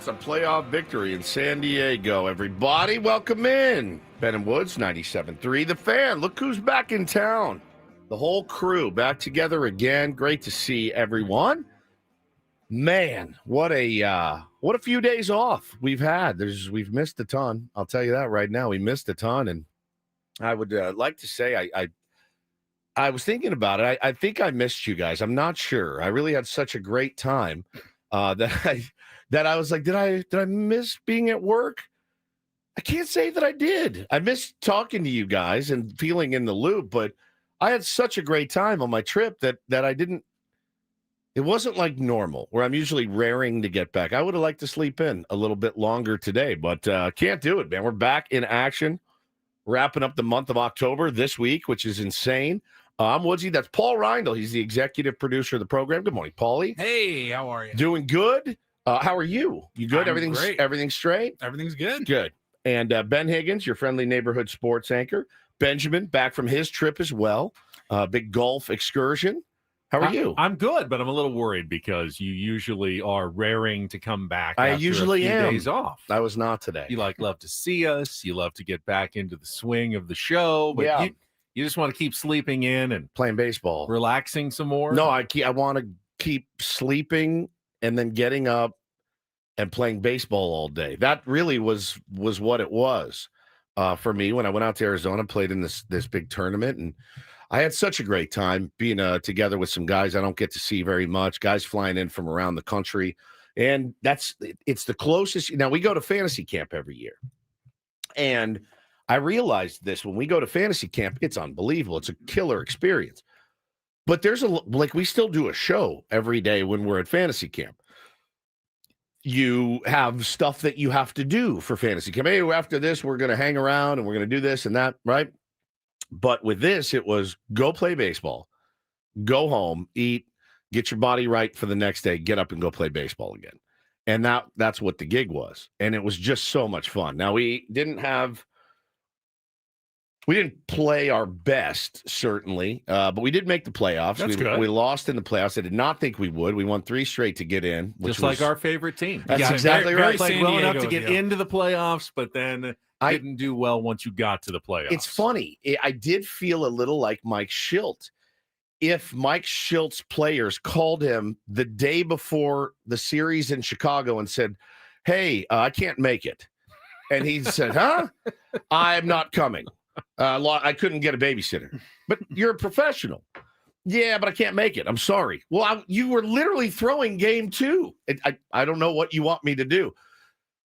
Giants a playoff victory in San Diego. Everybody, welcome in. Ben and Woods, 97.3. The Fan, look who's back in town. The whole crew back together again. Great to see everyone. Man, what a few days off we've had. We've missed a ton. I'll tell you that right now. We missed a ton, and I would like to say I was thinking about it. I think I missed you guys. I'm not sure. I really had such a great time that I was like, did I miss being at work? I can't say that I did. I missed talking to you guys and feeling in the loop, but I had such a great time on my trip that I didn't. It wasn't like normal, where I'm usually raring to get back. I would have liked to sleep in a little bit longer today, but can't do it, man. We're back in action, wrapping up the month of October this week, which is insane. I'm Woodsy. That's Paul Reindl. He's the executive producer of the program. Good morning, Paulie. Hey, how are you? Doing good. How are you? You good? I'm great. Everything's straight? Everything's good. Good. And Ben Higgins, your friendly neighborhood sports anchor. Benjamin, back from his trip as well. Big golf excursion. How are you? I'm good, but I'm a little worried because you usually are raring to come back. I after usually a few am. days off. I was not today. You love to see us. You love to get back into the swing of the show, but you just want to keep sleeping in and playing baseball, relaxing some more. No, I want to keep sleeping and then getting up and playing baseball all day. That really was what it was for me when I went out to Arizona, played in this big tournament, and I had such a great time being together with some guys I don't get to see very much, guys flying in from around the country. And it's the closest. Now, we go to fantasy camp every year. And I realized this when we go to fantasy camp, it's unbelievable. It's a killer experience. But we still do a show every day when we're at fantasy camp. You have stuff that you have to do for fantasy camp. Hey, after this, we're going to hang around and we're going to do this and that, right? But with this, it was go play baseball, go home, eat, get your body right for the next day, get up and go play baseball again. And that's what the gig was. And it was just so much fun. Now, we didn't play our best, certainly, but we did make the playoffs. That's good. We lost in the playoffs. I did not think we would. We won 3 straight to get in. Just like our favorite team. That's exactly right. Like well enough to get into the playoffs, but then didn't do well once you got to the playoffs. It's funny. I did feel a little like Mike Schilt. If Mike Schilt's players called him the day before the series in Chicago and said, hey, I can't make it. And he said, huh? I'm not coming. I couldn't get a babysitter. But you're a professional. Yeah, but I can't make it. I'm sorry. Well, you were literally throwing game 2. I don't know what you want me to do.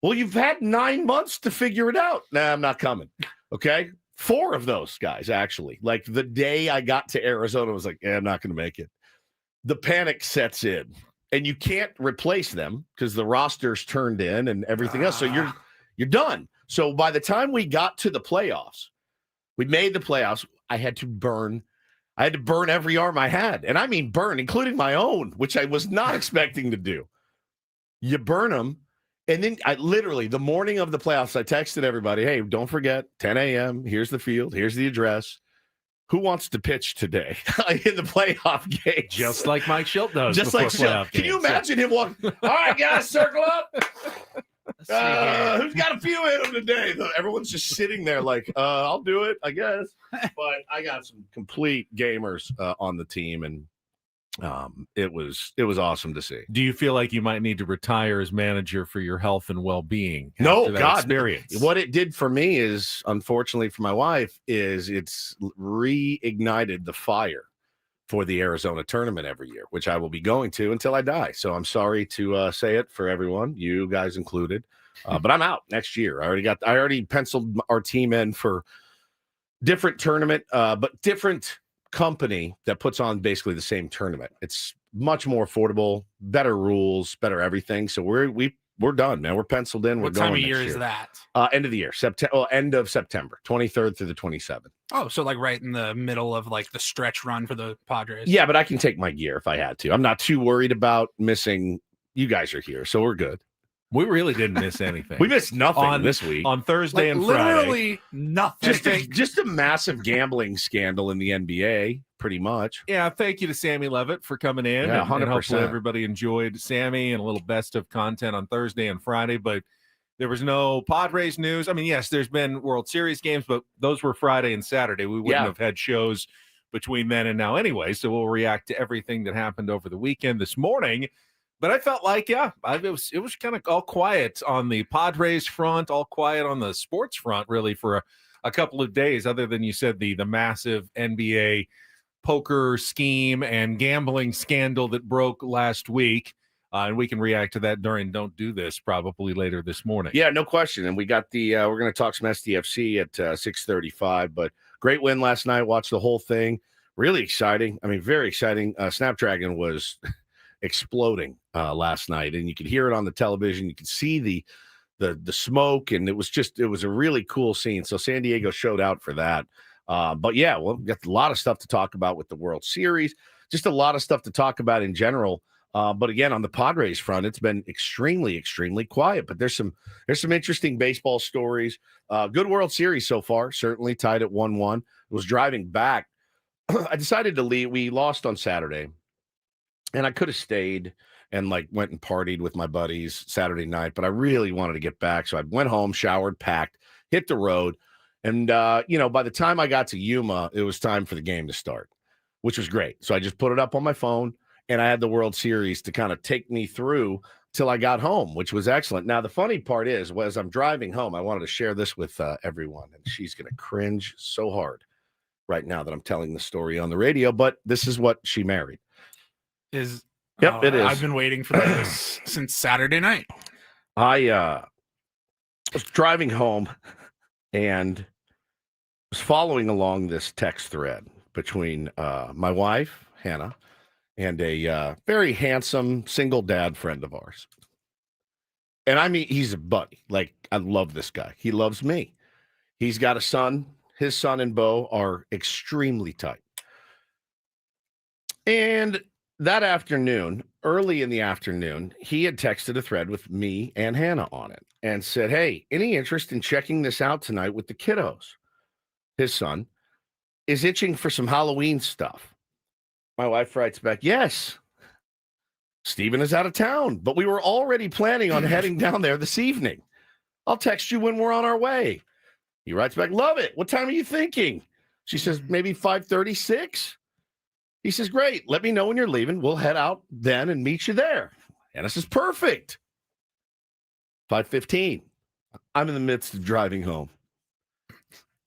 Well, you've had 9 months to figure it out. Nah, I'm not coming. Okay? 4 of those guys, actually. Like the day I got to Arizona, I was like, I'm not going to make it. The panic sets in, and you can't replace them because the roster's turned in and everything else. So you're done. So by the time we got to the playoffs, we made the playoffs. I had to burn every arm I had. And I mean burn, including my own, which I was not expecting to do. You burn them. And then the morning of the playoffs, I texted everybody, hey, don't forget, 10 a.m., here's the field, here's the address. Who wants to pitch today in the playoff game? Just like Mike Schilt does. Just like Schilt. Can you imagine him walking? All right, guys, circle up. Who's got a few in him today? Everyone's just sitting there like, I'll do it, I guess. But I got some complete gamers on the team, and it was awesome to see. Do you feel like you might need to retire as manager for your health and well-being? No, God, experience. What it did for me is, unfortunately for my wife, is it's reignited the fire for the Arizona tournament every year, which I will be going to until I die. So I'm sorry to say it for everyone, you guys included, but I'm out next year. I already penciled our team in for different tournament, but different company that puts on basically the same tournament. It's much more affordable, better rules, better everything. So we're done, man. We're penciled in. What time of year is that? End of the year, end of September, 23rd through the 27th. Oh, so like right in the middle of like the stretch run for the Padres. Yeah, but I can take my gear if I had to. I'm not too worried about missing. You guys are here, so we're good. We really didn't miss anything. We missed nothing this week. On Thursday and literally Friday. Literally nothing. Just a massive gambling scandal in the NBA pretty much. Yeah, thank you to Sammy Levitt for coming in. Yeah, and 100%. hopefully everybody enjoyed Sammy and a little best of content on Thursday and Friday. But there was no Padres news. I mean, yes, there's been World Series games, but those were Friday and Saturday. We wouldn't have had shows between then and now anyway. So we'll react to everything that happened over the weekend this morning. But I felt like, it was kind of all quiet on the Padres front, all quiet on the sports front, really, for a couple of days, other than you said the massive NBA poker scheme and gambling scandal that broke last week. And we can react to that during Don't Do This probably later this morning. Yeah, no question. And we got we're going to talk some SDFC at 6:35. But great win last night. Watched the whole thing. Really exciting. I mean, very exciting. Snapdragon was exploding last night, and you could hear it on the television. You could see the smoke, and it was a really cool scene. So San Diego showed out for that. But yeah, well, we got a lot of stuff to talk about with the World Series. Just a lot of stuff to talk about in general. But again, on the Padres front, it's been extremely, extremely quiet. But there's some interesting baseball stories. Good World Series so far. Certainly tied at 1-1. Was driving back. I decided to leave. We lost on Saturday. And I could have stayed and went and partied with my buddies Saturday night, but I really wanted to get back. So I went home, showered, packed, hit the road. And, by the time I got to Yuma, it was time for the game to start, which was great. So I just put it up on my phone, and I had the World Series to kind of take me through till I got home, which was excellent. Now, the funny part is, as I'm driving home, I wanted to share this with everyone, and she's going to cringe so hard right now that I'm telling the story on the radio, but this is what she married. It is. I've been waiting for this since Saturday night. I was driving home and was following along this text thread between my wife, Hannah, and a very handsome single dad friend of ours. And I mean, he's a buddy. I love this guy. He loves me. He's got a son. His son and Bo are extremely tight. And that afternoon, early in the afternoon, he had texted a thread with me and Hannah on it and said, "Hey, any interest in checking this out tonight with the kiddos?" His son is itching for some Halloween stuff. My wife writes back, "Yes, Steven is out of town, but we were already planning on heading down there this evening. I'll text you when we're on our way." He writes back, "Love it. What time are you thinking?" She says, "Maybe 5:36. He says, "Great. Let me know when you're leaving. We'll head out then and meet you there." And this is perfect. 5:15. I'm in the midst of driving home.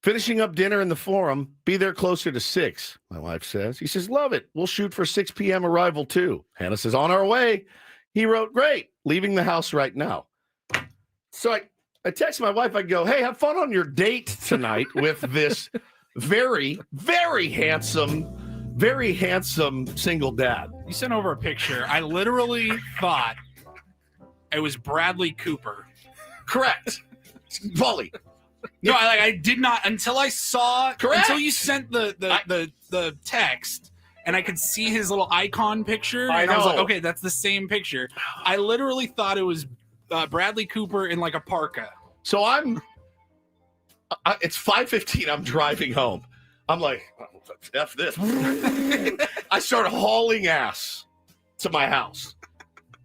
Finishing up dinner in the Forum. Be there closer to 6, my wife says. He says, "Love it. We'll shoot for 6 p.m. arrival too." Hannah says, "On our way." He wrote, "Great. Leaving the house right now." So I text my wife. I go, "Hey, have fun on your date tonight with this very, very handsome single dad." You sent over a picture. I literally thought it was Bradley Cooper. Correct. Bully. No, I did not until I saw. Correct. Until you sent the text, and I could see his little icon picture. I and I was like, know. okay, that's the same picture. I literally thought it was Bradley Cooper in a parka. So it's 5:15. I'm driving home. I'm like, F this. I start hauling ass to my house,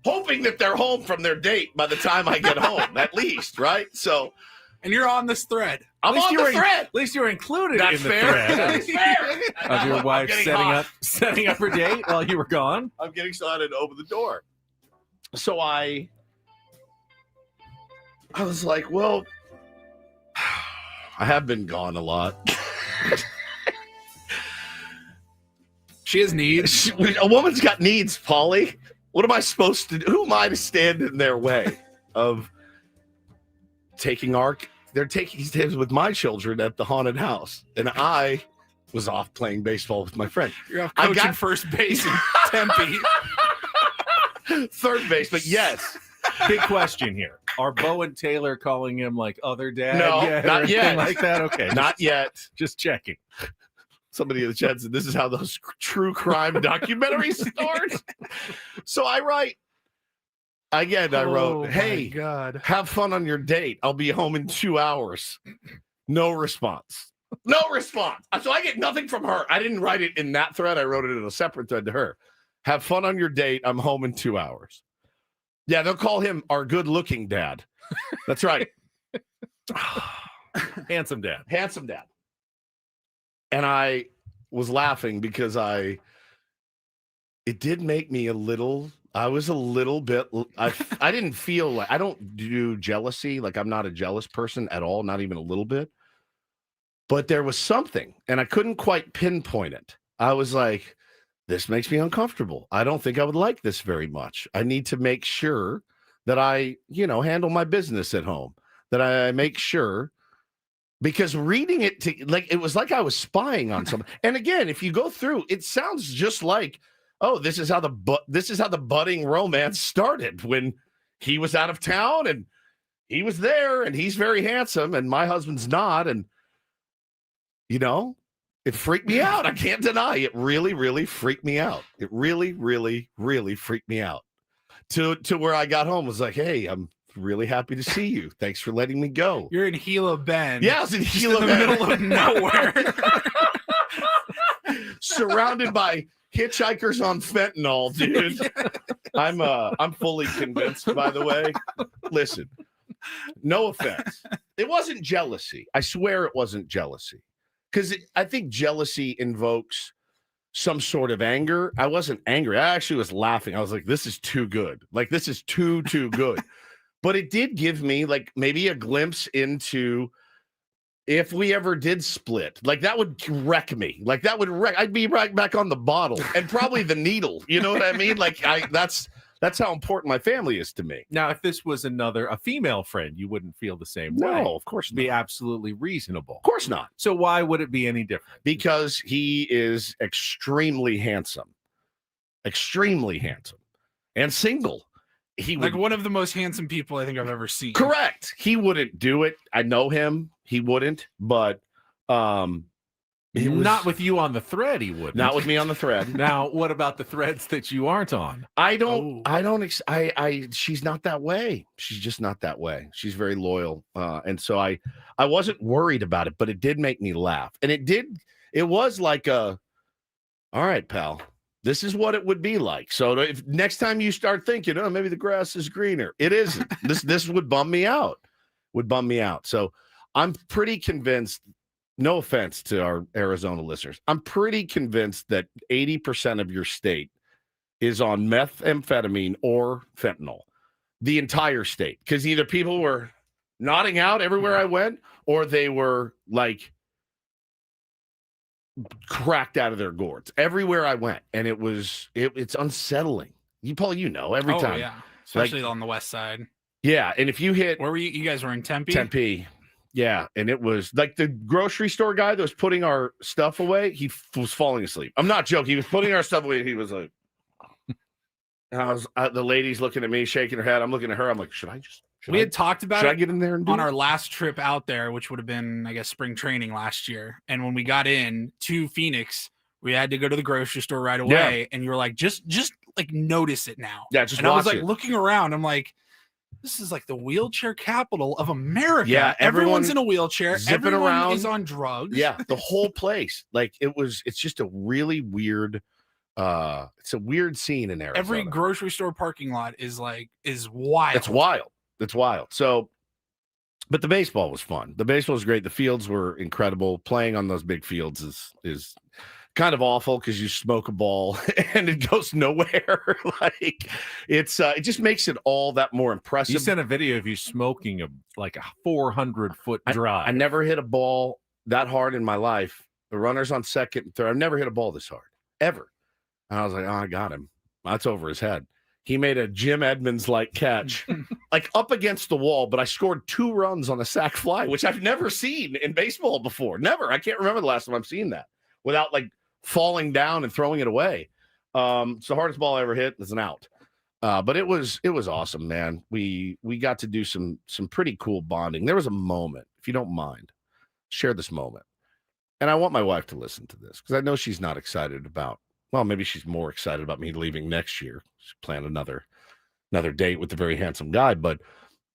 hoping that they're home from their date by the time I get home, at least, right? So, and you're on this thread. I'm on the thread. At least you were included That's in the fair. thread That's fair. of your wife setting up her date while you were gone. I'm getting started to open the door. So I was like, well, I have been gone a lot. She has needs. A woman's got needs, Paulie. What am I supposed to do? Who am I to stand in their way of taking they're taking steps with my children at the haunted house. And I was off playing baseball with my friend. You're off coaching first base in Tempe. Third base, but yes. Big question here. Are Bo and Taylor calling him other dad? No, yet, not or anything yet. like that? Okay. Not yet. Just checking. Somebody in the chat said this is how those true crime documentaries start. So I write. Again, I wrote, "Hey, God. have fun on your date. I'll be home in 2 hours." No response. No response. So I get nothing from her. I didn't write it in that thread. I wrote it in a separate thread to her. Have fun on your date. I'm home in 2 hours. Yeah, they'll call him our good-looking dad. That's right. Handsome dad. Handsome dad. And I was laughing because it did make me I was a little bit, I didn't feel like, I don't do jealousy. Like I'm not a jealous person at all, not even a little bit. But there was something, and I couldn't quite pinpoint it. I was like, this makes me uncomfortable. I don't think I would like this very much. I need to make sure that I, handle my business at home, that I make sure, because reading it it was like I was spying on someone. And again, if you go through, it sounds just like, oh, this is how the budding romance started when he was out of town and he was there and he's very handsome and my husband's not. And, it freaked me out. I can't deny it. Really, really freaked me out. It really, really, really freaked me out to where I got home was like, hey, I'm really happy to see you. Thanks for letting me go. You're in Gila Bend. Yeah, I was in Gila Bend. In the middle of nowhere. Surrounded by hitchhikers on fentanyl, dude. I'm fully convinced, by the way. Listen, no offense. It wasn't jealousy. I swear it wasn't jealousy. Because I think jealousy invokes some sort of anger. I wasn't angry. I actually was laughing. I was like, this is too good. Like, this is too good. But it did give me, like, maybe a glimpse into if we ever did split. Like, that would wreck me. Like, that would wreck. I'd be right back on the bottle and probably the needle. You know what I mean? Like, that's how important my family is to me. Now, if this was a female friend, you wouldn't feel the same way. No, of course not. Be absolutely reasonable. Of course not. So why would it be any different? Because he is extremely handsome, and single. He like one of the most handsome people I think I've ever seen. Correct. He wouldn't do it. I know him. He wouldn't. But not with you on the thread, he wouldn't. Not with me on the thread. Now, what about the threads that you aren't on? She's not that way. She's just not that way. She's very loyal. And so I wasn't worried about it, but it did make me laugh. And it was like all right, pal, this is what it would be like. So if next time you start thinking, oh, maybe the grass is greener, it isn't. This would bum me out. So I'm pretty convinced. No offense to our Arizona listeners. I'm pretty convinced that 80% of your state is on methamphetamine or fentanyl. The entire state. Because either people were nodding out everywhere I went, or they were like cracked out of their gourds everywhere I went. And it's unsettling. Every time. Yeah. Especially on the west side. Yeah. And if you hit. Where were you? You guys were in Tempe? Tempe. Yeah, and it was like the grocery store guy that was putting our stuff away. He was falling asleep. I'm not joking. He was putting our stuff away. And he was like, and the lady's looking at me, shaking her head. I'm looking at her. I'm like, we had talked about should it I get in there and do on it? Our last trip out there, which would have been, I guess, spring training last year. And when we got in to Phoenix, we had to go to the grocery store right away. Yeah. And you were like, just like notice it now. Yeah, just and watch I was like it. Looking around. I'm like, this is like the wheelchair capital of America. Yeah, everyone's in a wheelchair. Zipping Everyone around. is on drugs. Yeah, the whole place. Like it's just a really weird. It's a weird scene in Arizona. Every grocery store parking lot is wild. It's wild. So, but the baseball was fun. The baseball was great. The fields were incredible. Playing on those big fields is kind of awful because you smoke a ball and it goes nowhere. Like it just makes it all that more impressive. You sent a video of you smoking a 400-foot drive. I never hit a ball that hard in my life. The runners on second and third. I've never hit a ball this hard ever. And I was like, oh, I got him. That's over his head. He made a Jim Edmonds-like catch, like up against the wall, but I scored 2 runs on a sac fly, which I've never seen in baseball before. Never. I can't remember the last time I've seen that without falling down and throwing it away. It's the hardest ball I ever hit. It's an out. But it was awesome, man. We got to do some pretty cool bonding. There was a moment, if you don't mind, share this moment. And I want my wife to listen to this because I know she's not excited about, well, maybe she's more excited about me leaving next year. She's planning another date with a very handsome guy. But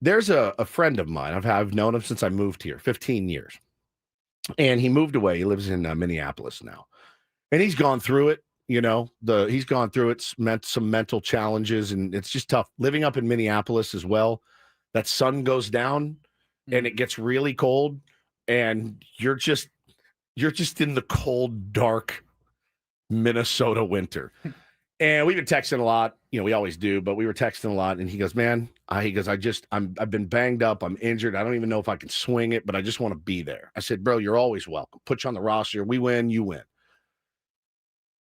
there's a friend of mine. I've known him since I moved here, 15 years. and he moved away. He lives in Minneapolis now, and he's gone through it. He's gone through it. It's meant some mental challenges, and it's just tough living up in Minneapolis as well. That sun goes down, and it gets really cold, and you're just in the cold, dark Minnesota winter. And we've been texting a lot. We always do, but we were texting a lot. And he goes, man, I've been banged up. I'm injured. I don't even know if I can swing it, but I just want to be there. I said, bro, you're always welcome. Put you on the roster. We win, you win.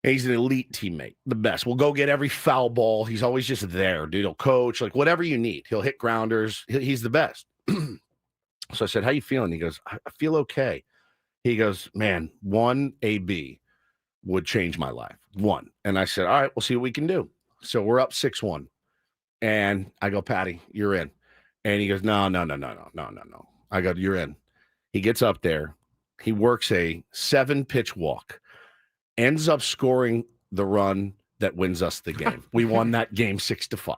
And he's an elite teammate, the best. We'll go get every foul ball. He's always just there, dude. He'll coach, like whatever you need. He'll hit grounders. He's the best. So I said, how you feeling? He goes, I feel okay. He goes, man, one AB would change my life. One. And I said, all right, we'll see what we can do. So we're up 6-1. And I go, Patty, you're in. And he goes, no. I go, you're in. He gets up there. He works a 7-pitch walk, ends up scoring the run that wins us the game. We won that game 6-5.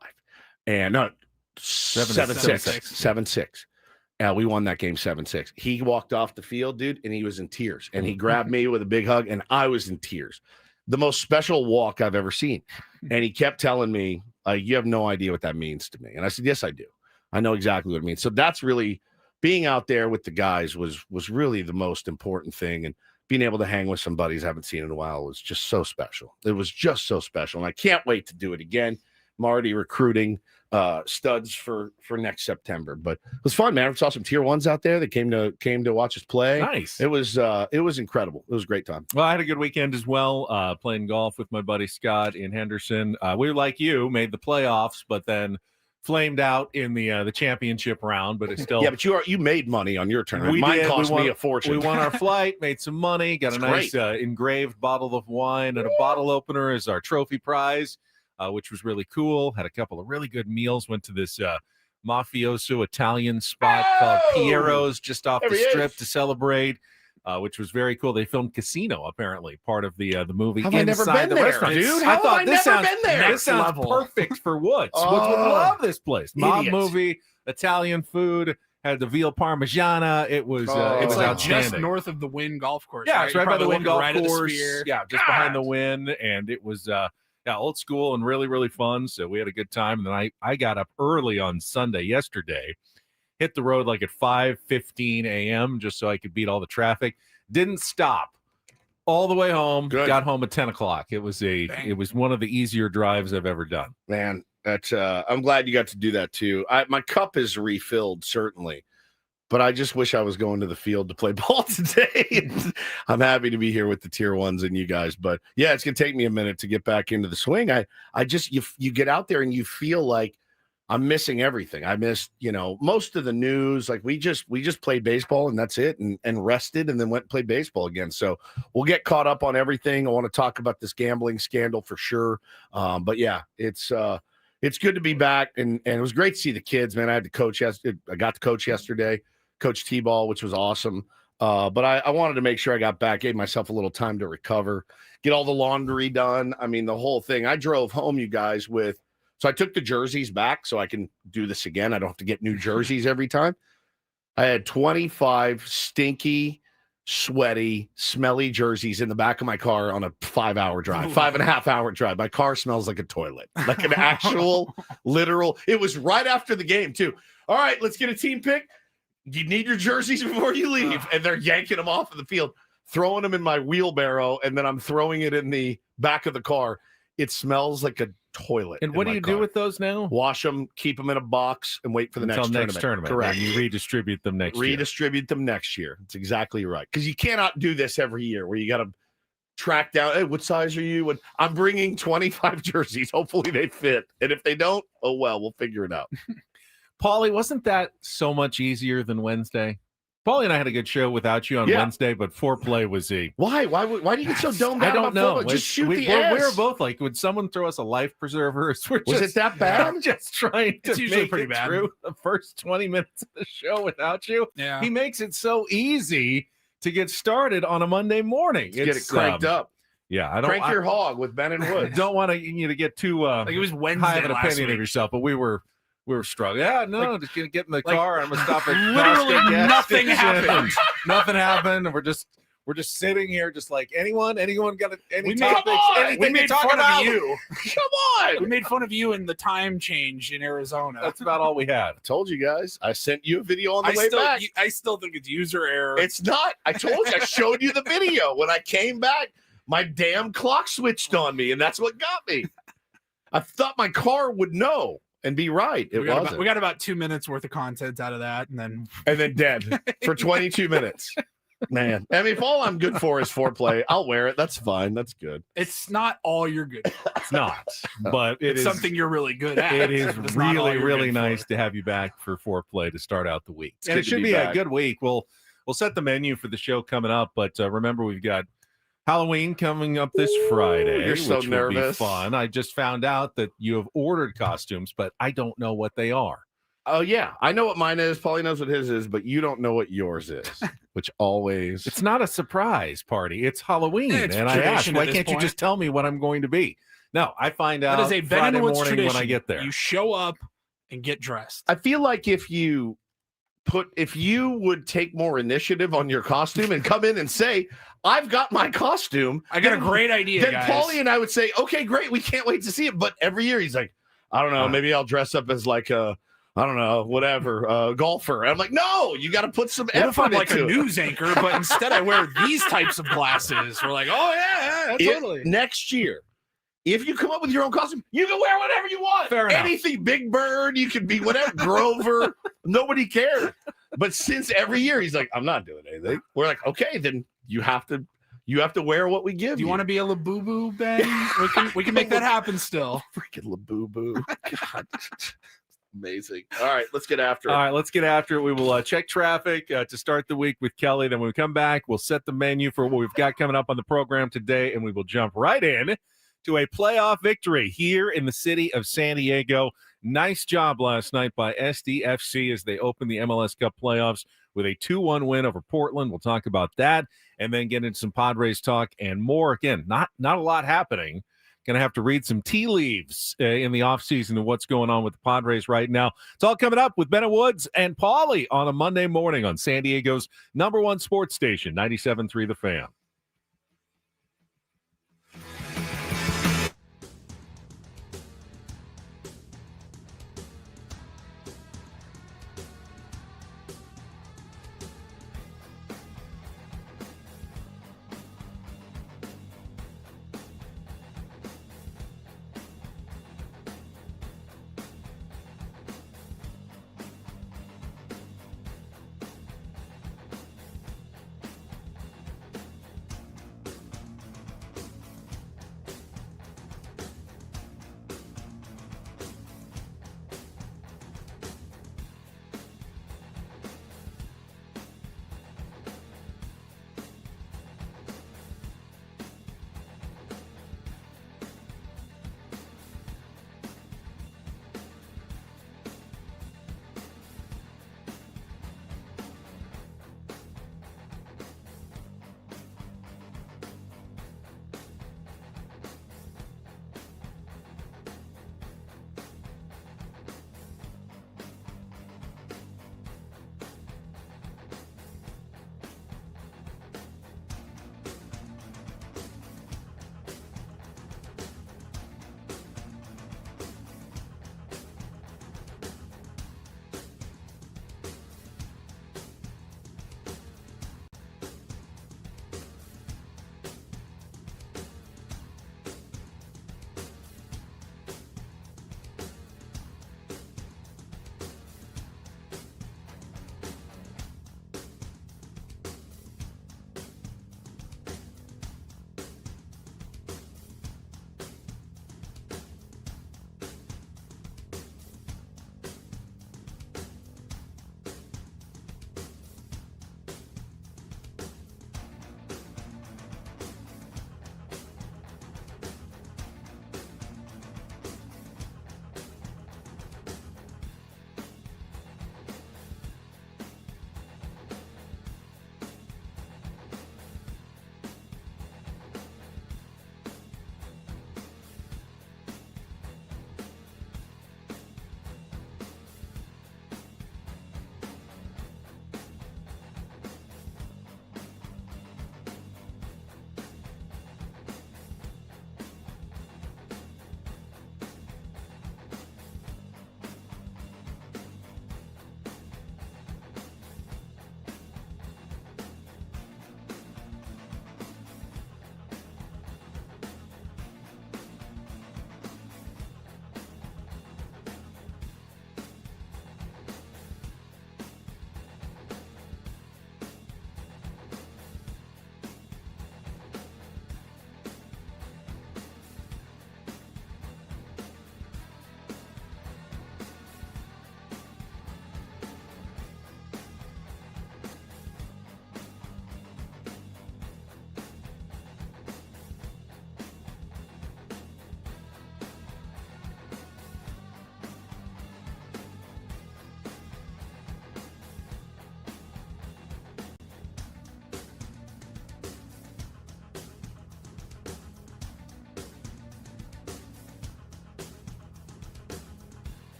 And no, 7-6. 7-6. We won that game 7-6. He walked off the field, dude, and he was in tears. And he grabbed me with a big hug, and I was in tears. The most special walk I've ever seen. And he kept telling me, you have no idea what that means to me. And I said, yes, I do. I know exactly what it means. So that's really, being out there with the guys was really the most important thing. And being able to hang with some buddies I haven't seen in a while was just so special. It was just so special. And I can't wait to do it again. I'm already recruiting studs for next September, but it was fun, man. I saw some tier ones out there that came to watch us play. Nice. It was incredible. It was a great time. Well, I had a good weekend as well, playing golf with my buddy Scott in Henderson. We, like you, made the playoffs, but then flamed out in the championship round. But it's still, yeah. But you made money on your tournament. Mine cost me a fortune. We won our flight, made some money, got a nice engraved bottle of wine and a bottle opener as our trophy prize. Which was really cool. Had a couple of really good meals. Went to this mafioso Italian spot called Piero's just off the strip to celebrate, which was very cool. They filmed Casino, apparently, part of the movie. Have I never been there, restaurant. dude? I thought this This sounds perfect for Woods. Woods would love this place. Mob movie, Italian food. Had the veal parmigiana. It was it's like outstanding. just north of the Wynn Golf Course. Yeah, it's right by the Wynn Golf Course. Yeah, just behind the Wynn, and it was old school and really, really fun. So we had a good time. And then I got up early on Sunday yesterday, hit the road like at 5:15 a.m. just so I could beat all the traffic. Didn't stop all the way home. Good. Got home at 10 o'clock. It was one of the easier drives I've ever done. Man, that's I'm glad you got to do that too. My cup is refilled, certainly. But I just wish I was going to the field to play ball today. I'm happy to be here with the tier ones and you guys. But yeah, it's going to take me a minute to get back into the swing. I just, you get out there and you feel like I'm missing everything. I missed, most of the news. Like we just played baseball and that's it, and rested and then went and played baseball again. So we'll get caught up on everything. I want to talk about this gambling scandal for sure. But yeah, it's good to be back. And it was great to see the kids, man. I had to coach yesterday. I got to coach yesterday. Coach T-ball, which was awesome. But I wanted to make sure I got back, gave myself a little time to recover, get all the laundry done. I mean, the whole thing. I drove home, you guys, so I took the jerseys back so I can do this again. I don't have to get new jerseys every time. I had 25 stinky, sweaty, smelly jerseys in the back of my car on a 5-hour drive, 5.5-hour drive. My car smells like a toilet, like an actual literal. It was right after the game, too. All right, let's get a team pick. You need your jerseys before you leave. And they're yanking them off of the field, throwing them in my wheelbarrow, and then I'm throwing it in the back of the car. It smells like a toilet. And what do you do with those now? Wash them, keep them in a box, and wait for the next tournament. Correct. And you redistribute them next year. Redistribute them next year. That's exactly right. Because you cannot do this every year where you got to track down, hey, what size are you? And I'm bringing 25 jerseys. Hopefully they fit. And if they don't, oh, well, we'll figure it out. Paulie, wasn't that so much easier than Wednesday? Paulie and I had a good show without you on Wednesday, but foreplay was Why do you get so domed out? I don't know. Just shoot the ass. We were both like, would someone throw us a life preserver? Was it that bad? I'm just trying to make it through the first 20 minutes of the show without you. Yeah. He makes it so easy to get started on a Monday morning. Get it cranked up. Yeah, I don't crank your hog with Ben and Woods. Don't want to get too like it was Wednesday high of an last opinion week. of yourself, but we were We were struggling. Yeah, no, just gonna get in the car. I'm gonna stop at literally Costco gas nothing station. happened. Nothing happened. And we're just sitting here, just like anyone got any We topics? Anything we to made talk fun about? of you. Come We on. made fun of you in the time change in Arizona. That's about all we had. I told you guys. I sent you a video on the I way still, back. I still think it's user error. It's not. I told you. I showed you the video. When I came back, my damn clock switched on me, and that's what got me. I thought my car would know and be right. It wasn't. We got about 2 minutes worth of content out of that, and then dead for 22 minutes. Man, I mean, if all I'm good for is foreplay, I'll wear it. That's fine. That's good. it's not all you're good at. It's not, but It's something you're really good at. It is It's not all really, you're really good for. nice to have you back for foreplay to start out the week. And good it to should be be a back. good week. We'll set the menu for the show coming up, but remember we've got Halloween coming up this Friday. You're so which will be nervous. fun. I just found out that you have ordered costumes, but I don't know what they are. Oh, yeah. I know what mine is. Paulie knows what his is, but you don't know what yours is, which always. It's not a surprise party. It's Halloween. Yeah, it's and I asked, tradition why at this can't you point. just tell me what I'm going to be? No, I find out That is a Ben Friday and Woods morning tradition. when I get there. You show up and get dressed. I feel like if you would take more initiative on your costume and come in and say, I've got my costume. I got a then- great idea, Then guys. Paulie and I would say, okay, great. We can't wait to see it. But every year he's like, I don't know. Maybe I'll dress up as like a, I don't know, whatever, golfer. And I'm like, no, you got to put some What if effort I'm like a into it. news anchor, but instead I wear these types of glasses? We're like, oh yeah, totally. Next year, if you come up with your own costume, you can wear whatever you want. Fair enough. Anything, Big Bird, you can be whatever, Grover. Nobody cares. But since every year he's like, I'm not doing anything. We're like, okay, then you have to wear what we give Do you want to be a Labubu, Ben? we can make that happen still. freaking Labubu? God. Amazing. All right, let's get after it. All right, let's get after it. We will check traffic to start the week with Kelly. Then when we come back, we'll set the menu for what we've got coming up on the program today, and we will jump right in to a playoff victory here in the city of San Diego. Nice job last night by SDFC as they opened the MLS Cup playoffs with a 2-1 win over Portland. We'll talk about that and then get into some Padres talk and more. Again, not a lot happening. Going to have to read some tea leaves in the offseason of what's going on with the Padres right now. It's all coming up with Bennett Woods and Paulie on a Monday morning on San Diego's #1 sports station, 97.3 The Fan.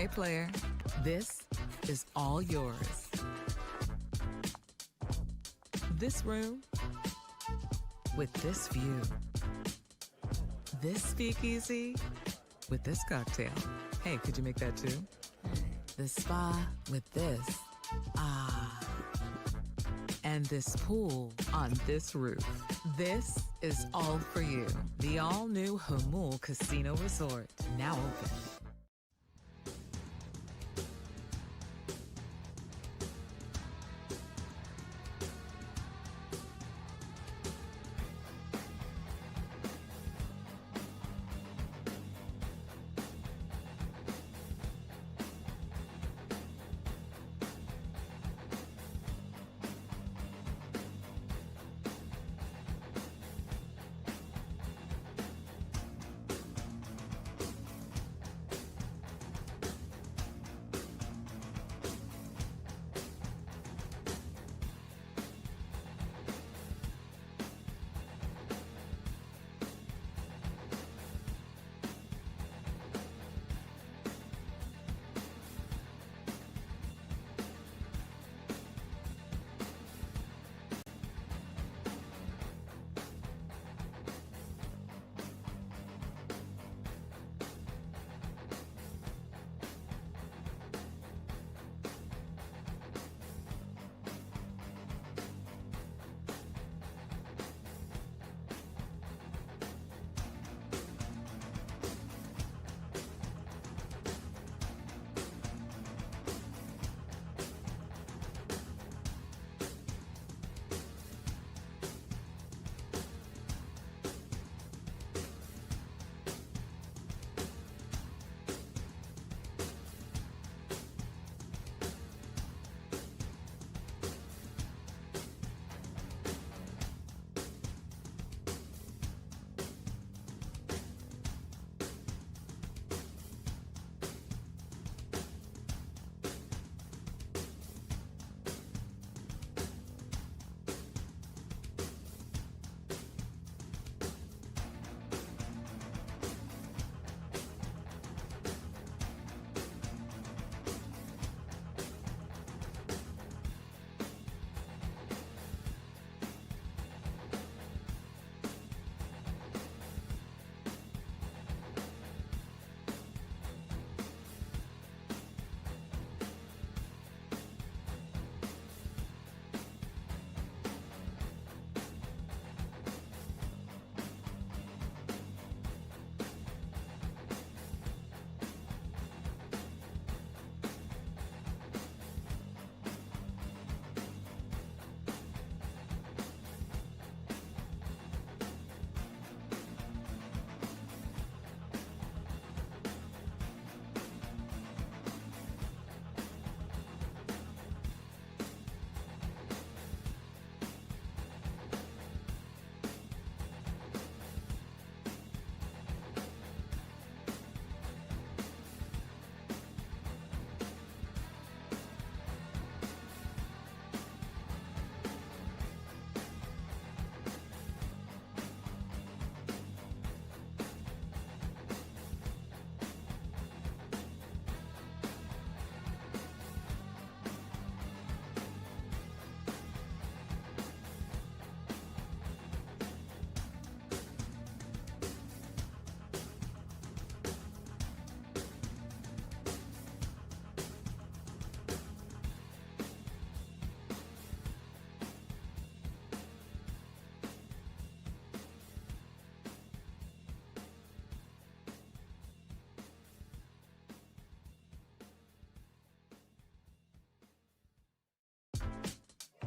Hey player, this is all yours. This room with this view. This speakeasy with this cocktail. Hey, could you make that too? The spa with this. Ah. And this pool on this roof. This is all for you. The all-new Humul Casino Resort, now open.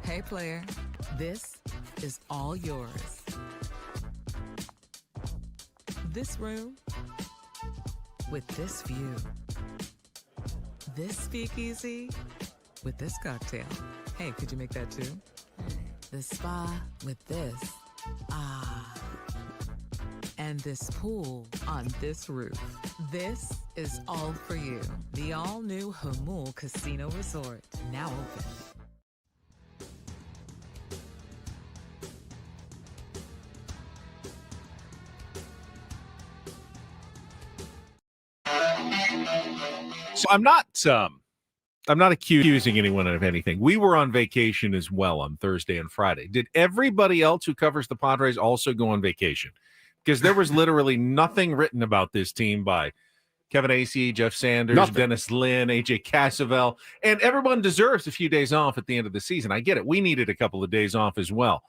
Hey player, this is all yours. This room with this view. This speakeasy with this cocktail. Hey, could you make that too? The spa with this. Ah. And this pool on this roof. This is all for you. The all-new Humul Casino Resort, now open. So I'm not accusing anyone of anything. We were on vacation as well on Thursday and Friday. Did everybody else who covers the Padres also go on vacation? Because there was literally nothing written about this team by Kevin Acee, Jeff Sanders, Dennis Lynn, AJ Cassavell, and everyone deserves a few days off at the end of the season. I get it. We needed a couple of days off as well.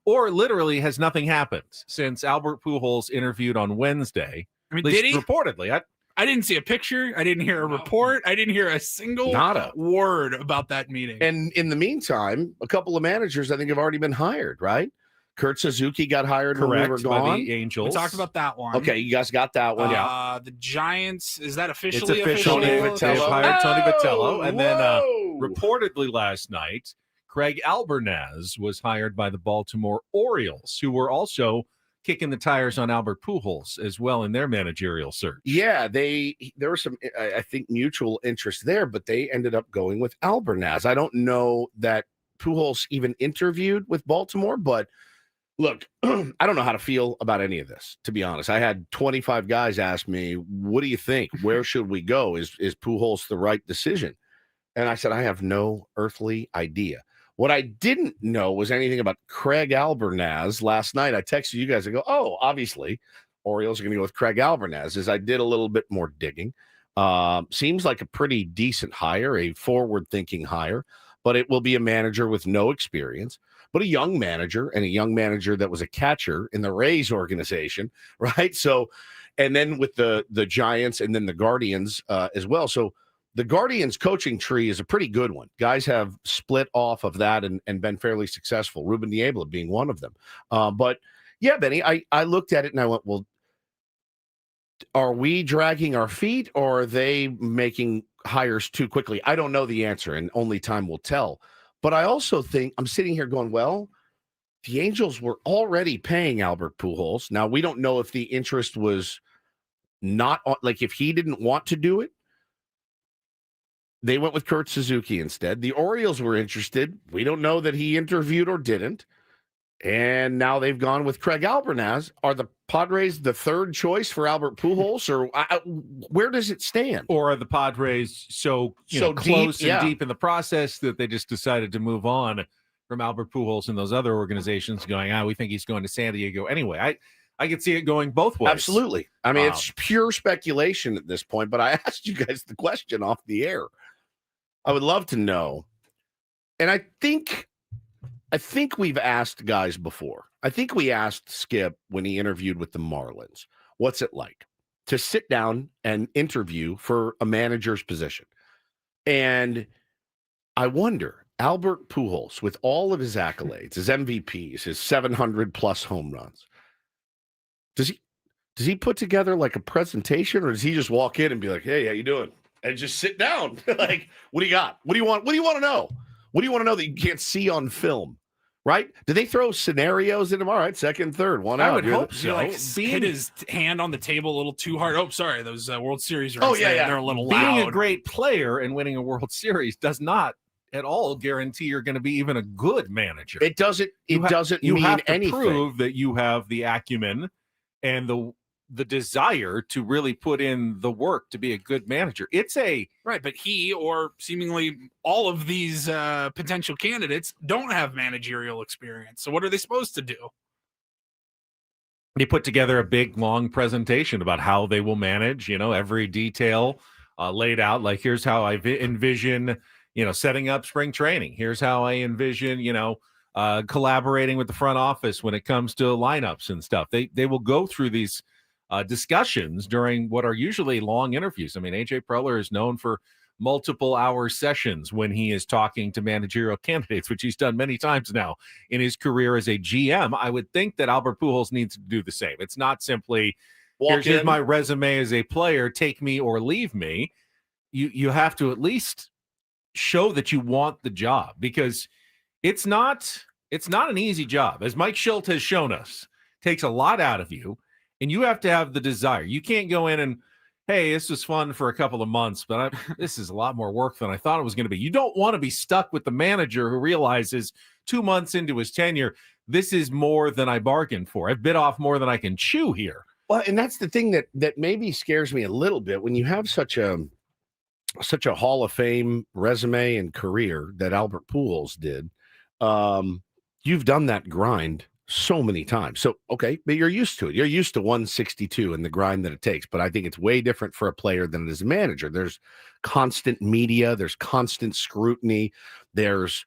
Or literally has nothing happened since Albert Pujols interviewed on Wednesday. I mean, did he? Reportedly. I didn't see a picture. I didn't hear a report. I didn't hear a single word about that meeting. And in the meantime, a couple of managers I think have already been hired, right? Kurt Suzuki got hired when we were gone. By the Angels. We talked about that one. Okay, you guys got that one. The Giants, is that officially? It's official. They've hired Tony Vitello. And then reportedly last night, Craig Albernaz was hired by the Baltimore Orioles, who were also kicking the tires on Albert Pujols as well in their managerial search. Yeah, there was some, I think, mutual interest there, but they ended up going with Albernaz. I don't know that Pujols even interviewed with Baltimore, but look, I don't know how to feel about any of this, to be honest. I had 25 guys ask me, what do you think? Where should we go? Is Pujols the right decision? And I said, I have no earthly idea. What I didn't know was anything about Craig Albernaz. Last night, I texted you guys and go, oh, obviously, Orioles are going to go with Craig Albernaz. As I did a little bit more digging. Seems like a pretty decent hire, a forward-thinking hire, but it will be a manager with no experience, but a young manager, and a young manager that was a catcher in the Rays organization, right? So, and then with the Giants and then the Guardians as well. So, the Guardians coaching tree is a pretty good one. Guys have split off of that and been fairly successful. Ruben Niebla being one of them. But yeah, Benny, I looked at it and I went, well, are we dragging our feet or are they making hires too quickly? I don't know the answer and only time will tell. But I also think I'm sitting here going, well, the Angels were already paying Albert Pujols. Now, we don't know if the interest was not like if he didn't want to do it. They went with Kurt Suzuki instead. The Orioles were interested. We don't know that he interviewed or didn't. And now they've gone with Craig Albernaz. Are the Padres the third choice for Albert Pujols, or where does it stand? Or are the Padres so close deep, and deep in the process that they just decided to move on from Albert Pujols and those other organizations going, we think he's going to San Diego anyway. I could see it going both ways. Absolutely. I mean, it's pure speculation at this point, but I asked you guys the question off the air. I would love to know. And I think we've asked guys before. I think we asked Skip when he interviewed with the Marlins, what's it like to sit down and interview for a manager's position? And I wonder, Albert Pujols, with all of his accolades, his MVPs, his 700-plus home runs, does he put together like a presentation, or does he just walk in and be like, hey, how you doing? And just sit down. Like, what do you got? What do you want? What do you want to know? What do you want to know that you can't see on film? Right? Do they throw scenarios in them? All right, second, third, one out. I would hope so. Like, hit his hand on the table a little too hard. Oh, sorry. Those World Series rings, they're a little loud. Being a great player and winning a World Series does not at all guarantee you're going to be even a good manager. It doesn't mean anything. You have to prove that you have the acumen and the desire to really put in the work to be a good manager. Right, but he or seemingly all of these potential candidates don't have managerial experience. So what are they supposed to do? They put together a big, long presentation about how they will manage, every detail laid out. Like, here's how I envision, setting up spring training. Here's how I envision, collaborating with the front office when it comes to lineups and stuff. They will go through these discussions during what are usually long interviews. I mean, AJ Preller is known for multiple hour sessions when he is talking to managerial candidates, which he's done many times now in his career as a GM. I would think that Albert Pujols needs to do the same. It's not simply, here's my resume as a player, take me or leave me. You have to at least show that you want the job, because it's not an easy job. As Mike Schilt has shown us, it takes a lot out of you. And you have to have the desire. You can't go in and, hey, this was fun for a couple of months, but this is a lot more work than I thought it was going to be. You don't want to be stuck with the manager who realizes 2 months into his tenure, this is more than I bargained for. I've bit off more than I can chew here. Well, and that's the thing that maybe scares me a little bit when you have such a such a Hall of Fame resume and career that Albert Pujols did, you've done that grind so many times. So, okay, but you're used to it. You're used to 162 and the grind that it takes. But I think it's way different for a player than it is a manager. There's constant media. There's constant scrutiny. There's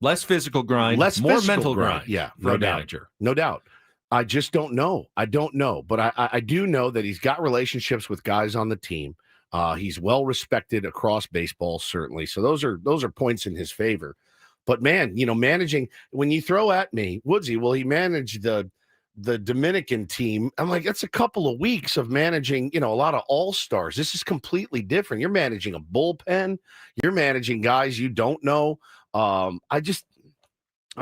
less physical grind, more mental grind. Yeah, no doubt. No doubt. I just don't know. I don't know. But I do know that he's got relationships with guys on the team. He's well respected across baseball, certainly. So those are points in his favor. But man, managing, when you throw at me, Woodsy, will he manage the Dominican team? I'm like, that's a couple of weeks of managing, a lot of all-stars. This is completely different. You're managing a bullpen. You're managing guys you don't know. I'm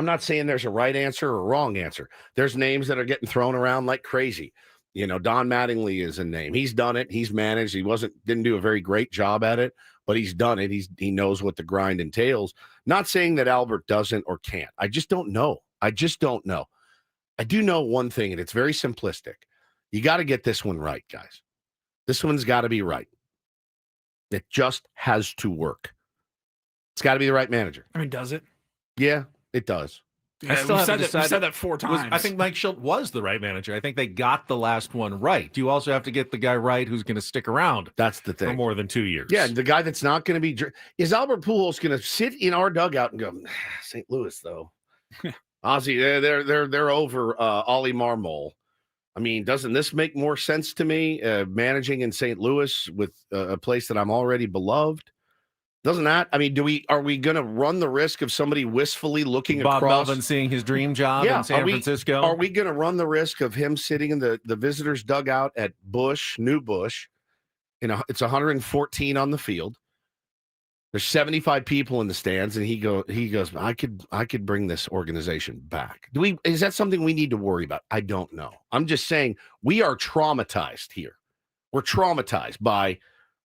not saying there's a right answer or a wrong answer. There's names that are getting thrown around like crazy. Don Mattingly is a name. He's done it. He's managed. He didn't do a very great job at it, but he's done it. He knows what the grind entails. Not saying that Albert doesn't or can't. I just don't know. I do know one thing, and it's very simplistic. You got to get this one right, guys. This one's got to be right. It just has to work. It's got to be the right manager. I mean, does it? Yeah, it does. Yeah, we said that 4 times. I think Mike Shildt was the right manager. I think they got the last one right. You also have to get the guy right who's going to stick around. That's the thing. For more than 2 years. Yeah, the guy that's not going to be is Albert Pujols going to sit in our dugout and go, St. Louis though. Ozzy, they're over Ollie Marmol. I mean, doesn't this make more sense to me? Managing in St. Louis with a place that I'm already beloved. Doesn't that? I mean, are we going to run the risk of somebody wistfully looking Bob across? Melvin seeing his dream job in San Francisco? Are we going to run the risk of him sitting in the visitors' dugout at New Busch? It's 114 on the field. There's 75 people in the stands, and he goes, I could bring this organization back. Is that something we need to worry about? I don't know. I'm just saying we are traumatized here. We're traumatized by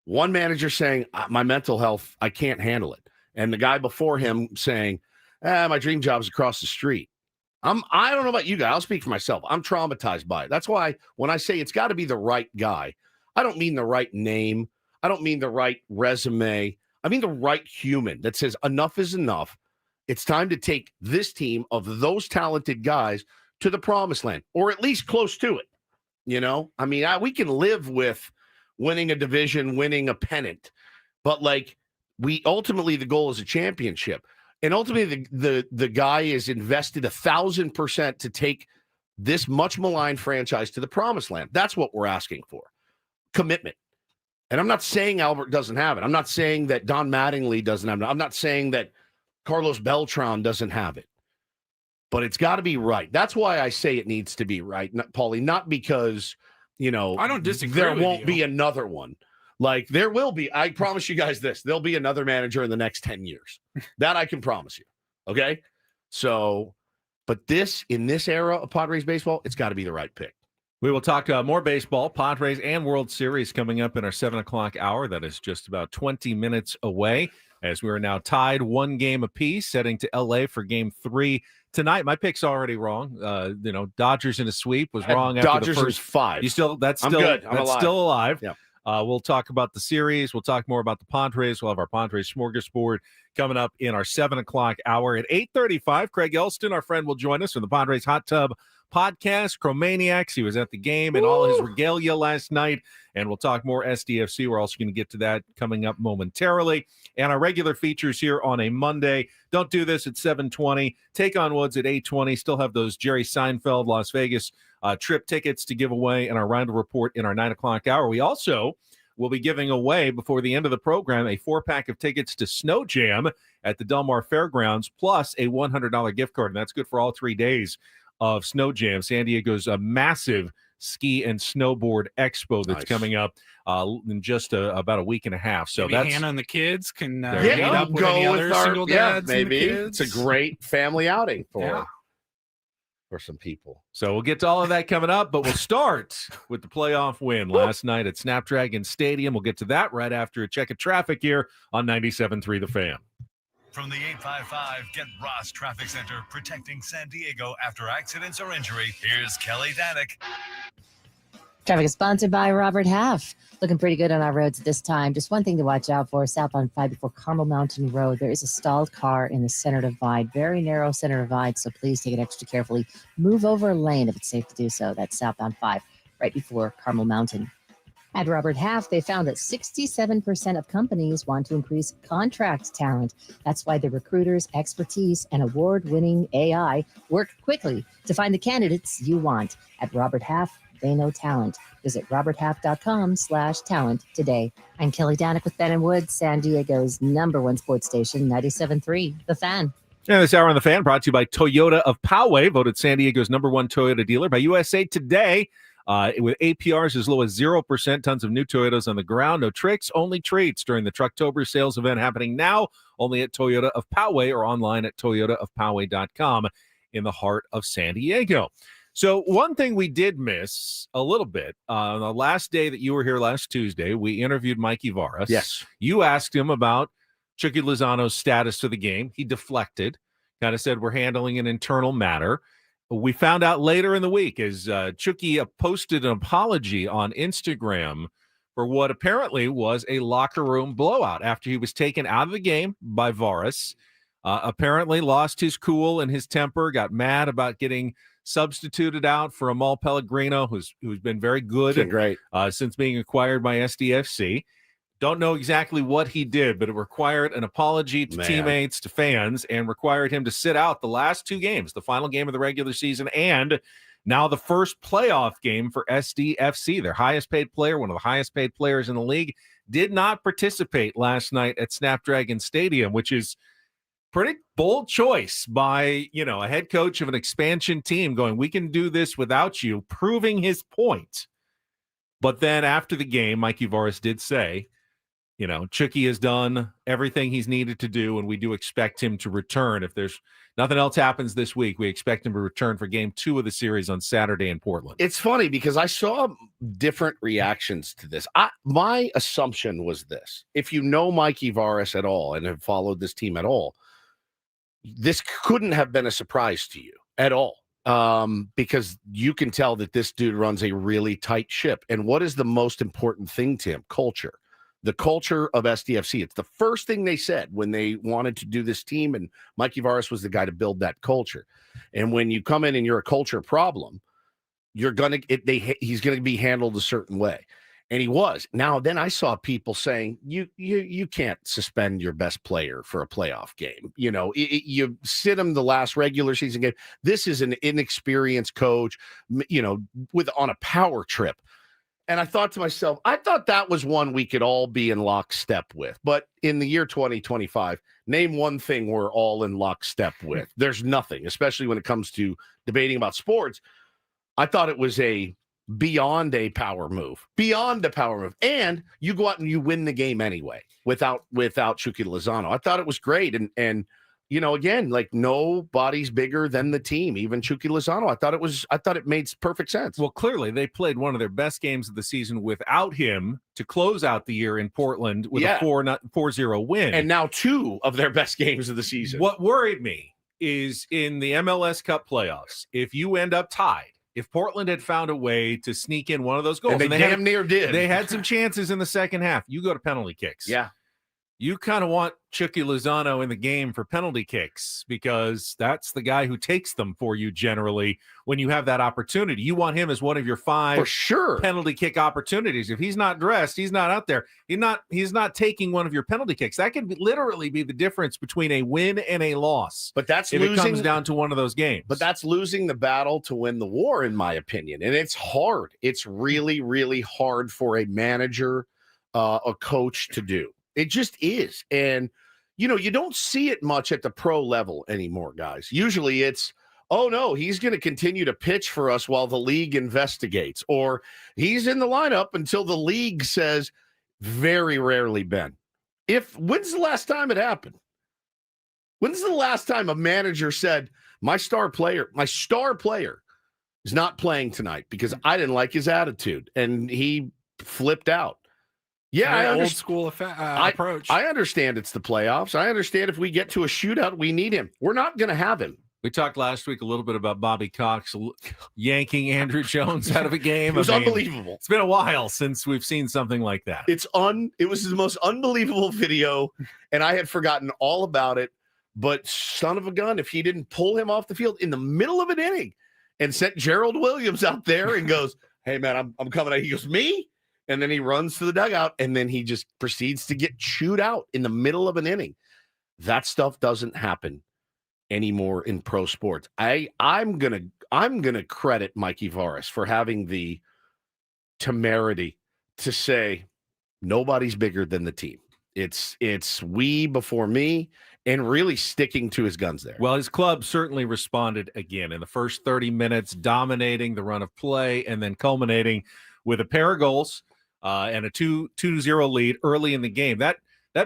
one manager saying, my mental health, I can't handle it. And the guy before him saying, my dream job is across the street. I don't know about you guys. I'll speak for myself. I'm traumatized by it. That's why when I say it's got to be the right guy, I don't mean the right name. I don't mean the right resume. I mean the right human that says enough is enough. It's time to take this team of those talented guys to the promised land, or at least close to it. I mean, we can live with winning a division, winning a pennant, but ultimately the goal is a championship. And ultimately the guy is invested 1,000% to take this much maligned franchise to the promised land. That's what we're asking for. Commitment. And I'm not saying Albert doesn't have it. I'm not saying that Don Mattingly doesn't have it. I'm not saying that Carlos Beltran doesn't have it. But it's got to be right. That's why I say it needs to be right, Paulie, not because I don't disagree. There won't be another one. There will be. I promise you guys this. There'll be another manager in the next 10 years. That I can promise you. Okay? So, but in this era of Padres baseball, it's got to be the right pick. We will talk more baseball, Padres, and World Series coming up in our 7 o'clock hour. That is just about 20 minutes away, as we are now tied 1 game apiece, heading to L.A. for Game 3 tonight. My pick's already wrong. Dodgers in a sweep was wrong after Dodgers the first 5. I'm good. I'm alive. Still alive. Yeah. We'll talk about the series. We'll talk more about the Padres. We'll have our Padres smorgasbord coming up in our 7 o'clock hour. At 8:35, Craig Elston, our friend, will join us from the Padres Hot Tub Podcast, Chromaniacs. He was at the game and all his regalia last night. And we'll talk more SDFC. We're also going to get to that coming up momentarily. And our regular features here on a Monday. Don't do this at 7:20. Take on Woods at 8:20. Still have those Jerry Seinfeld Las Vegas trip tickets to give away in our round report in our 9 o'clock hour. We also will be giving away before the end of the program a 4-pack of tickets to Snow Jam at the Del Mar Fairgrounds, plus a $100 gift card. And that's good for all 3 days of Snow Jam, San Diego's a massive ski and snowboard expo that's coming up in just about a week and a half. So maybe that's Hannah and the kids can meet up with any other single dads. Maybe it's a great family outing for some people. So we'll get to all of that coming up, but we'll start with the playoff win last night at Snapdragon Stadium. We'll get to that right after a check of traffic here on 97.3 The Fan. From the 855 Get Ross Traffic Center, protecting San Diego after accidents or injury, here's Kelly Danick. Traffic is sponsored by Robert Half. Looking pretty good on our roads this time. Just one thing to watch out for, southbound 5 before Carmel Mountain Road. There is a stalled car in the center divide, very narrow center divide, so please take it extra carefully. Move over a lane if it's safe to do so. That's southbound 5, right before Carmel Mountain. At Robert Half, they found that 67% of companies want to increase contract talent. That's why the recruiters' expertise and award-winning AI work quickly to find the candidates you want. At Robert Half, they know talent. Visit roberthalf.com/talent today. I'm Kelly Danick with Ben & Woods, San Diego's #1 sports station, 97.3, The Fan. And this hour on The Fan brought to you by Toyota of Poway, voted San Diego's #1 Toyota dealer by USA Today. With APRs as low as 0%, tons of new Toyotas on the ground. No tricks, only treats during the Trucktober sales event happening now, only at Toyota of Poway or online at toyotaofpoway.com in the heart of San Diego. So one thing we did miss a little bit, on the last day that you were here last Tuesday, we interviewed Mikey Varas. Yes. You asked him about Chucky Lozano's status for the game. He deflected, kind of said we're handling an internal matter. We found out later in the week as Chucky posted an apology on Instagram for what apparently was a locker room blowout after he was taken out of the game by Varas. Apparently lost his cool and his temper, got mad about getting substituted out for Amal Pellegrino, who's been very good Great. Since being acquired by SDFC. Don't know exactly what he did, but it required an apology to teammates, to fans, and required him to sit out the last 2 games, the final game of the regular season, and now the first playoff game for SDFC. Their highest paid player, one of the highest paid players in the league, did not participate last night at Snapdragon Stadium, which is pretty bold choice by, a head coach of an expansion team going, we can do this without you, proving his point. But then after the game, Mikey Varas did say, Chucky has done everything he's needed to do, and we do expect him to return. If there's nothing else happens this week, we expect him to return for game 2 of the series on Saturday in Portland. It's funny because I saw different reactions to this. My assumption was this. If you know Mikey Varas at all and have followed this team at all, this couldn't have been a surprise to you at all, because you can tell that this dude runs a really tight ship. And what is the most important thing to him? Culture. The culture of SDFC. It's the first thing they said when they wanted to do this team, and Mikey Varas was the guy to build that culture. And when you come in and you're a culture problem, he's going to be handled a certain way. And he was. Now, then I saw people saying, you can't suspend your best player for a playoff game. You sit him the last regular season game. This is an inexperienced coach, on a power trip. And I thought to myself, I thought that was one we could all be in lockstep with. But in the year 2025, name one thing we're all in lockstep with. There's nothing, especially when it comes to debating about sports. I thought it was beyond a power move. And you go out and you win the game anyway without Chucky Lozano. I thought it was great. And again, like nobody's bigger than the team, even Chucky Lozano. I thought it made perfect sense. Well, clearly they played one of their best games of the season without him to close out the year in Portland with a 4-0 win. And now 2 of their best games of the season. What worried me is in the MLS Cup playoffs, if you end up tied, if Portland had found a way to sneak in one of those goals, and they damn near did. They had some chances in the second half. You go to penalty kicks. Yeah. You kind of want Chucky Lozano in the game for penalty kicks because that's the guy who takes them for you generally when you have that opportunity. You want him as one of your 5 for sure penalty kick opportunities. If he's not dressed, he's not out there. He's not taking one of your penalty kicks. That could literally be the difference between a win and a loss. But that's if it comes down to one of those games. But that's losing the battle to win the war, in my opinion. And it's hard. It's really, really hard for a manager, a coach to do. It just is. And, you don't see it much at the pro level anymore, guys. Usually it's, oh, no, he's going to continue to pitch for us while the league investigates. Or he's in the lineup until the league says, very rarely, Ben. When's the last time it happened? When's the last time a manager said, my star player is not playing tonight because I didn't like his attitude and he flipped out? Yeah, old school approach. I understand it's the playoffs. I understand if we get to a shootout, we need him. We're not going to have him. We talked last week a little bit about Bobby Cox yanking Andrew Jones out of a game. It was unbelievable. It's been a while since we've seen something like that. It was the most unbelievable video, and I had forgotten all about it. But son of a gun, if he didn't pull him off the field in the middle of an inning and sent Gerald Williams out there and goes, "Hey man, I'm coming out." He goes, "Me?" And then he runs to the dugout, and then he just proceeds to get chewed out in the middle of an inning. That stuff doesn't happen anymore in pro sports. I'm gonna credit Mikey Varis for having the temerity to say nobody's bigger than the team. It's we before me, and really sticking to his guns there. Well, his club certainly responded again in the first 30 minutes, dominating the run of play and then culminating with a pair of goals and a 2-0 lead early in the game. That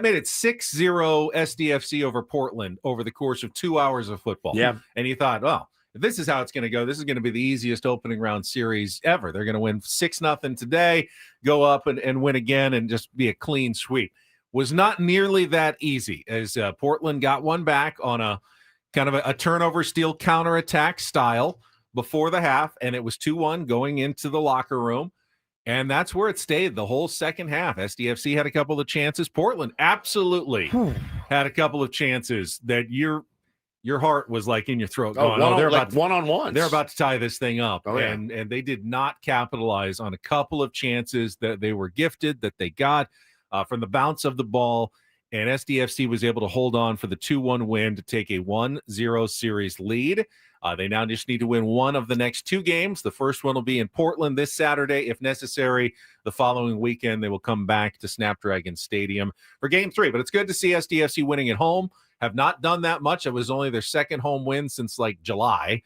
made it 6-0 SDFC over Portland over the course of 2 hours of football. Yeah. And you thought, well, if this is how it's going to go, this is going to be the easiest opening round series ever. They're going to win 6-0 today, go up and win again, and just be a clean sweep. Was not nearly that easy, as Portland got one back on a kind of a turnover steal counterattack style before the half, and it was 2-1 going into the locker room. And that's where it stayed the whole second half. SDFC had a couple of chances. Portland absolutely had a couple of chances that your heart was like in your throat. Going, they're like one-on-one. They're about to tie this thing up. Oh, yeah. And they did not capitalize on a couple of chances that they were gifted, that they got from the bounce of the ball. And SDFC was able to hold on for the 2-1 win to take a 1-0 series lead. They now just need to win one of the next two games. The first one will be in Portland this Saturday. If necessary, the following weekend, they will come back to Snapdragon Stadium for Game 3. But it's good to see SDFC winning at home. Have not done that much. It was only their second home win since like July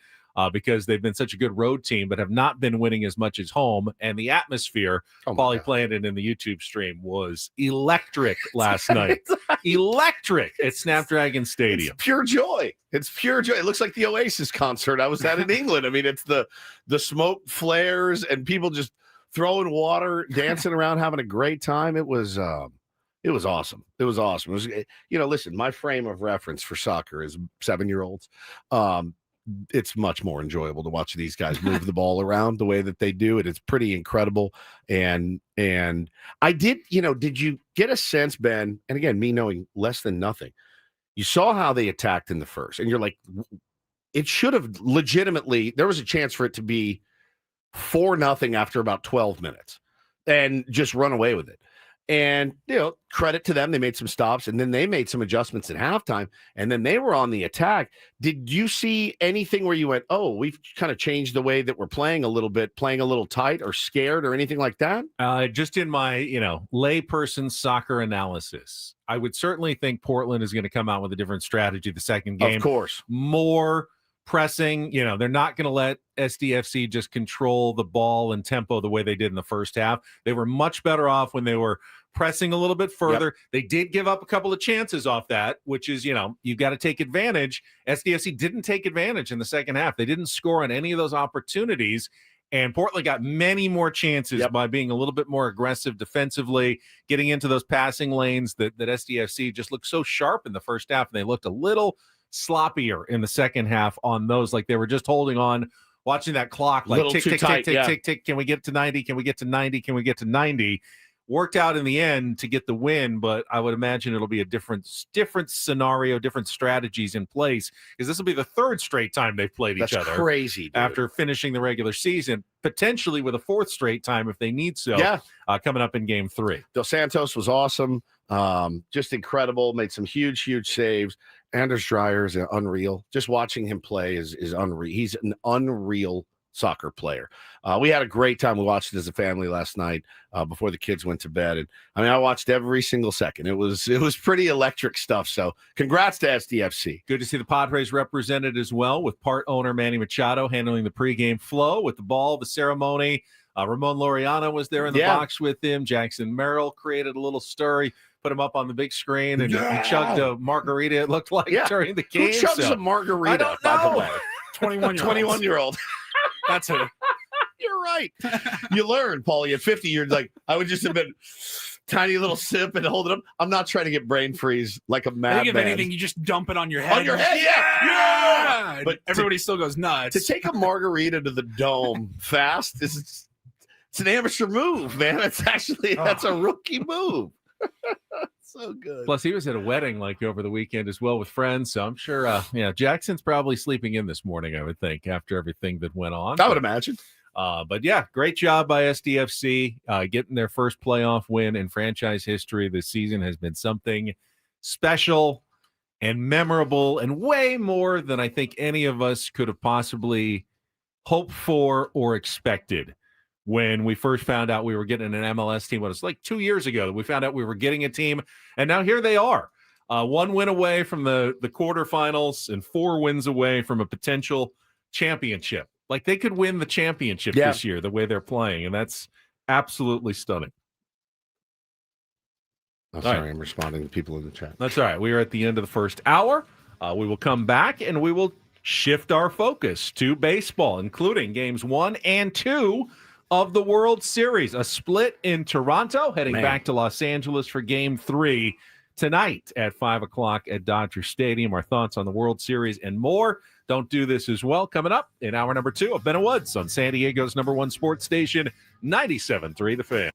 because they've been such a good road team, but have not been winning as much as home. And the atmosphere, Paulie playing it in the YouTube stream, was electric last night. Electric at Snapdragon Stadium. It's pure joy. It's pure joy. It looks like the Oasis concert I was at in England. I mean, it's the smoke flares and people just throwing water, dancing around, having a great time. It was awesome. It was awesome. It was, listen, my frame of reference for soccer is 7-year-olds. It's much more enjoyable to watch these guys move the ball around the way that they do it. It's pretty incredible. And I did you get a sense, Ben, and again, me knowing less than nothing, you saw how they attacked in the first, and you're like, it should have legitimately, there was a chance for it to be 4-0 after about 12 minutes and just run away with it. And, credit to them. They made some stops, and then they made some adjustments at halftime, and then they were on the attack. Did you see anything where you went, oh, we've kind of changed the way that we're playing a little bit, playing a little tight or scared or anything like that? Just in my, layperson soccer analysis, I would certainly think Portland is going to come out with a different strategy the second game. Of course. More pressing. They're not going to let SDFC just control the ball and tempo the way they did in the first half. They were much better off when they were pressing a little bit further. Yep. They did give up a couple of chances off that, which is, you've got to take advantage. SDFC didn't take advantage in the second half. They didn't score on any of those opportunities. And Portland got many more chances by being a little bit more aggressive defensively, getting into those passing lanes that SDFC just looked so sharp in the first half. And they looked a little sloppier in the second half on those. Like they were just holding on, watching that clock, like tick, tick, tight, tick, tick, tick. Can we get to 90? Can we get to 90? Can we get to 90? Worked out in the end to get the win, but I would imagine it'll be a different scenario, different strategies in place, because this will be the third straight time they've played each other. That's crazy, dude. After finishing the regular season, potentially with a fourth straight time if they need so. Yeah. Coming up in Game 3. Dos Santos was awesome, just incredible. Made some huge saves. Anders Dreyer is unreal. Just watching him play is unreal. He's an unreal soccer player. We had a great time. We watched it as a family last night before the kids went to bed, and I watched every single second. It was pretty electric stuff. So congrats to SDFC. Good to see the Padres represented as well, with part owner Manny Machado handling the pregame flow with the ball, the ceremony. Ramon Laureano was there in the box with him. Jackson Merrill created a little stir. He put him up on the big screen and he chugged a margarita, it looked like, during the game. Who chugs a margarita, I don't by know. the way? 21-year-old. That's it. You're right. You learn, Paulie. At 50, you're like, I would just have been tiny little sip and hold it up. I'm not trying to get brain freeze like a I madman. think if anything, you just dump it on your head. On your head, yeah. But But everybody still goes nuts. To take a margarita to the dome fast it's an amateur move, man. That's a rookie move. So good. Plus, he was at a wedding like over the weekend as well with friends. So I'm sure, Jackson's probably sleeping in this morning, I would think, after everything that went on. I would imagine. But yeah, great job by SDFC getting their first playoff win in franchise history. This season has been something special and memorable and way more than I think any of us could have possibly hoped for or expected. When we first found out we were getting an MLS team, it was like 2 years ago that we found out we were getting a team, and now here they are. 1 win away from the quarterfinals and 4 wins away from a potential championship. Like they could win the championship this year the way they're playing, and that's absolutely stunning. Sorry, I'm responding to people in the chat. That's all right. We are at the end of the first hour. We will come back, and we will shift our focus to baseball, including games 1 and 2 of the World Series. A split in Toronto, heading back to Los Angeles for game 3 tonight at 5 o'clock at Dodger Stadium. Our thoughts on the World Series and more. Don't do this as well. Coming up in hour number 2 of Ben and Woods on San Diego's #1 sports station, 97.3 The Fan.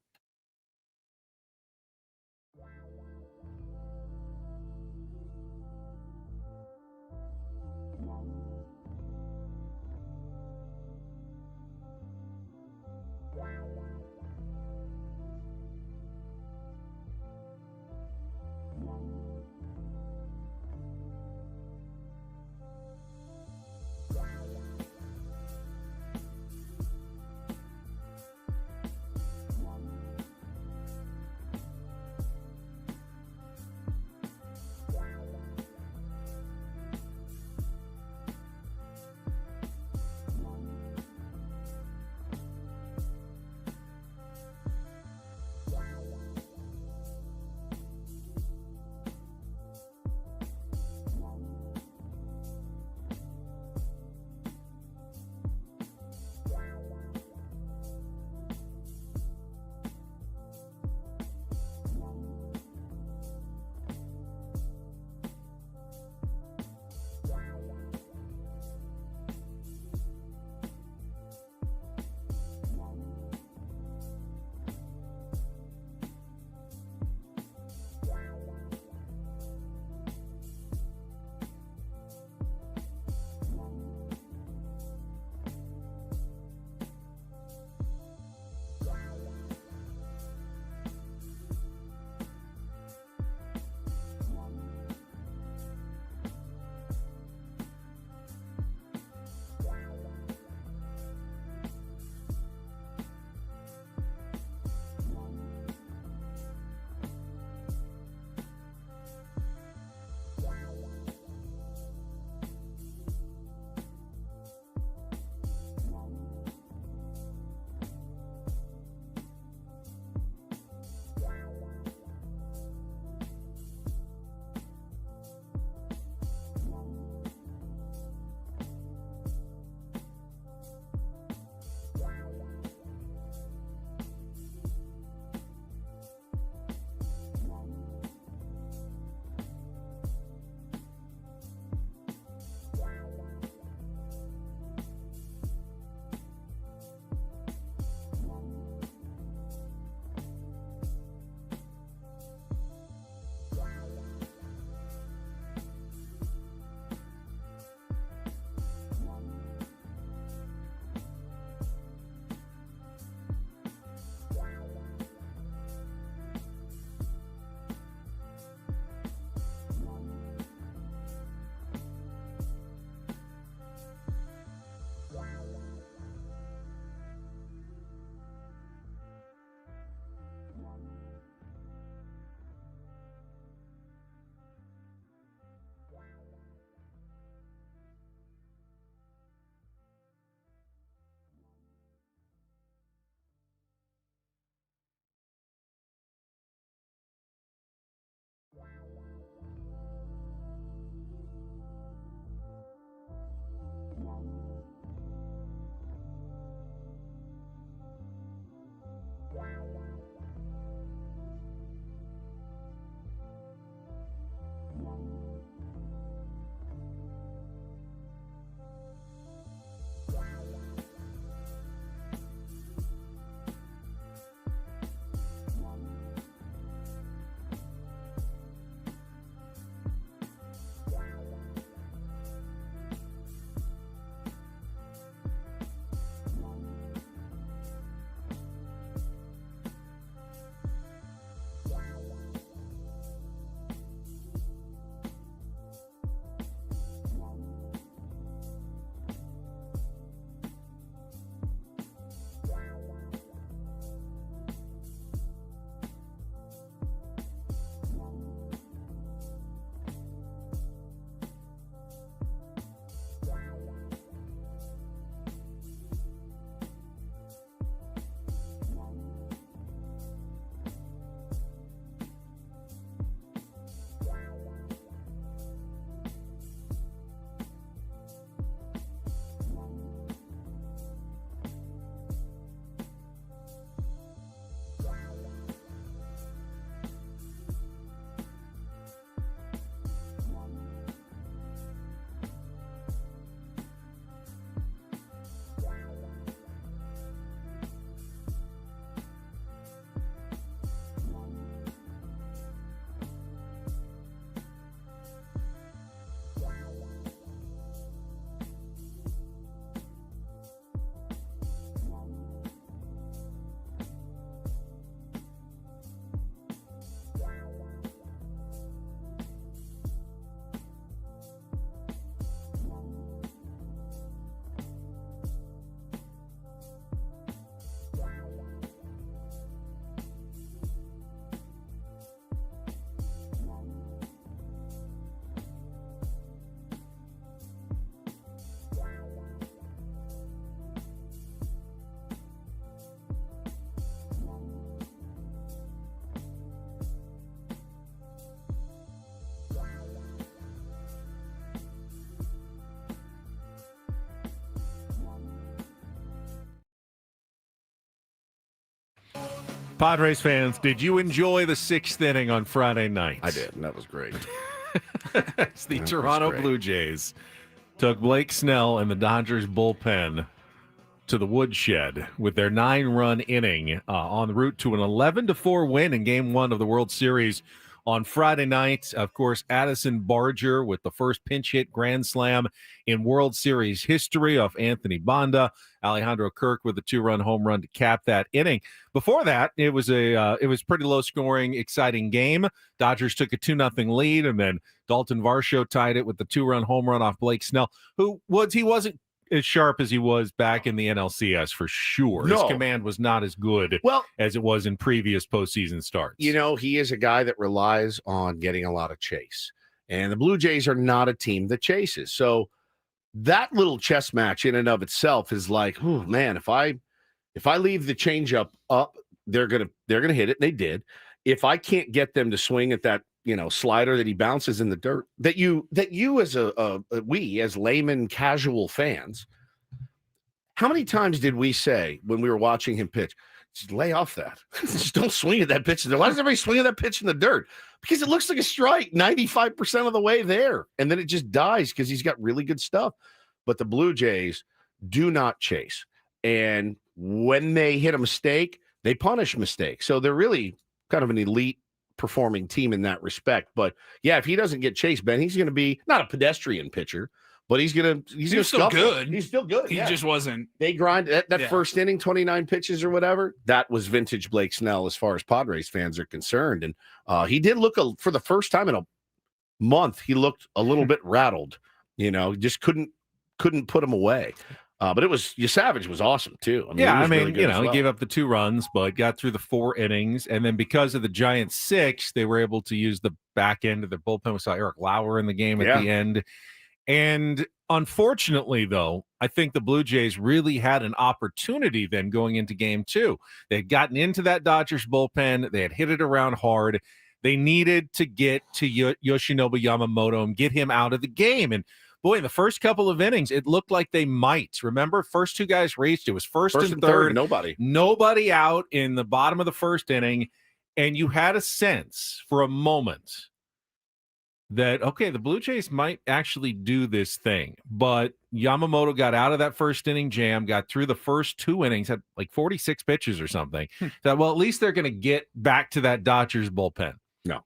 Padres fans, did you enjoy the 6th inning on Friday night? I did, and that was great. As the Toronto Blue Jays took Blake Snell and the Dodgers bullpen to the woodshed with their 9-run inning en route to an 11-4 win in Game 1 of the World Series on Friday night. Of course, Addison Barger with the first pinch hit grand slam in World Series history off Anthony Banda. Alejandro Kirk with a 2-run home run to cap that inning. Before that, it was pretty low scoring, exciting game. Dodgers took a 2-0 lead, and then Dalton Varsho tied it with the 2-run home run off Blake Snell, he wasn't as sharp as he was back in the NLCS for sure. No. His command was not as good as it was in previous postseason starts. You know, he is a guy that relies on getting a lot of chase. And the Blue Jays are not a team that chases. So that little chess match in and of itself is like, oh man, if I leave the changeup up, they're gonna hit it. And they did. If I can't get them to swing at that, slider that he bounces in the dirt, that you as we as layman casual fans, how many times did we say when we were watching him pitch, just lay off that, just don't swing at that pitch? Why does everybody swing at that pitch in the dirt? Because it looks like a strike 95% of the way there, and then it just dies because he's got really good stuff. But the Blue Jays do not chase, and when they hit a mistake, they punish mistakes. So they're really kind of an elite performing team in that respect. But yeah, if he doesn't get chased, Ben, he's going to be not a pedestrian pitcher, but he's still good. He's still good. He just wasn't. They grind that first inning, 29 pitches or whatever. That was vintage Blake Snell as far as Padres fans are concerned. And he did look for the first time in a month, he looked a little bit rattled. Just couldn't put him away. But Savage was awesome too. He gave up the 2 runs, but got through the 4 innings. And then because of the Giants 6, they were able to use the back end of their bullpen. We saw Eric Lauer in the game at the end. And unfortunately, though, I think the Blue Jays really had an opportunity then going into Game 2. They had gotten into that Dodgers bullpen. They had hit it around hard. They needed to get to Yoshinobu Yamamoto and get him out of the game. And boy, in the first couple of innings, it looked like they might. Remember, first 2 guys reached. It was first and third. Nobody out in the bottom of the first inning. And you had a sense for a moment that, okay, the Blue Jays might actually do this thing. But Yamamoto got out of that first inning jam, got through the first 2 innings, had like 46 pitches or something. Thought, well, at least they're going to get back to that Dodgers bullpen. No.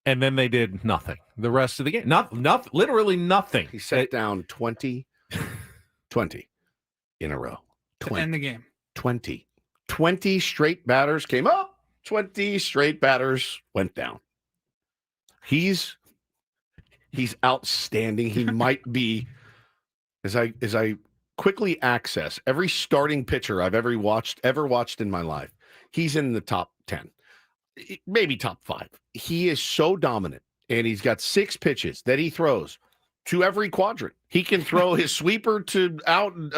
And then they did nothing the rest of the game. Nothing, literally nothing. He set down 20 in a row. To end the game. 20 straight batters came up. 20 straight batters went down. He's outstanding. He might be, as I quickly access every starting pitcher I've ever watched in my life, he's in the top 10. Maybe top 5. He is so dominant, and he's got 6 pitches that he throws to every quadrant. He can throw his sweeper to out and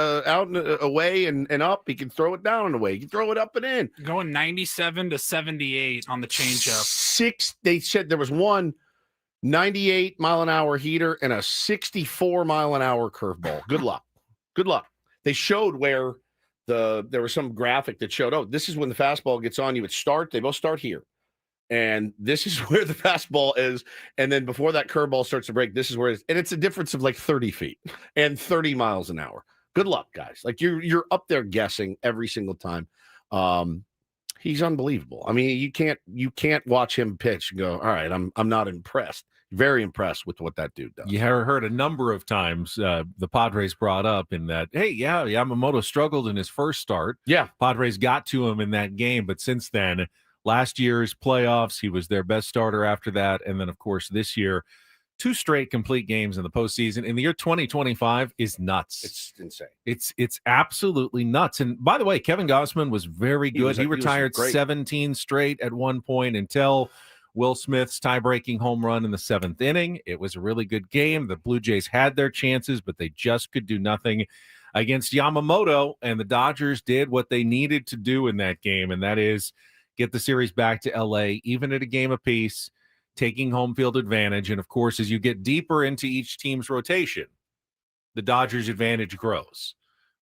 away and up. He can throw it down and away. He can throw it up and in. Going 97 to 78 on the changeup. 6. They said there was one 98 mile an hour heater and a 64 mile an hour curveball. Good luck. Good luck. They showed where there was some graphic that showed, this is when the fastball gets on you at start. They both start here. And this is where the fastball is. And then before that curveball starts to break, this is where it is. And it's a difference of like 30 feet and 30 miles an hour. Good luck, guys. Like you're up there guessing every single time. He's unbelievable. I mean, you can't watch him pitch and go, all right, I'm not impressed. Very impressed with what that dude does. You heard a number of times the Padres brought up in that, hey, yeah, Yamamoto struggled in his first start. Yeah. Padres got to him in that game, but since then, last year's playoffs, he was their best starter after that. And then, of course, this year, 2 straight complete games in the postseason in the year 2025 is nuts. It's insane. It's absolutely nuts. And by the way, Kevin Gausman was very good. He retired 17 straight at one point until Will Smith's tie-breaking home run in the 7th inning. It was a really good game. The Blue Jays had their chances, but they just could do nothing against Yamamoto, and the Dodgers did what they needed to do in that game, and that is get the series back to L.A., even at a game apiece, taking home field advantage. And, of course, as you get deeper into each team's rotation, the Dodgers' advantage grows.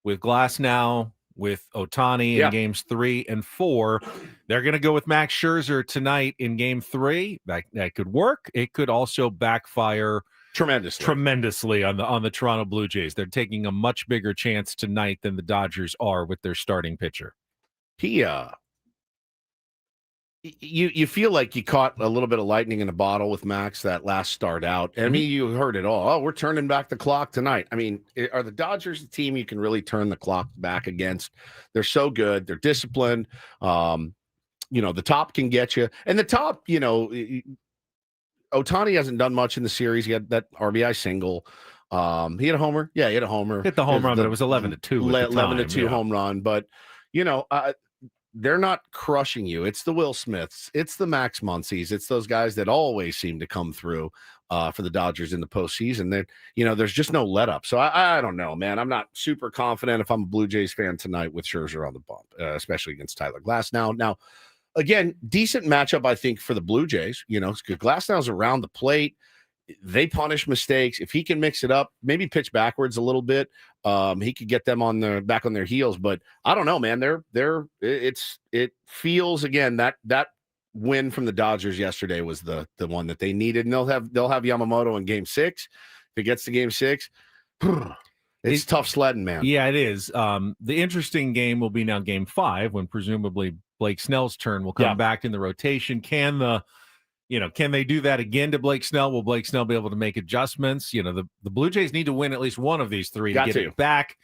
With Glass now with Ohtani in games 3 and 4. They're going to go with Max Scherzer tonight in game 3. That could work. It could also backfire tremendously on the Toronto Blue Jays. They're taking a much bigger chance tonight than the Dodgers are with their starting pitcher. You feel like you caught a little bit of lightning in a bottle with Max that last start out. I mean, you heard it all. Oh, we're turning back the clock tonight. I mean, are the Dodgers a team you can really turn the clock back against? They're so good. They're disciplined. The top can get you. And the top, Ohtani hasn't done much in the series. He had that RBI single. He had a homer. Yeah, he had a homer. Hit the home run, but it was 11-2. 11-2 home run. But, they're not crushing you. It's the Will Smiths. It's the Max Muncies. It's those guys that always seem to come through for the Dodgers in the postseason. There's just no let up. So I don't know, man. I'm not super confident if I'm a Blue Jays fan tonight with Scherzer on the bump, especially against Tyler Glasnow. Now, again, decent matchup, I think, for the Blue Jays. Glasnow's around the plate. They punish mistakes. If he can mix it up, maybe pitch backwards a little bit, he could get them back on their heels. But I don't know, man. It feels, again, that win from the Dodgers yesterday was the one that they needed, and they'll have Yamamoto in game 6. If it gets to game 6, it's tough sledding, man. Yeah, it is. The interesting game will be now game 5, when presumably Blake Snell's turn will come back in the rotation. Can they do that again to Blake Snell? Will Blake Snell be able to make adjustments? The Blue Jays need to win at least one of these 3 to get it back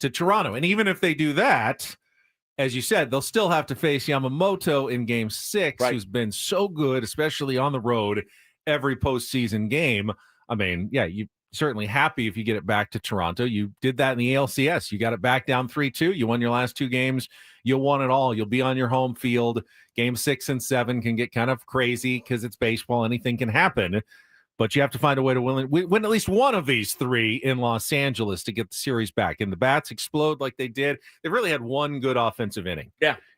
to Toronto. And even if they do that, as you said, they'll still have to face Yamamoto in game 6, who's been so good, especially on the road, every postseason game. I mean, you're certainly happy if you get it back to Toronto. You did that in the ALCS. You got it back down 3-2. You won your last 2 games. You'll won it all. You'll be on your home field. Game 6 and 7 can get kind of crazy because it's baseball. Anything can happen. But you have to find a way to win at least one of these 3 in Los Angeles to get the series back. And the bats explode like they did. They really had one good offensive inning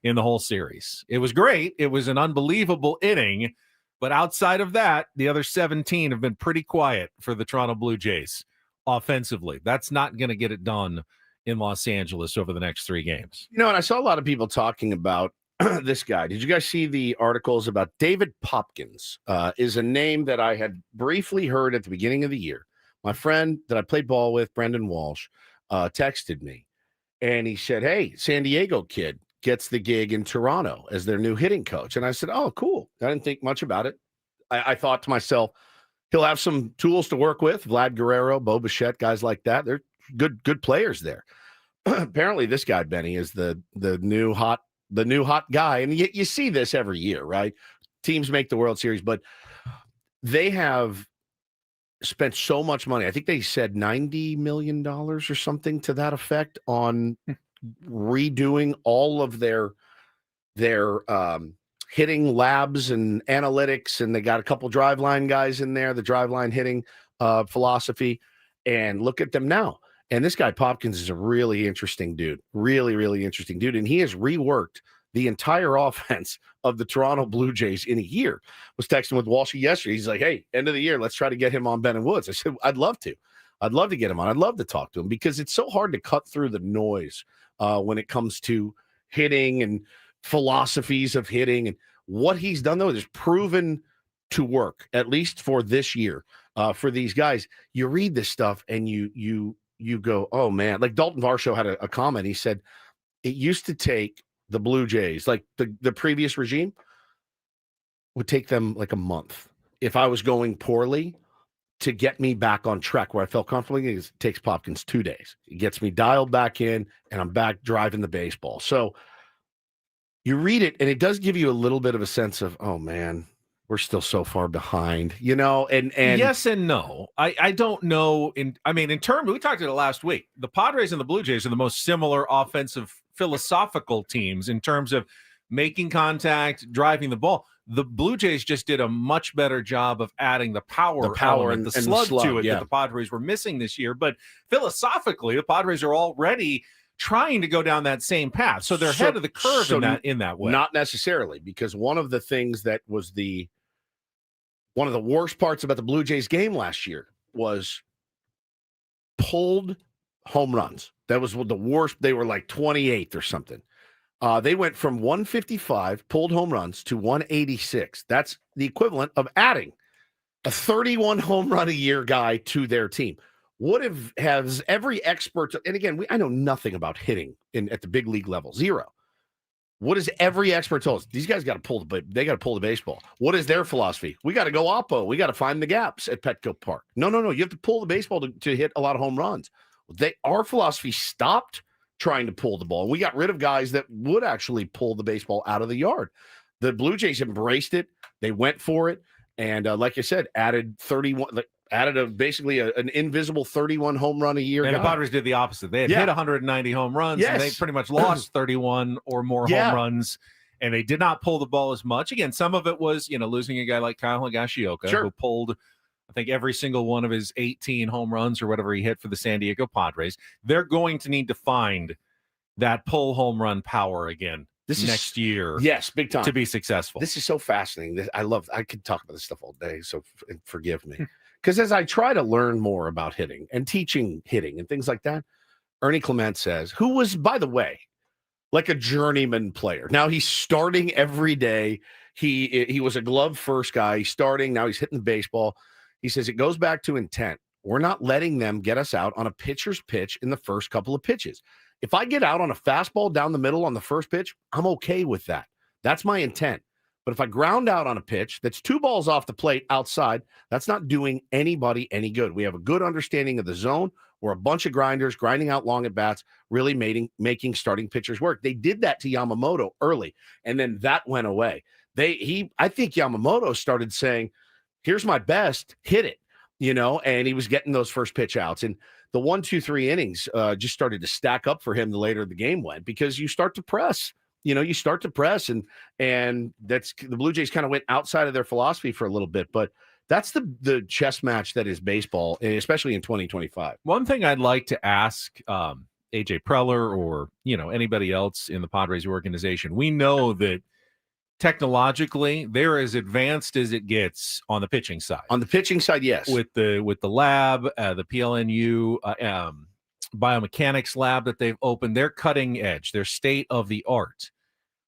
in the whole series. It was great. It was an unbelievable inning. But outside of that, the other 17 have been pretty quiet for the Toronto Blue Jays offensively. That's not going to get it done in Los Angeles over the next 3 games. And I saw a lot of people talking about this guy. Did you guys see the articles about David Popkins? Is a name that I had briefly heard at the beginning of the year. My friend that I played ball with, Brendan Walsh, texted me, and he said, hey, San Diego kid gets the gig in Toronto as their new hitting coach. And I said, oh, cool. I didn't think much about it. I thought to myself, he'll have some tools to work with. Vlad Guerrero, Bo Bichette, guys like that. They're good players there. Apparently this guy, Benny, is the new hot guy. And you see this every year, right? Teams make the World Series, but they have spent so much money. I think they said $90 million or something to that effect on redoing all of their hitting labs and analytics. And they got a couple driveline guys in there, the driveline hitting philosophy. And look at them now. And this guy Popkins is a really interesting dude, really, really interesting dude. And he has reworked the entire offense of the Toronto Blue Jays in a year. I was texting with Walshy yesterday. He's like, hey, end of the year, let's try to get him on Ben and Woods. I said, I'd love to get him on. I'd love to talk to him because it's so hard to cut through the noise when it comes to hitting and philosophies of hitting. And what he's done, though, is proven to work, at least for this year, for these guys. You read this stuff and you go, oh, man. Like Dalton Varsho had a comment. He said, it used to take the Blue Jays, like the previous regime, would take them like a month. If I was going poorly, to get me back on track where I felt comfortable, it takes Popkins 2 days. It gets me dialed back in, and I'm back driving the baseball. So you read it, and it does give you a little bit of a sense of, oh, man, we're still so far behind, and yes and no. I don't know. In terms, we talked about it last week. The Padres and the Blue Jays are the most similar offensive philosophical teams in terms of making contact, driving the ball. The Blue Jays just did a much better job of adding the power and the slug to it that the Padres were missing this year. But philosophically, the Padres are already trying to go down that same path. So they're ahead of the curve in that way. Not necessarily, because one of the things that was one of the worst parts about the Blue Jays game last year was pulled home runs. That was the worst. They were like 28th or something. They went from 155 pulled home runs to 186. That's the equivalent of adding a 31 home run a year guy to their team. Has every expert, and again, I know nothing about hitting at the big league level, zero. What does every expert tell us? These guys got to pull the baseball. What is their philosophy? We got to go oppo. We got to find the gaps at Petco Park. No. You have to pull the baseball to hit a lot of home runs. Our philosophy stopped trying to pull the ball. We got rid of guys that would actually pull the baseball out of the yard. The Blue Jays embraced it. They went for it. And like I said, added 31, basically an invisible 31 home run a year. And the Padres did the opposite. They had hit 190 home runs, and they pretty much lost 31 or more home runs, and they did not pull the ball as much. Again, some of it was, losing a guy like Kyle Higashioka, who pulled, I think, every single one of his 18 home runs or whatever he hit for the San Diego Padres. They're going to need to find that pull home run power again next year. Yes, big time. To be successful. This is so fascinating. I could talk about this stuff all day, so forgive me. Because as I try to learn more about hitting and teaching hitting and things like that, Ernie Clement says, who was, by the way, like a journeyman player. Now he's starting every day. He was a glove first guy. He's starting. Now he's hitting the baseball. He says it goes back to intent. We're not letting them get us out on a pitcher's pitch in the first couple of pitches. If I get out on a fastball down the middle on the first pitch, I'm okay with that. That's my intent. But if I ground out on a pitch that's 2 balls off the plate outside, that's not doing anybody any good. We have a good understanding of the zone. We're a bunch of grinders grinding out long at bats, really making starting pitchers work. They did that to Yamamoto early, and then that went away. I think Yamamoto started saying, here's my best, hit it, and he was getting those first pitch outs. And the 1, 2, 3 innings just started to stack up for him the later the game went, because you start to press. You start to press, and that's the Blue Jays kind of went outside of their philosophy for a little bit, but that's the chess match that is baseball, especially in 2025. One thing I'd like to ask AJ Preller or anybody else in the Padres organization, we know that technologically they're as advanced as it gets on the pitching side. On the pitching side, yes, with the lab, the PLNU. Biomechanics lab that they've opened, they're cutting edge, they're state of the art.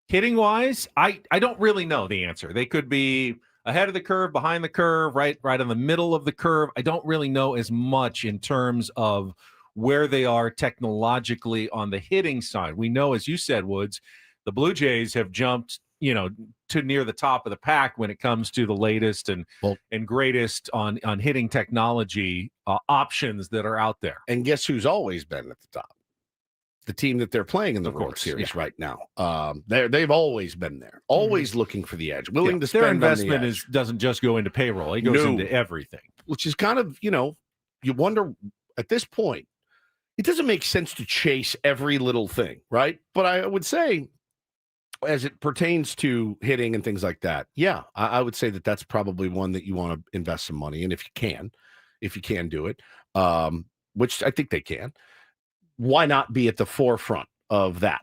Hitting wise, I don't really know the answer. They could be ahead of the curve, behind the curve, right in the middle of the curve. I don't really know as much in terms of where they are technologically on the hitting side. We know, as you said, Woods, the Blue Jays have jumped to near the top of the pack when it comes to the latest and greatest on hitting technology options that are out there. And guess who's always been at the top? The team that they're playing in the World Series right now. They've always been there, always looking for the edge, willing to spend their investment on the edge. Doesn't just go into payroll; it goes into everything. Which is kind of you wonder at this point, it doesn't make sense to chase every little thing, right? But I would say, as it pertains to hitting and things like that, I would say that that's probably one that you want to invest some money in if you can do it, which I think they can. Why not be at the forefront of that,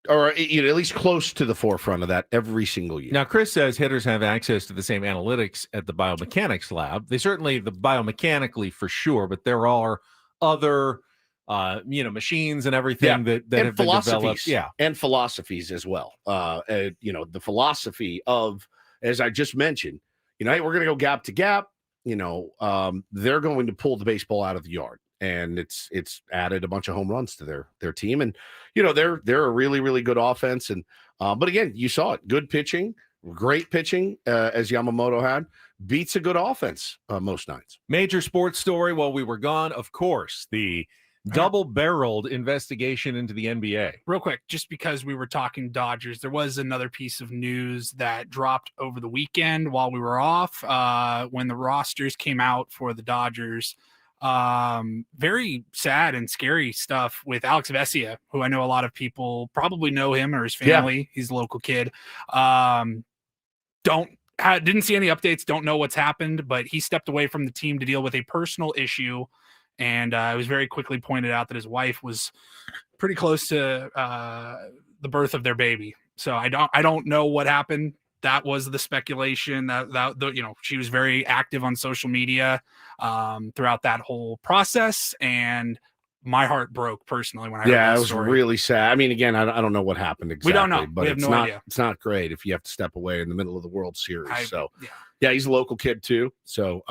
or at least close to the forefront of that every single year? Now, Chris says hitters have access to the same analytics at the biomechanics lab. They certainly, the biomechanically for sure, but there are other machines and everything that have been developed. And philosophies as well. The philosophy of, as I just mentioned, hey, we're going to go gap to gap. They're going to pull the baseball out of the yard, and it's added a bunch of home runs to their team. And they're a really, really good offense. And but again, you saw it, good pitching, great pitching, as Yamamoto had, beats a good offense most nights. Major sports story while we were gone, of course, the double-barreled investigation into the NBA. Real quick, just because we were talking Dodgers, there was another piece of news that dropped over the weekend while we were off, when the rosters came out for the Dodgers. Very sad and scary stuff with Alex Vesia, who I know a lot of people probably know him or his family. Yeah. He's a local kid. Didn't see any updates, don't know what's happened, but he stepped away from the team to deal with a personal issue. And it was very quickly pointed out that his wife was pretty close to the birth of their baby. So I don't know what happened. That was the speculation that she was very active on social media throughout that whole process. And my heart broke personally when I heard Yeah, that it was story. really sad. I mean, again, I don't know what happened exactly. We don't know. But We have it's no not, idea. It's not great if you have to step away in the middle of the World Series. Yeah. Yeah, he's a local kid too. So,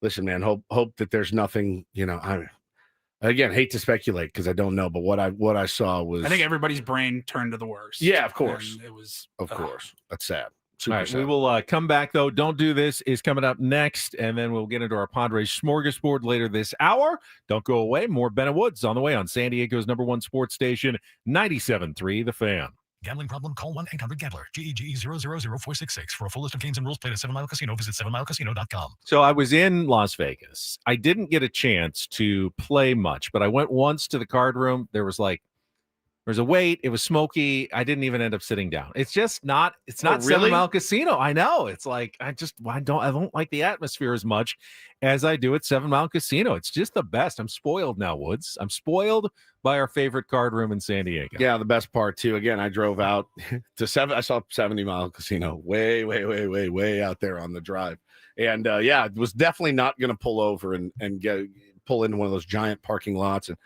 listen, man, hope that there's nothing, again, hate to speculate because I don't know, but what I saw was, I think everybody's brain turned to the worst. Yeah, of course. And it was, of course, that's sad. Super All right, sad. we will come back, though. Don't Do This is coming up next, and then we'll get into our Padres smorgasbord later this hour. Don't go away. More Bennett Woods on the way on San Diego's #1 sports station, 97.3 The Fan. Gambling problem? Call 1-800-GAMBLER. GEGE 000-466. For a full list of games and rules, play at 7 Mile Casino. Visit 7milecasino.com. So I was in Las Vegas. I didn't get a chance to play much, but I went once to the card room. There was a wait. It was smoky. I didn't even end up sitting down. It's just not. It's not really? 7 Mile Casino. I know. It's like I don't like the atmosphere as much as I do at 7 Mile Casino. It's just the best. I'm spoiled now, Woods. I'm spoiled by our favorite card room in San Diego. Yeah, the best part too. Again, I drove out to I saw 70 Mile Casino way out there on the drive, and it was definitely not going to pull over and pull into one of those giant parking lots and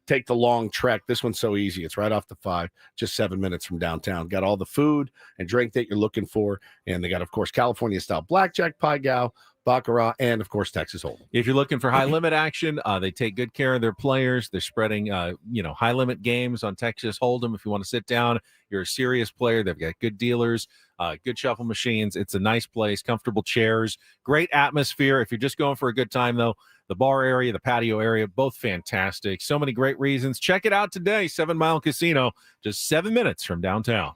take the long trek. This one's so easy. It's right off the 5, just 7 minutes from downtown. Got all the food and drink that you're looking for. And they got, of course, California-style blackjack, Pai Gow, Baccarat, and, of course, Texas Hold'em. If you're looking for high-limit action, they take good care of their players. They're spreading, high-limit games on Texas Hold'em. If you want to sit down, you're a serious player. They've got good dealers, good shuffle machines. It's a nice place, comfortable chairs, great atmosphere. If you're just going for a good time, though, the bar area, the patio area, both fantastic. So many great reasons. Check it out today, 7 Mile Casino, just 7 minutes from downtown.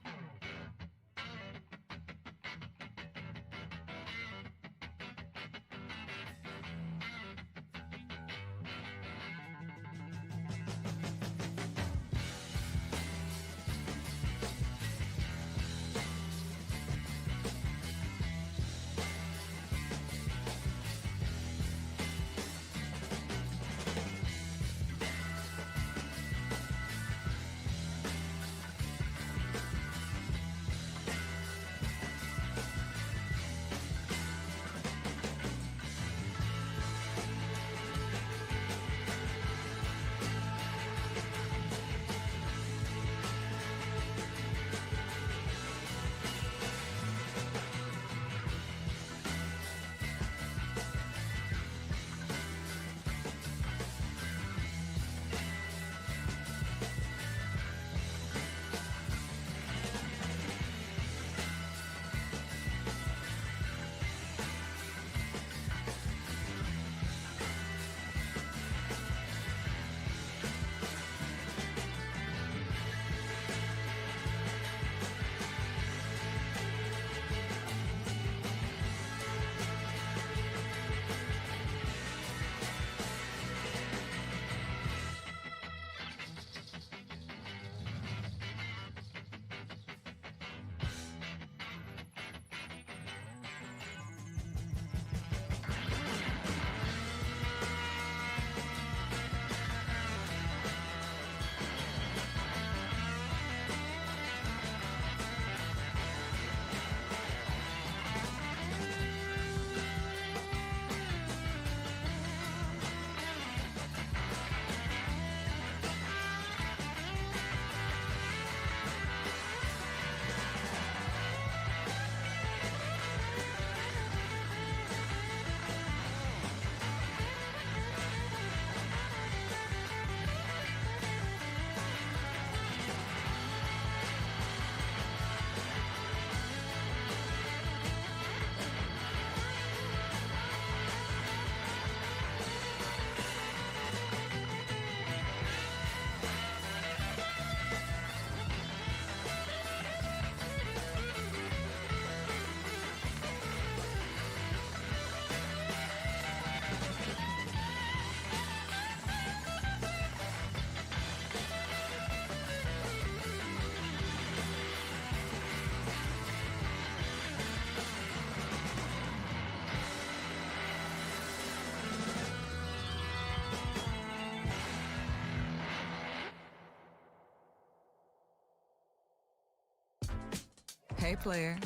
Hey, player,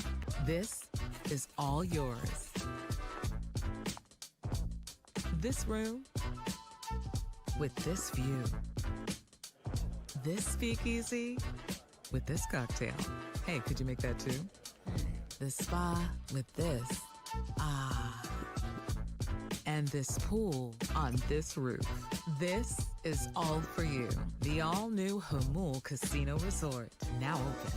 this is all yours. This room with this view. This speakeasy with this cocktail. Hey, could you make that too? The spa with this. Ah. And this pool on this roof. This is all for you. The all-new Hamul Casino Resort, now open.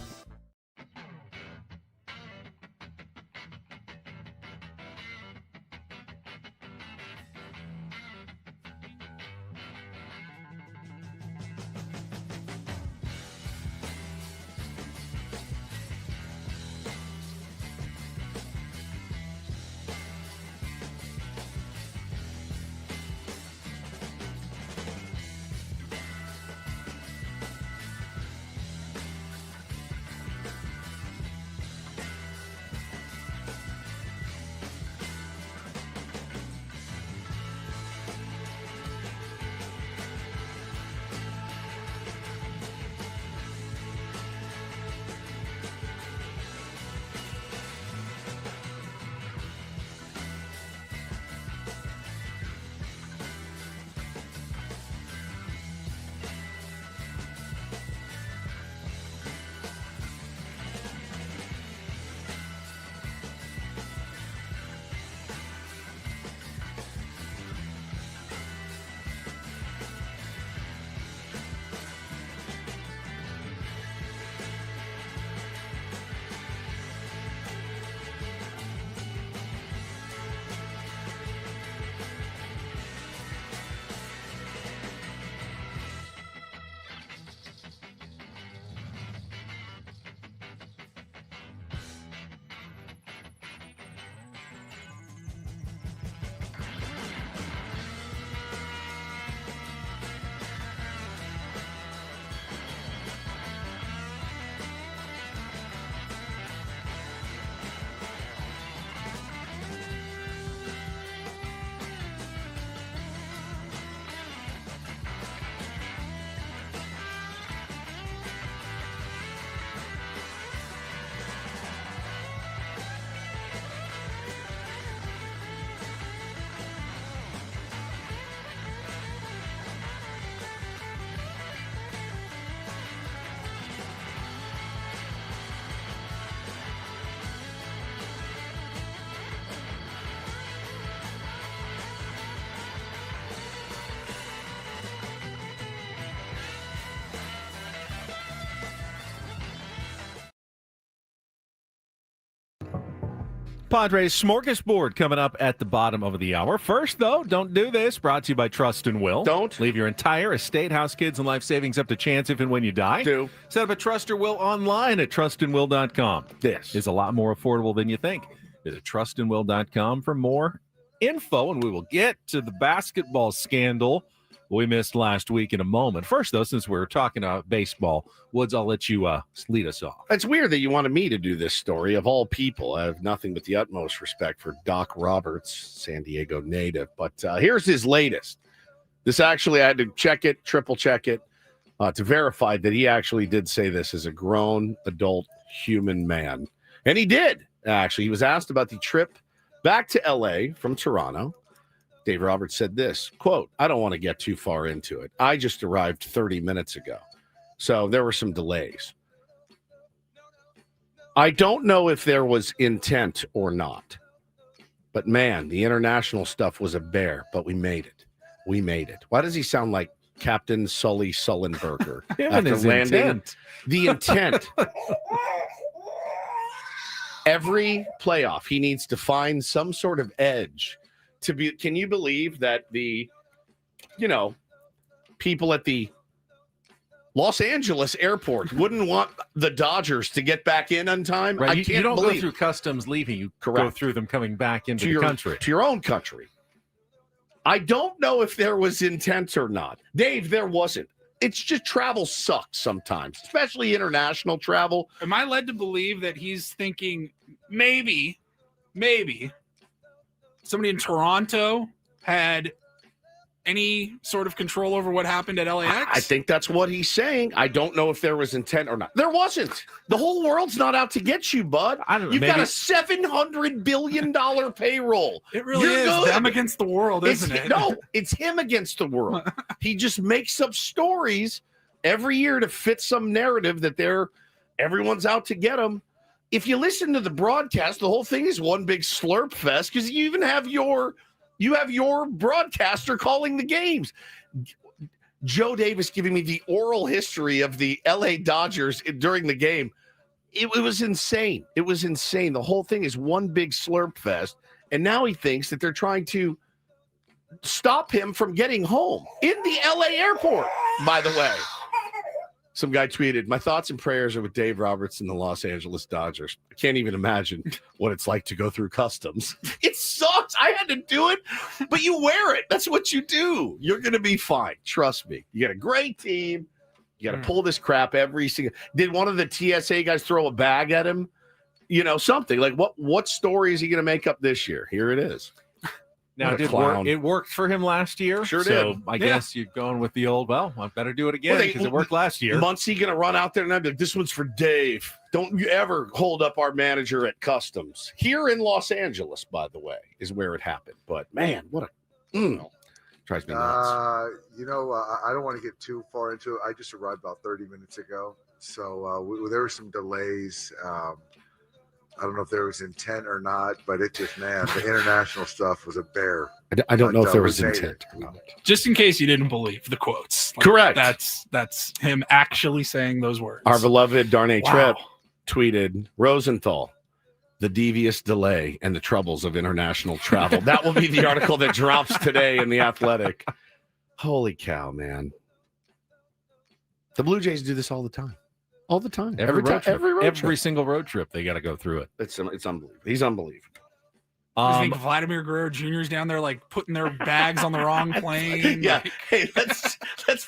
Padres smorgasbord coming up at the bottom of the hour. First, though, don't do this. Brought to you by Trust and Will. Don't. Leave your entire estate, house, kids, and life savings up to chance if and when you die. Do. Set up a Trust or Will online at trustandwill.com. This is a lot more affordable than you think. Visit trustandwill.com for more info, and we will get to the basketball scandal we missed last week in a moment. First, though, since we're talking about baseball, Woods, I'll let you lead us off. It's weird that you wanted me to do this story. Of all people, I have nothing but the utmost respect for Doc Roberts, San Diego native. But here's his latest. This actually, I had to check it, triple check it, to verify that he actually did say this as a grown adult human man. And he did, actually. He was asked about the trip back to L.A. from Toronto. Dave Roberts said this, quote, "I don't want to get too far into it. I just arrived 30 minutes ago. So there were some delays. I don't know if there was intent or not. But man, the international stuff was a bear, but we made it. We made it." Why does he sound like Captain Sully Sullenberger after landing? Intent. The intent. Every playoff, he needs to find some sort of edge. To be, can you believe that the, people at the Los Angeles airport wouldn't want the Dodgers to get back in on time? Right. I You can't don't believe go through customs leaving. You Correct. go through them coming back into the country. To your own country. I don't know if there was intent or not. Dave, there wasn't. It's just travel sucks sometimes, especially international travel. Am I led to believe that he's thinking maybe somebody in Toronto had any sort of control over what happened at LAX? I think that's what he's saying. I don't know if there was intent or not. There wasn't. The whole world's not out to get you, bud. I don't know. You've Maybe got a $700 billion payroll. It really You're is good. them against the world, isn't it? No, it's him against the world. He just makes up stories every year to fit some narrative that everyone's out to get him. If you listen to the broadcast, the whole thing is one big slurp fest because you even have your broadcaster calling the games. Joe Davis giving me the oral history of the LA Dodgers during the game. It was insane. It was insane. The whole thing is one big slurp fest. And now he thinks that they're trying to stop him from getting home in the LA airport, by the way. Some guy tweeted, "My thoughts and prayers are with Dave Roberts and the Los Angeles Dodgers. I can't even imagine what it's like to go through customs. It sucks. I had to do it, but you wear it. That's what you do. You're going to be fine. Trust me. You got a great team. You got to pull this crap every single. Did one of the TSA guys throw a bag at him? Something like what story is he going to make up this year? Here it is. Now, it worked for him last year. Sure so did. I guess you're going with the old, I better do it again because it worked last year. Muncie going to run out there and be like, this one's for Dave. Don't you ever hold up our manager at customs. Here in Los Angeles, by the way, is where it happened. But, man, what drives me nuts. I don't want to get too far into it. I just arrived about 30 minutes ago. So there were some delays. I don't know if there was intent or not, but it just, man, the international stuff was a bear. I don't know if there was we made intent it. or not. Just in case you didn't believe the quotes. Correct. That's him actually saying those words. Our beloved Darnay Wow. Tripp tweeted, Rosenthal, the devious delay and the troubles of international travel. That will be the article that drops today in The Athletic. Holy cow, man. The Blue Jays do this all the time. All the time. Every single road trip, they got to go through it. It's unbelievable. He's unbelievable. You think Vladimir Guerrero Jr. is down there like putting their bags on the wrong plane? Yeah. Hey, let's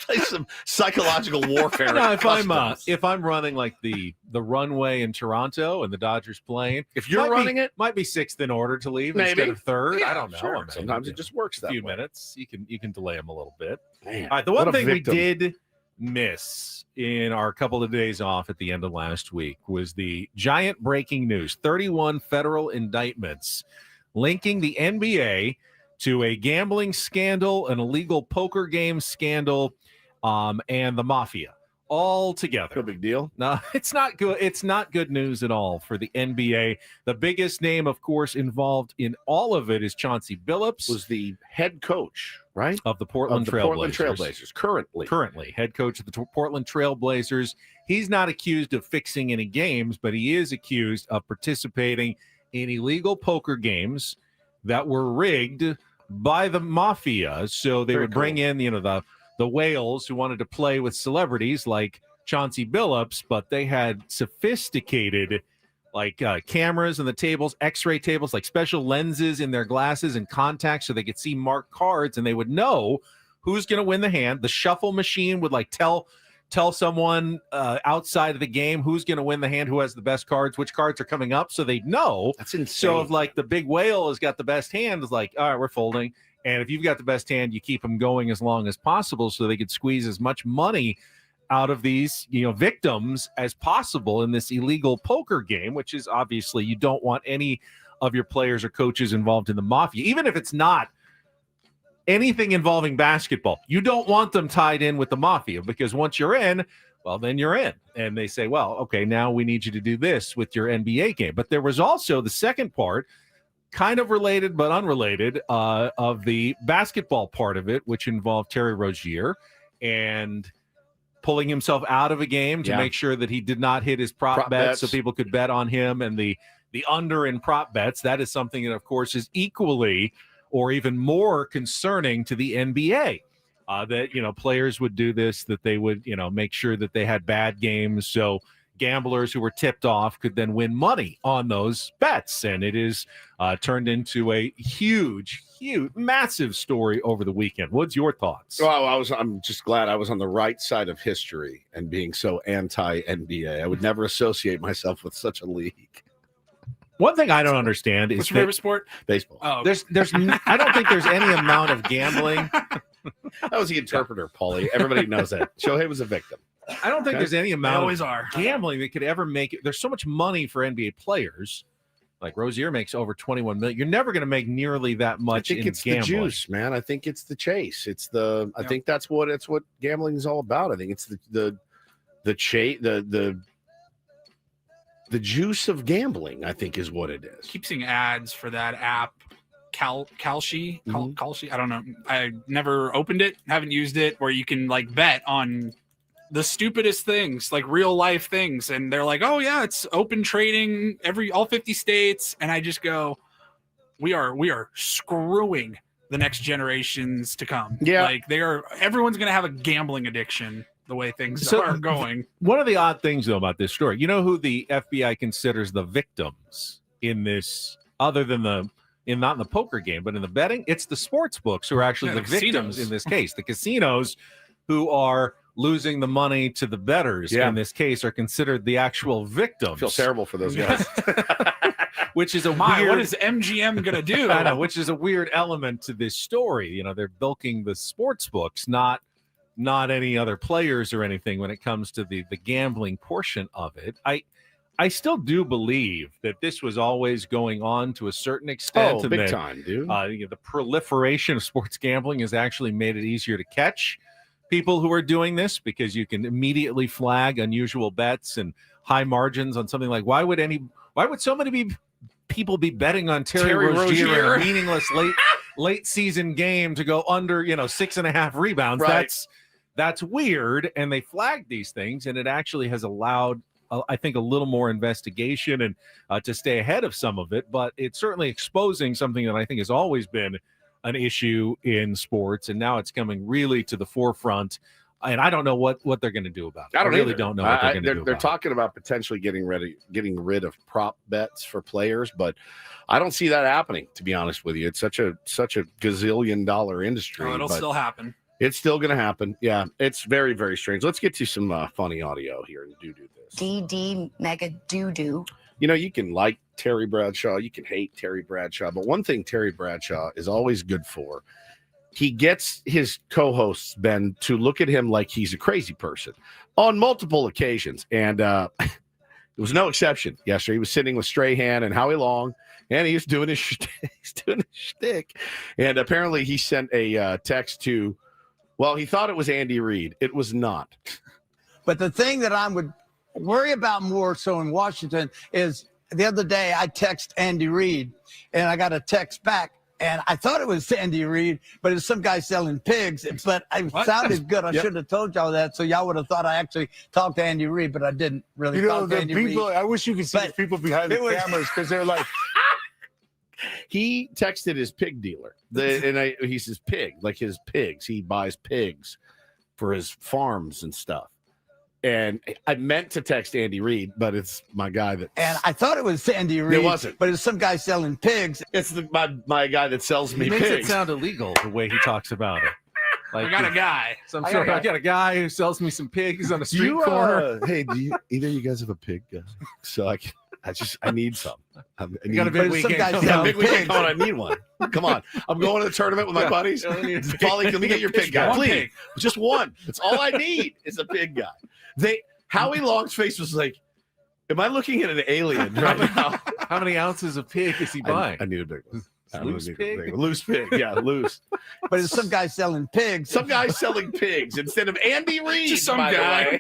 play some psychological warfare. No, at if I'm running like the runway in Toronto and the Dodgers playing, if you're running it, might be sixth in order to leave maybe. instead of third. Yeah, I don't know. sure. I mean, Sometimes it just works that few way. minutes. You can delay them a little bit. Man, All right, the what one a thing victim. we did miss in our couple of days off at the end of last week was the giant breaking news: 31 federal indictments linking the NBA to a gambling scandal, an illegal poker game scandal, and the mafia all together. No big deal. No, it's not good. It's not good news at all for the NBA. The biggest name, of course, involved in all of it is Chauncey Billups, Was the head coach, right? of the Portland Trailblazers. Currently Head coach of the Portland Trailblazers. He's not accused of fixing any games, but he is accused of participating in illegal poker games that were rigged by the mafia. So they Very would bring in, the whales who wanted to play with celebrities like Chauncey Billups, but they had sophisticated cameras in the tables, x-ray tables, like special lenses in their glasses and contacts so they could see marked cards and they would know who's going to win the hand. The shuffle machine would tell someone outside of the game who's going to win the hand, who has the best cards, which cards are coming up, so they'd know. That's insane. So if the big whale has got the best hand, it's like, all right, we're folding. And if you've got the best hand, you keep them going as long as possible so they could squeeze as much money out of these, victims as possible in this illegal poker game, which is obviously you don't want any of your players or coaches involved in the mafia, even if it's not anything involving basketball. You don't want them tied in with the mafia because once you're in, well, then you're in. And they say, well, okay, now we need you to do this with your NBA game. But there was also the second part, kind of related but unrelated, of the basketball part of it, which involved Terry Rozier and pulling himself out of a game to make sure that he did not hit his prop bets so people could bet on him and the under in prop bets. That is something that, of course, is equally or even more concerning to the NBA, that, players would do this, that they would, make sure that they had bad games. So gamblers who were tipped off could then win money on those bets. And it is turned into a huge, massive story over the weekend. What's your thoughts? Well, I'm just glad I was on the right side of history and being so anti-NBA. I would never associate myself with such a league. One thing I don't understand is What's your favorite sport? Baseball. Oh, there's I don't think there's any amount of gambling. That was the interpreter, Paulie. Everybody knows that. Shohei was a victim. I don't think there's any They amount always of are. gambling that could ever make it. There's so much money for NBA players. Like Rozier makes over 21 million. You're never going to make nearly that much I think in it's gambling. the juice, man. I think it's the chase. It's the. I think that's what gambling is all about. I think it's the chase, the juice of gambling. I think is what it is. Keep seeing ads for that app, Kalshi. Kalshi. I don't know. I never opened it. Haven't used it. Where you can like bet on the stupidest things, like real life things, and they're like, "Oh yeah, it's open trading all 50 states." And I just go, "We are screwing the next generations to come." Yeah, like everyone's gonna have a gambling addiction the way things are going. One of the odd things though about this story, you know who the FBI considers the victims in this, other than not in the poker game, but in the betting, it's the sports books who are actually the victims in this case. The casinos who are losing the money to the bettors in this case are considered the actual victims. I feel terrible for those guys. Which is weird. What is MGM gonna do? I know, which is a weird element to this story. You know, they're bilking the sports books, not any other players or anything when it comes to the gambling portion of it. I still do believe that this was always going on to a certain extent. Oh, big time, dude. The proliferation of sports gambling has actually made it easier to catch people who are doing this, because you can immediately flag unusual bets and high margins on something like why would so many people be betting on Terry Rozier in a meaningless late season game to go under 6.5 rebounds. Right. That's weird, and they flagged these things, and it actually has allowed I think a little more investigation and to stay ahead of some of it, but it's certainly exposing something that I think has always been an issue in sports, and now it's coming really to the forefront. And I don't know what they're going to do about it. I really don't know what they're going to do. They're talking about potentially getting rid of prop bets for players, but I don't see that happening. To be honest with you, it's such a gazillion-dollar industry. Oh, it'll still happen. It's still going to happen. Yeah, it's very, very strange. Let's get to some funny audio here and do this. DD mega doo-doo. You can like Terry Bradshaw, you can hate Terry Bradshaw, but one thing Terry Bradshaw is always good for, he gets his co-hosts, Ben, to look at him like he's a crazy person on multiple occasions. And it was no exception yesterday. He was sitting with Strahan and Howie Long, and he was doing his shtick. And apparently he sent a text to, well, he thought it was Andy Reid. It was not. But the thing that I would worry about more so in Washington is the other day I text Andy Reid and I got a text back and I thought it was Andy Reid, but it's some guy selling pigs. But it sounded good. I should have told y'all that, so y'all would have thought I actually talked to Andy Reid, but I didn't really talk to Andy Reid. I wish you could see the people behind the cameras, because they're like. He texted his pig dealer, he says pig, like his pigs. He buys pigs for his farms and stuff. And I meant to text Andy Reid, but it's my guy that. And I thought it was Andy Reid. It wasn't. But it's some guy selling pigs. It's my guy that sells me pigs. It makes pigs. it sound illegal the way he talks about it. Like, I got a guy. I got a guy who sells me some pigs on a street corner. Hey, do either of you guys have a pig, guys? So I need some. You got a big weekend. I need one. Come on. I'm going to the tournament with my buddies. Paulie, can we get your pig guy? Please. Just one. That's all I need is a pig guy. Howie Long's face was like, am I looking at an alien right now? How many ounces of pig is he buying? I need a big one. Loose pig? Loose pig, yeah, loose. But it's some guy selling pigs. Some guy selling pigs instead of Andy Reid. Just some guy.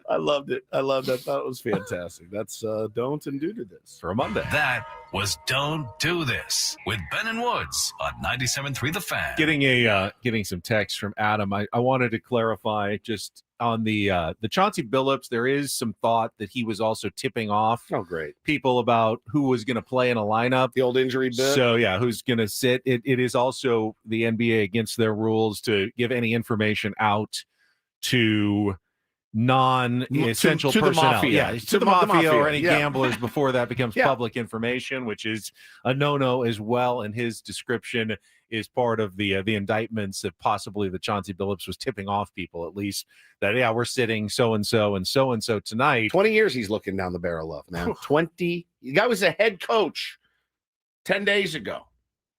I loved it. I thought it was fantastic. That's Don't and Do to This for a Monday. That was Don't Do This with Ben and Woods on 97.3 The Fan. Getting some text from Adam. I wanted to clarify just on the Chauncey Billups, there is some thought that he was also tipping off people about who was going to play in a lineup. The old injury bit. So, yeah, who's going to sit. It is also the NBA against their rules to give any information out to non-essential personnel. To the mafia or any gamblers before that becomes public information, which is a no-no as well. And his description is part of the indictments that possibly the Chauncey Billups was tipping off people, at least, that, we're sitting so-and-so and so-and-so tonight. 20 years he's looking down the barrel of, man. 20. The guy was a head coach 10 days ago.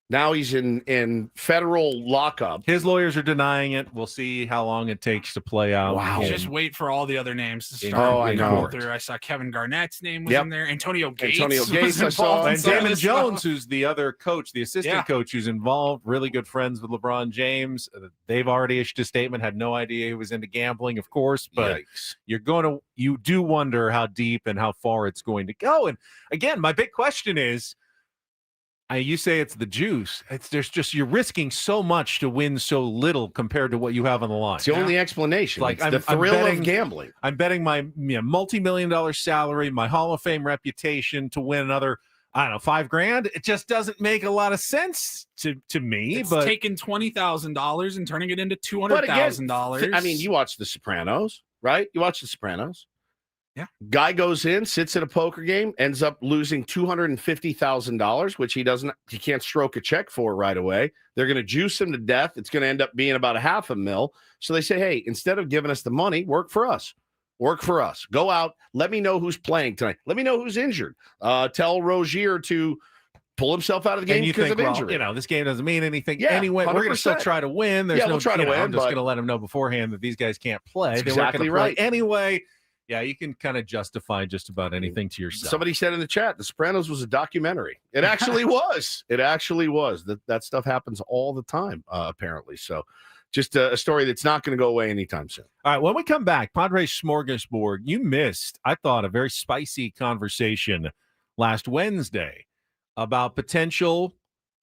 Now he's in federal lockup. His lawyers are denying it. We'll see how long it takes to play out. Wow. Just wait for all the other names to Oh, start I coming know. through. I saw Kevin Garnett's name was Yep. in there. Antonio Gates. I saw. And Damon Jones, who's the other coach, the assistant Yeah. coach who's involved, really good friends with LeBron James. They've already issued a statement, had no idea he was into gambling, of course, but Yikes. you do wonder how deep and how far it's going to go. And again, my big question is, you say it's the juice. You're risking so much to win so little compared to what you have on the line. It's the only explanation. Like, It's the thrill betting, of gambling. I'm betting my multi-million-dollar salary, my Hall of Fame reputation to win another, I don't know, $5,000. It just doesn't make a lot of sense to me. It's but taking $20,000 and turning it into But again, $200,000. I mean, you watch The Sopranos, right? You watch The Sopranos. Yeah. Guy goes in, sits at a poker game, ends up losing $250,000, which he can't stroke a check for right away. They're going to juice him to death. It's going to end up being about $500,000. So they say, hey, instead of giving us the money, work for us. Work for us. Go out. Let me know who's playing tonight. Let me know who's injured. Tell Rozier to pull himself out of the game because of injury. This game doesn't mean anything Yeah, anyway. We're going to still 100%. try to win. We'll try to win. I'm just but going to let them know beforehand that these guys can't play. That's They weren't exactly gonna play right. anyway. Yeah, you can kind of justify just about anything to yourself. Somebody said in the chat, The Sopranos was a documentary. It actually was. It actually was. That stuff happens all the time, apparently. So just a story that's not going to go away anytime soon. All right, when we come back, Padres Smorgasbord, you missed, I thought, a very spicy conversation last Wednesday about potential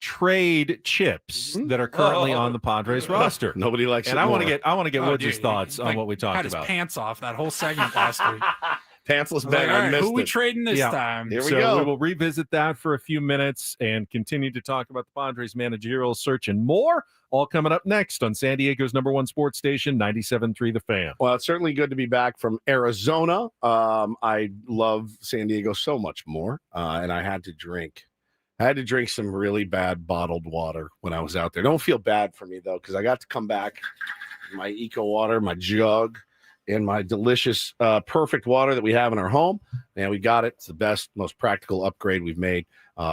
trade chips that are currently on the Padres roster. Nobody likes it. And I want more. to get Woods' thoughts on what we talked had about. his pants off that whole segment last week. Pantsless Like, Ben. all I right, missed who we it. trading this time? Here we So go. we will revisit that for a few minutes and continue to talk about the Padres managerial search and more, all coming up next on San Diego's #1 sports station, 97.3 The Fan. Well, it's certainly good to be back from Arizona. I love San Diego so much more, and I had to drink some really bad bottled water when I was out there. Don't feel bad for me, though, because I got to come back with my Eco Water, my jug, and my delicious, perfect water that we have in our home. And we got it. It's the best, most practical upgrade we've made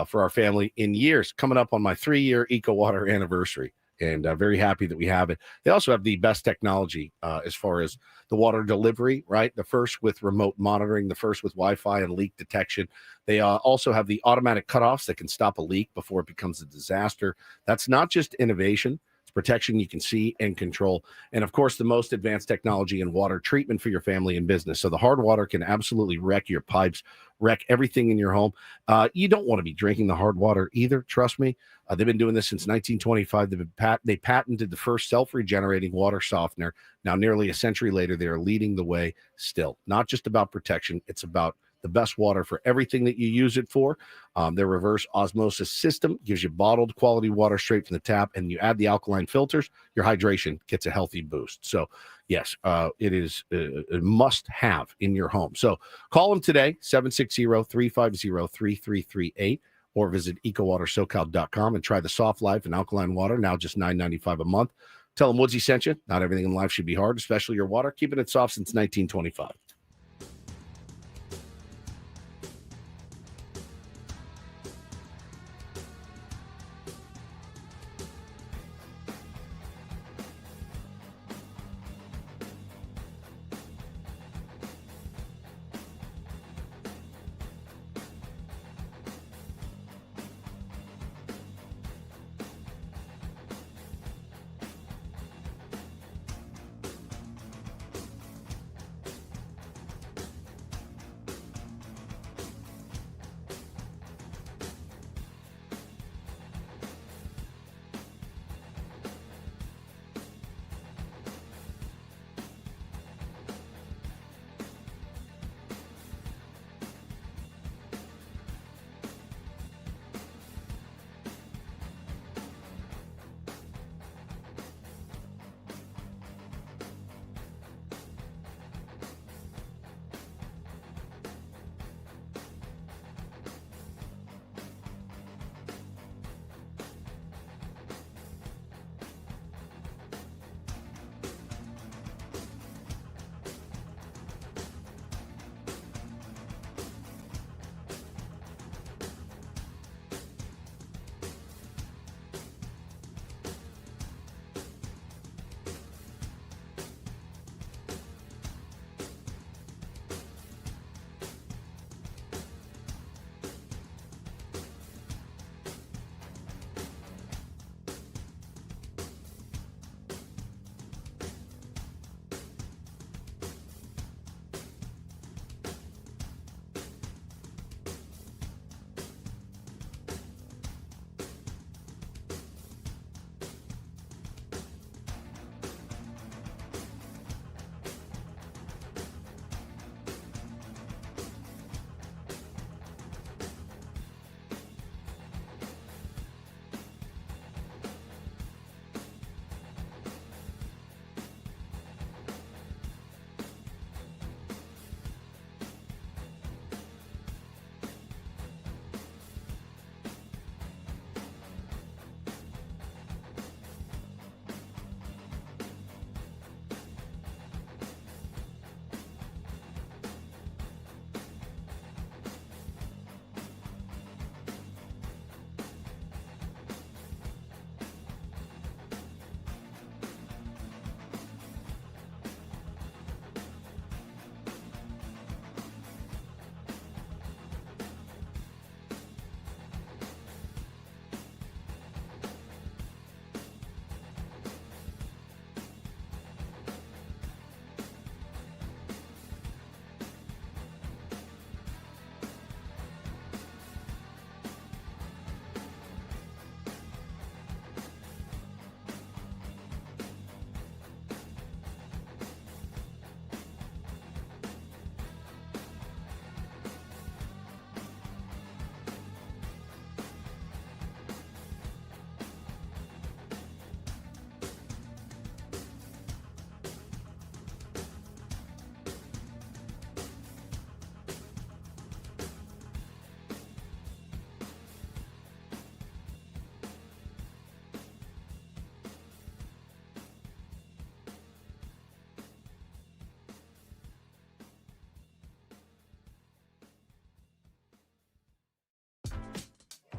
for our family in years. Coming up on my 3-year Eco Water anniversary. And very happy that we have it. They also have the best technology as far as the water delivery, right? The first with remote monitoring, the first with Wi-Fi and leak detection. They also have the automatic cutoffs that can stop a leak before it becomes a disaster. That's not just innovation. It's protection you can see and control. And, of course, the most advanced technology in water treatment for your family and business. So the hard water can absolutely wreck your pipes, wreck everything in your home. You don't want to be drinking the hard water either. Trust me. They've been doing this since 1925. They patented the first self-regenerating water softener. Now, nearly a century later, they are leading the way still. Not just about protection. It's about the best water for everything that you use it for. Their reverse osmosis system gives you bottled quality water straight from the tap, and you add the alkaline filters, your hydration gets a healthy boost. So, yes, it is a must-have in your home. So call them today, 760-350-3338. Or visit ecowatersocal.com and try the Soft Life and alkaline water, now just $9.95 a month. Tell them Woodsy sent you. Not everything in life should be hard, especially your water. Keeping it soft since 1925.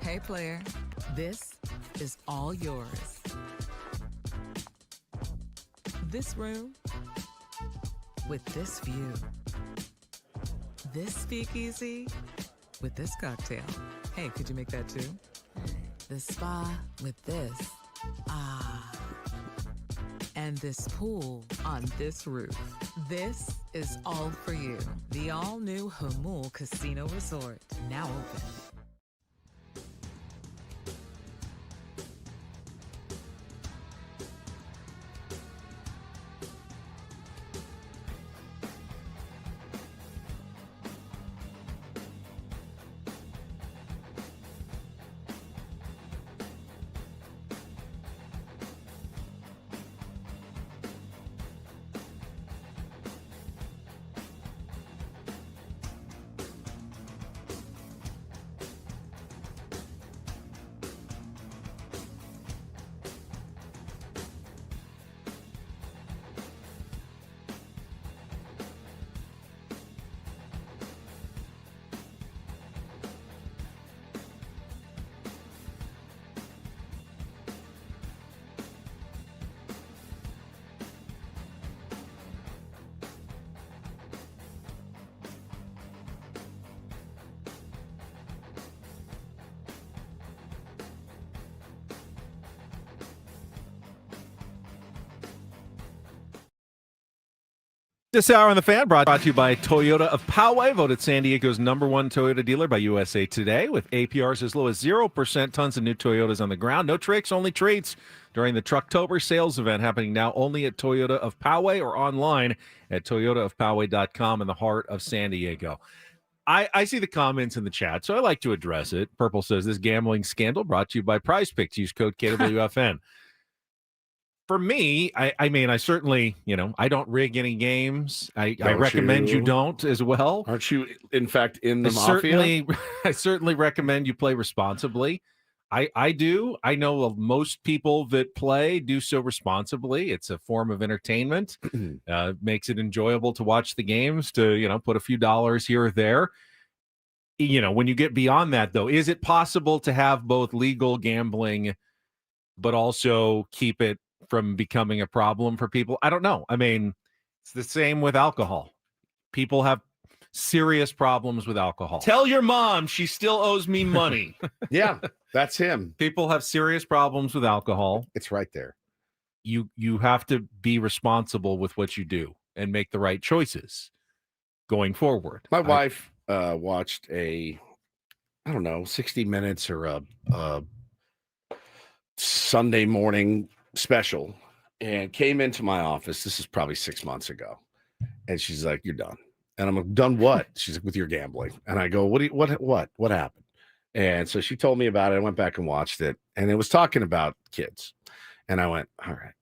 Hey, player, this is all yours. This room with this view. This speakeasy with this cocktail. Hey, could you make that too? The spa with this. Ah. And this pool on this roof. This is all for you. The all-new Hamul Casino Resort, now open. This hour on the Fan brought to you by Toyota of Poway, voted San Diego's #1 Toyota dealer by USA Today, with APRs as low as 0%. Tons of new Toyotas on the ground. No tricks, only treats during the Trucktober sales event happening now only at Toyota of Poway or online at toyotaofpoway.com in the heart of San Diego. I see the comments in the chat, so I like to address it. Purple says, this gambling scandal brought to you by Prize Picks. Use code KWFN. For me, I mean, I certainly, I don't rig any games. I recommend you don't as well. Aren't you, in fact, in the mafia? I certainly recommend you play responsibly. I do. I know most people that play do so responsibly. It's a form of entertainment. Makes it enjoyable to watch the games, to, put a few dollars here or there. When you get beyond that, though, is it possible to have both legal gambling, but also keep it from becoming a problem for people? I don't know. I mean, it's the same with alcohol. People have serious problems with alcohol. Tell your mom she still owes me money. Yeah, that's him. People have serious problems with alcohol. It's right there. You have to be responsible with what you do and make the right choices going forward. My wife watched I don't know, 60 Minutes or a Sunday morning special and came into my office. This is probably 6 months ago. And she's like, you're done. And I'm like, done what? She's like, with your gambling. And I go, what happened? And so she told me about it. I went back and watched it. And it was talking about kids. And I went, all right,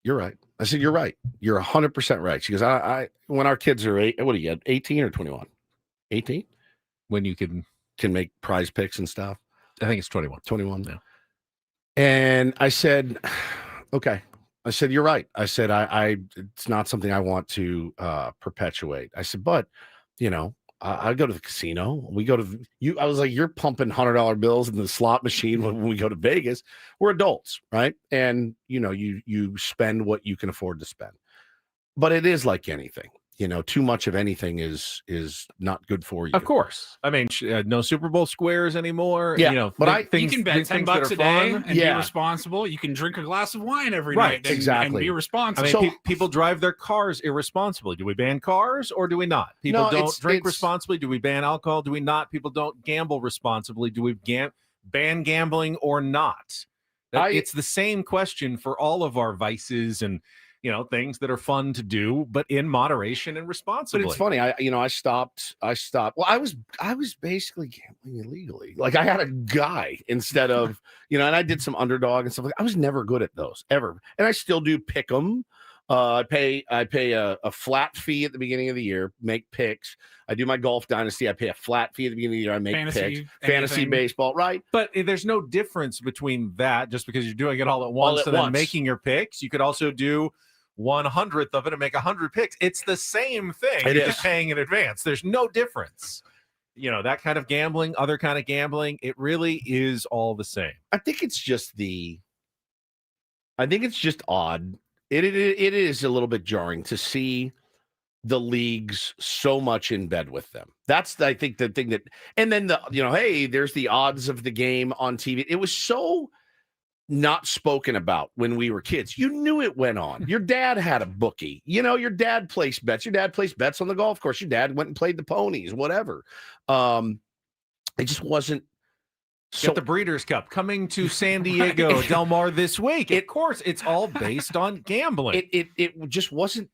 you're right. I said, you're right. You're 100% right. She goes, I when our kids are 18 or 21? 18? When you can make Prize Picks and stuff. I think it's 21. 21 now. And I said, okay. I said, you're right. I said, it's not something I want to perpetuate. I said, but, I go to the casino. We go to I was like, you're pumping $100 bills in the slot machine when we go to Vegas. We're adults, right? And, you spend what you can afford to spend. But it is like anything. Too much of anything is not good for you. Of course. I mean, no Super Bowl squares anymore. Yeah, but you can bet $10 a day and be responsible. You can drink a glass of wine every night and be responsible. I mean, people drive their cars irresponsibly. Do we ban cars or do we not? People don't drink responsibly. Do we ban alcohol? Do we not? People don't gamble responsibly. Do we ban gambling or not? It's the same question for all of our vices and things that are fun to do, but in moderation and responsibly. But it's funny. I stopped. Well, I was basically gambling illegally. Like I had a guy instead of, and I did some underdog and stuff like that. I was never good at those ever. And I still do pick them. I pay a flat fee at the beginning of the year, make picks. I do my golf dynasty. I pay a flat fee at the beginning of the year. I make picks, fantasy baseball, right? But there's no difference between that just because you're doing it all at once and then making your picks. You could also do 1/100th of it and make 100 picks. It's the same thing. You're just paying in advance. There's no difference. that kind of gambling, other kind of gambling, it really is all the same. I think it's just odd. It is a little bit jarring to see the leagues so much in bed with them. That's, I think, the thing that, and then hey, there's the odds of the game on TV. It was so not spoken about when we were kids. You knew it went on. Your dad had a bookie. Your dad placed bets. Your dad placed bets on the golf course. Your dad went and played the ponies, whatever. It just wasn't. Get the Breeders' Cup coming to San Diego Del Mar this week. Of course, it's all based on gambling. It just wasn't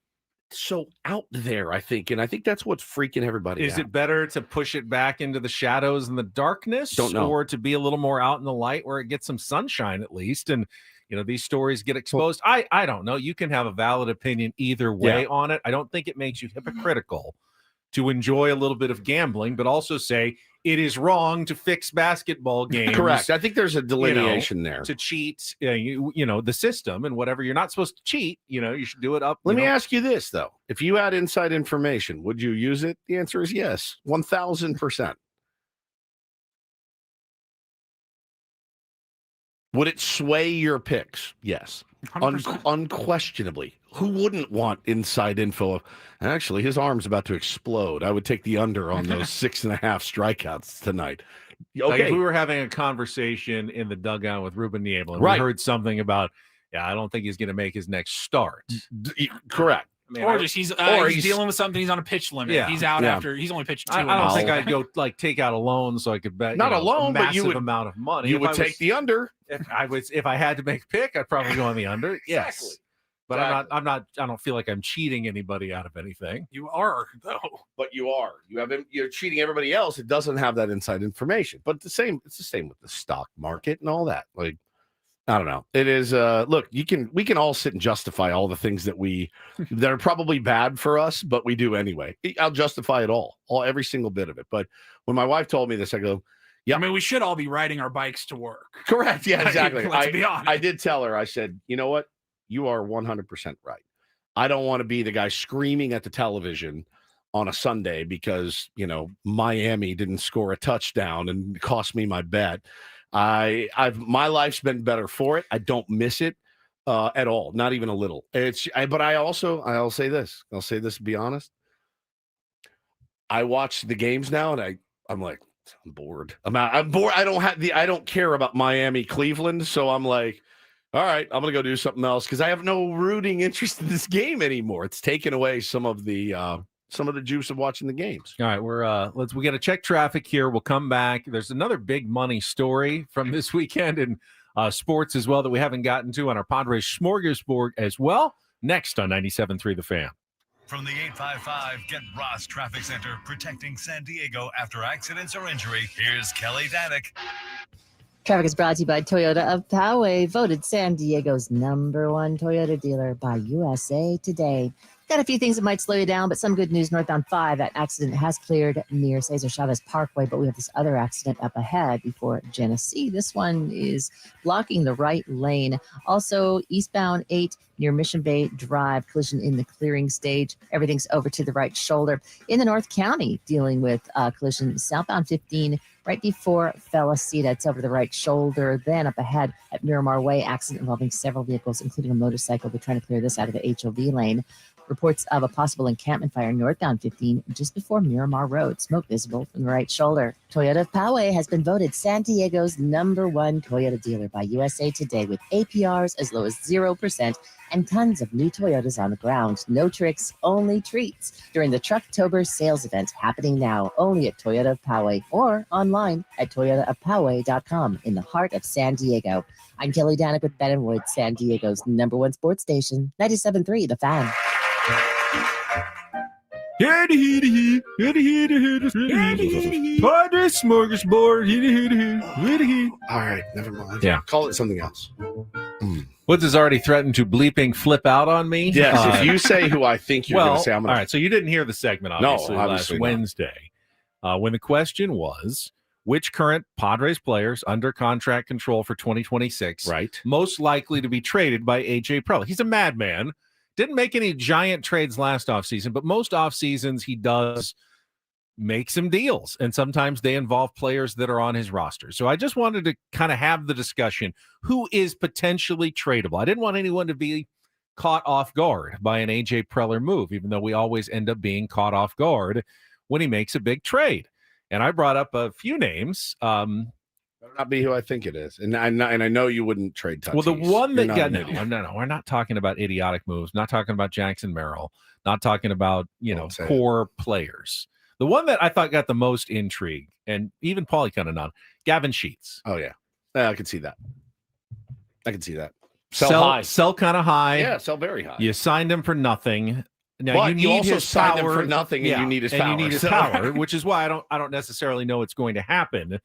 so out there, I think. And I think that's what's freaking everybody out. Is it better to push it back into the shadows and the darkness? Don't know. Or to be a little more out in the light where it gets some sunshine at least? And, these stories get exposed. I don't know. You can have a valid opinion either way on it. I don't think it makes you hypocritical to enjoy a little bit of gambling, but also say it is wrong to fix basketball games. Correct. I think there's a delineation there. To cheat, the system and whatever. You're not supposed to cheat. You should do it up. Let me ask you this, though. If you had inside information, would you use it? The answer is yes, 1,000%. Would it sway your picks? Yes. Unquestionably. Who wouldn't want inside info of, actually, his arm's about to explode? I would take the under on those 6.5 strikeouts tonight. Okay. Like if we were having a conversation in the dugout with Ruben Niebla, and Right. we heard something about, I don't think he's going to make his next start. Correct. Or he's dealing with something. He's on a pitch limit. Yeah. He's out after. He's only pitched 2. I don't think I'd go take out a loan so I could bet Not a loan, a but you massive would amount of money. You would take the under. If I had to make a pick, I'd probably go on the under. Yes. Exactly. But I don't feel like I'm cheating anybody out of anything. You are, though. But you are. You're cheating everybody else. It doesn't have that inside information. But it's the same with the stock market and all that. Like, I don't know. It is look, we can all sit and justify all the things that are probably bad for us, but we do anyway. I'll justify it every single bit of it. But when my wife told me this, I go, yeah. I mean, we should all be riding our bikes to work. Correct. Yeah, exactly. Let's be honest. I did tell her, I said, you know what? You are 100% right. I don't want to be the guy screaming at the television on a Sunday because, Miami didn't score a touchdown and cost me my bet. My life's been better for it. I don't miss it at all, not even a little. But I'll say this. I'll say this to be honest. I watch the games now and I'm like, I'm bored. I'm bored. I don't care about Miami, Cleveland. So I'm like, all right, I'm gonna go do something else because I have no rooting interest in this game anymore. It's taken away some of the juice of watching the games. All right, we got to check traffic here. We'll come back. There's another big money story from this weekend in sports as well that we haven't gotten to on our Padres smorgasbord as well. Next on 97.3 The Fan. From the 855 Get Ross Traffic Center, protecting San Diego after accidents or injury, here's Kelly Danick. Traffic is brought to you by Toyota of Poway, voted San Diego's #1 Toyota dealer by USA Today. Got a few things that might slow you down, but some good news northbound 5. That accident has cleared near Cesar Chavez Parkway, but we have this other accident up ahead before Genesee. This one is blocking the right lane. Also, eastbound 8 near Mission Bay Drive, collision in the clearing stage. Everything's over to the right shoulder. In the North County, dealing with collision southbound 15 right before Felicita. It's over the right shoulder. Then up ahead at Miramar Way, accident involving several vehicles, including a motorcycle. They're trying to clear this out of the HOV lane. Reports of a possible encampment fire northbound 15 just before Miramar Road. Smoke visible from the right shoulder. Toyota of Poway has been voted San Diego's #1 Toyota dealer by USA Today with APRs as low as 0% and tons of new Toyotas on the ground. No tricks, only treats during the Trucktober sales event happening now only at Toyota of Poway or online at toyotaofpoway.com in the heart of San Diego. I'm Kelly Danick with Ben & Wood, San Diego's #1 sports station, 97.3 The Fan. Padres smorgasbord. All right, never mind. Yeah. Call it something else. Woods has already threatened to bleeping flip out on me. Yes, if you say who I think you're going to say, I'm going to. All right, so you didn't hear the segment, obviously, last Wednesday, when the question was, which current Padres players under contract control for 2026 most likely to be traded by A.J. Preller? He's a madman. Didn't make any giant trades last offseason, but most off seasons he does makes him deals, and sometimes they involve players that are on his roster. So I just wanted to kind of have the discussion, who is potentially tradable. I didn't want anyone to be caught off guard by an AJ Preller move, even though we always end up being caught off guard when he makes a big trade. And I brought up a few names. Better not be who I think it is, and I know you wouldn't trade Tatis. Well, the one that got no, we're not talking about idiotic moves. Not talking about Jackson Merrill. Not talking about core players. The one that I thought got the most intrigue, and even Paulie kind of nodded, Gavin Sheets. Oh yeah, I can see that. Sell high, sell kind of high. Yeah, sell very high. You signed him for nothing. Now but you also his signed power. him for nothing, and you need his power. You need his power, which is why I don't necessarily know it's going to happen.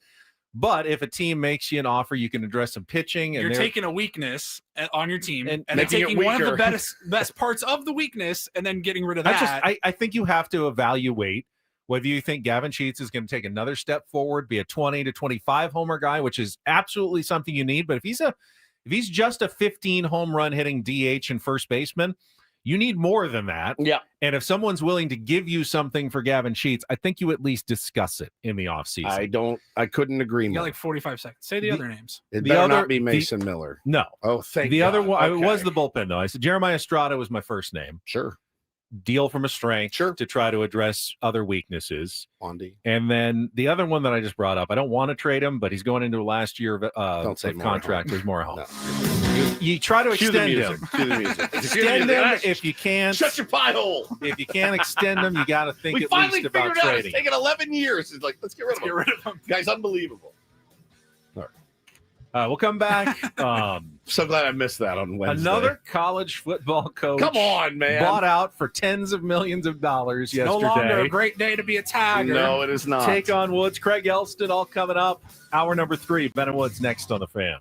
But if a team makes you an offer, you can address some pitching. And you're taking a weakness on your team and then making taking one of the best parts of the weakness and then getting rid of that. I think you have to evaluate whether you think Gavin Sheets is going to take another step forward, be a 20 to 25 homer guy, which is absolutely something you need. But if he's just a 15 home run hitting DH and first baseman, you need more than that. Yeah. And if someone's willing to give you something for Gavin Sheets, I think you at least discuss it in the offseason. I couldn't agree more. You got like 45 seconds. Say the other names. It better not be Mason Miller. No. Oh, thank the God. other one. Okay. It was the bullpen, though. I said Jeremiah Estrada was my first name. Sure. Deal from a strength to try to address other weaknesses. Wandy. And then the other one that I just brought up, I don't want to trade him, but he's going into last year of contract. There's more help. No. You try to extend him. Cue the music. Extend him if you can. Shut your pie hole. If you can't extend him, you got to think at least about trading. It's taken 11 years. It's like, let's get rid of him. Guy's unbelievable. We'll come back. So glad I missed that on Wednesday. Another college football coach. Come on, man. Bought out for tens of millions of dollars yesterday. No longer a great day to be a tagger. No, it is not. Take on Woods. Craig Elston all coming up. Hour number 3. Ben and Woods next on The Fan.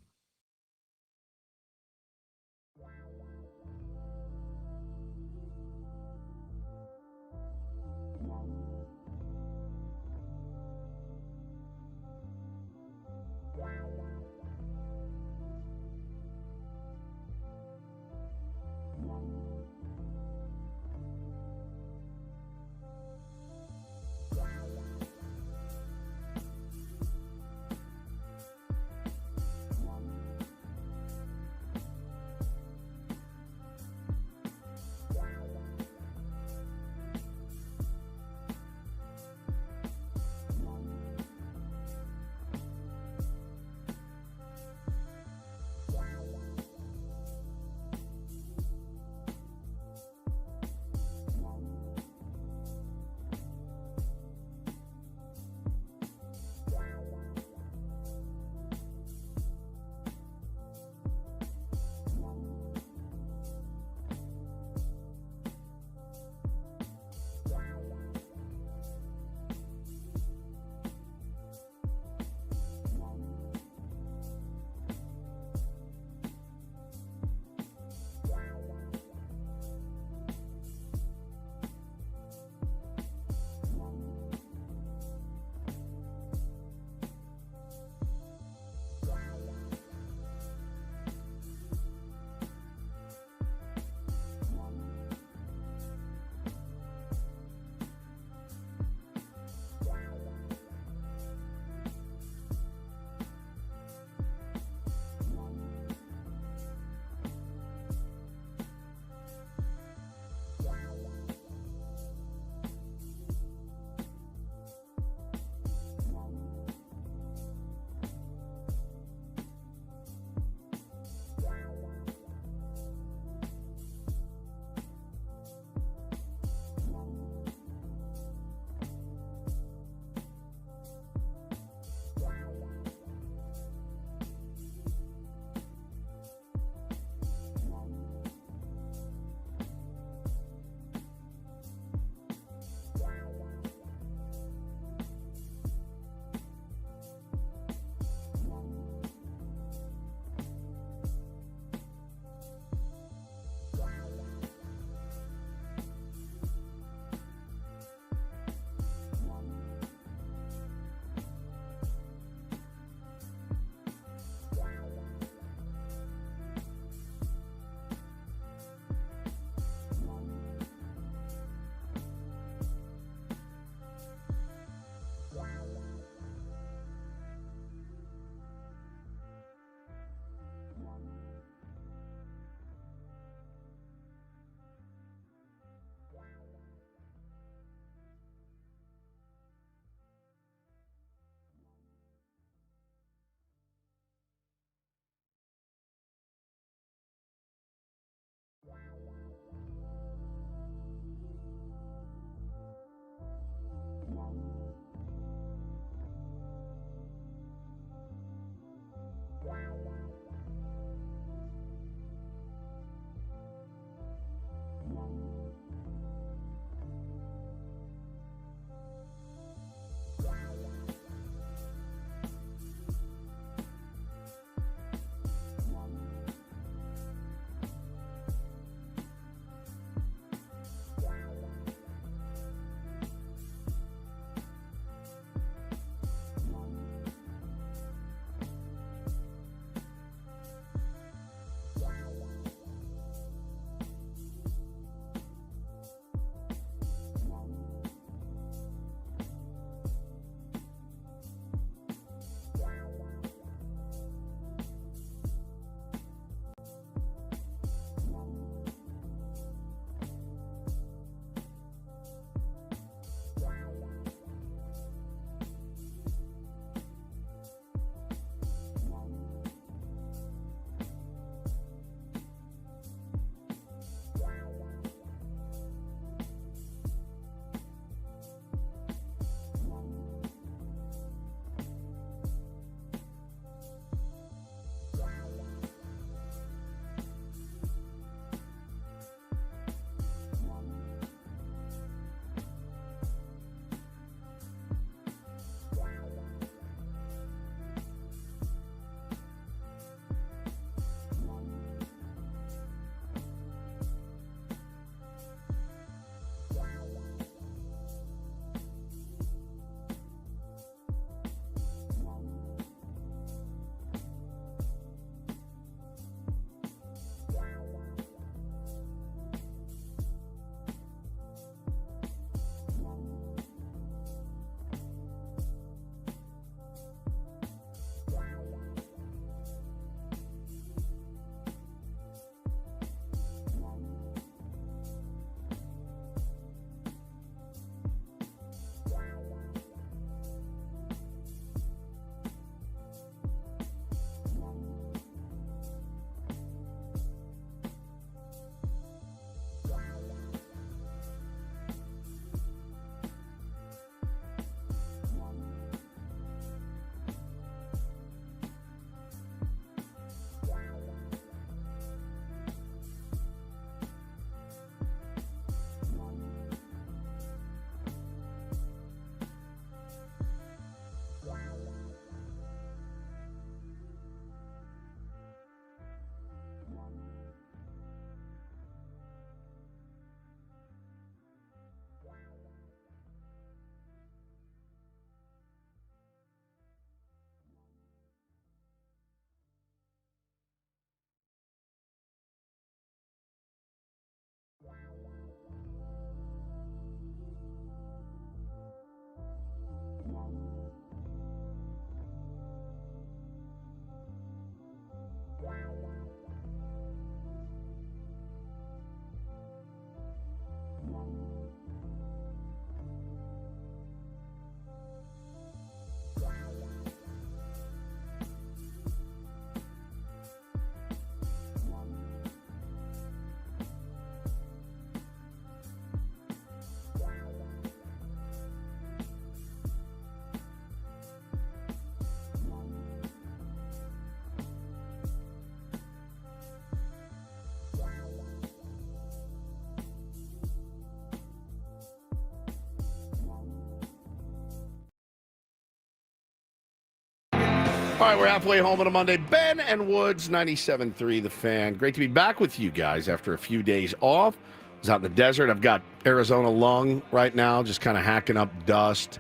All right, we're halfway home on a Monday. Ben and Woods, 97.3 The Fan. Great to be back with you guys after a few days off. I was out in the desert. I've got Arizona lung right now, just kind of hacking up dust.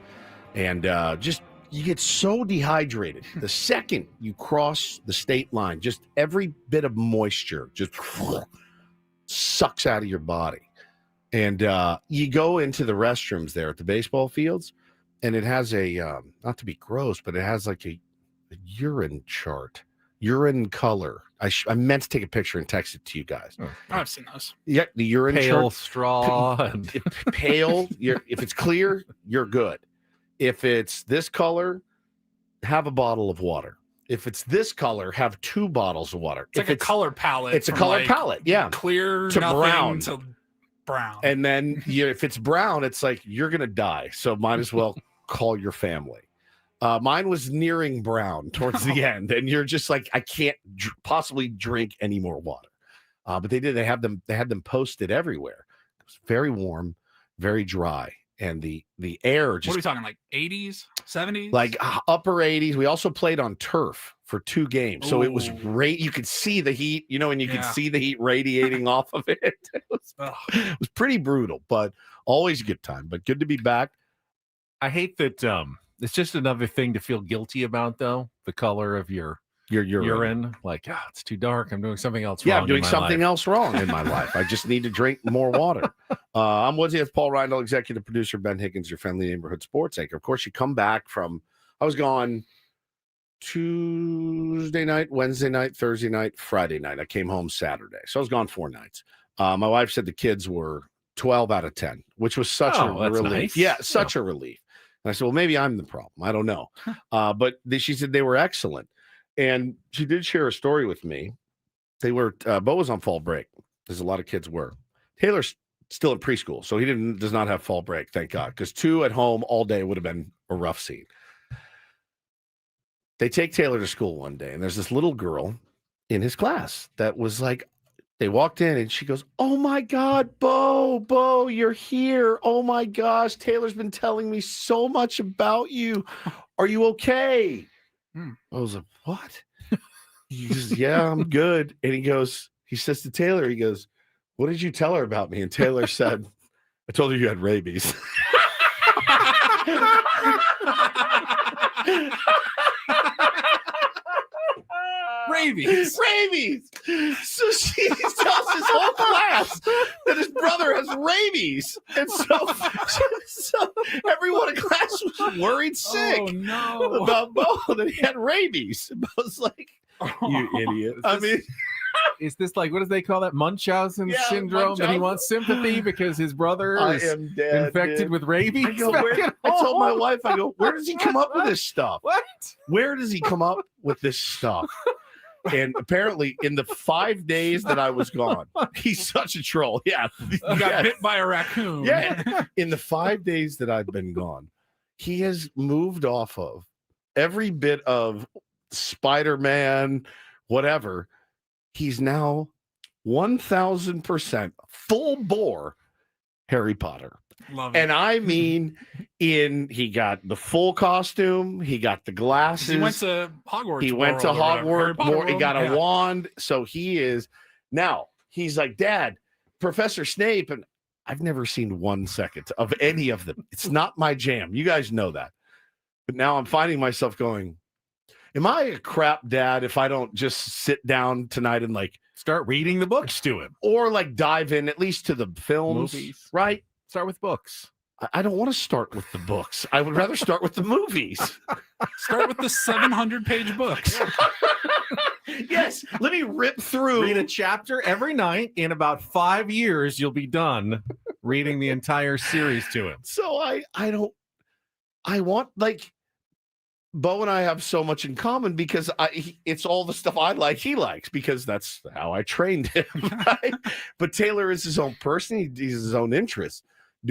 And just, you get so dehydrated. The second you cross the state line, just every bit of moisture just sucks out of your body. And you go into the restrooms there at the baseball fields, and it has a, not to be gross, but it has like a urine chart, urine color. I meant to take a picture and text it to you guys. Oh, I've seen those. Yeah, the urine Pale chart. straw. Pale. If it's clear, you're good. If it's this color, have a bottle of water. If it's this color, have 2 bottles of water. It's like a color palette. It's a color palette, yeah. Clear To nothing brown. to brown. And then if it's brown, it's like you're going to die. So might as well call your family. Mine was nearing brown towards the end. And you're just like, I can't possibly drink any more water. But they did. They had them posted everywhere. It was very warm, very dry. And the air just. What are we talking, like 80s, 70s? Like upper 80s. We also played on turf for 2 games. So it was you could see the heat, and you could see the heat radiating off of it. It was pretty brutal, but always a good time. But good to be back. I hate that it's just another thing to feel guilty about, though. The color of your urine. Like, it's too dark. I'm doing something else wrong. Yeah, I'm doing something else wrong in my life. I just need to drink more water. I'm Woodsy with Paul Reindl, executive producer, Ben Higgins, your friendly neighborhood sports anchor. Of course, you come back from, I was gone Tuesday night, Wednesday night, Thursday night, Friday night. I came home Saturday. So I was gone 4 nights. My wife said the kids were 12 out of 10, which was such a relief. Nice. Yeah, such a relief. And I said, well, maybe I'm the problem. I don't know. But she said they were excellent. And she did share a story with me. They were, Bo was on fall break, as a lot of kids were. Taylor's still in preschool, so he does not have fall break, thank God, because 2 at home all day would have been a rough scene. They take Taylor to school one day, and there's this little girl in his class that was like, they walked in, and she goes, oh, my God, Bo, you're here. Oh, my gosh, Taylor's been telling me so much about you. Are you okay? I was like, what? He goes, yeah, I'm good. And he says to Taylor, he goes, what did you tell her about me? And Taylor said, I told her you had rabies. Rabies. So she tells his whole class that his brother has rabies. And so everyone in class was worried sick about Bo that he had rabies. And Bo's like, you idiot. Is this like, what do they call that? Munchausen syndrome? That he wants sympathy because his brother is infected with rabies? I told my wife, where does he come up with this stuff? What? Where does he come up with this stuff? And apparently, in the 5 days that I was gone, he's such a troll. Yeah. You got bit by a raccoon. Yeah. In the 5 days that I've been gone, he has moved off of every bit of Spider-Man, whatever. He's now 1,000% full bore Harry Potter. Love it. And I mean, he got the full costume, he got the glasses. He went to Hogwarts. He got a wand. So he's like, Dad, Professor Snape. And I've never seen 1 second of any of them. It's not my jam. You guys know that. But now I'm finding myself going, am I a crap dad if I don't just sit down tonight and like start reading the books to him, or like dive in at least to the films, movies, right? Start with books. I don't want to start with the books. I would rather start with the movies. Start with the 700-page books. Yes, let me rip through. Read a chapter every night. In about 5 years, you'll be done reading the entire series to him. So I want, like, Bo and I have so much in common because it's all the stuff I like, he likes, because that's how I trained him. Right? But Taylor is his own person. He's his own interest.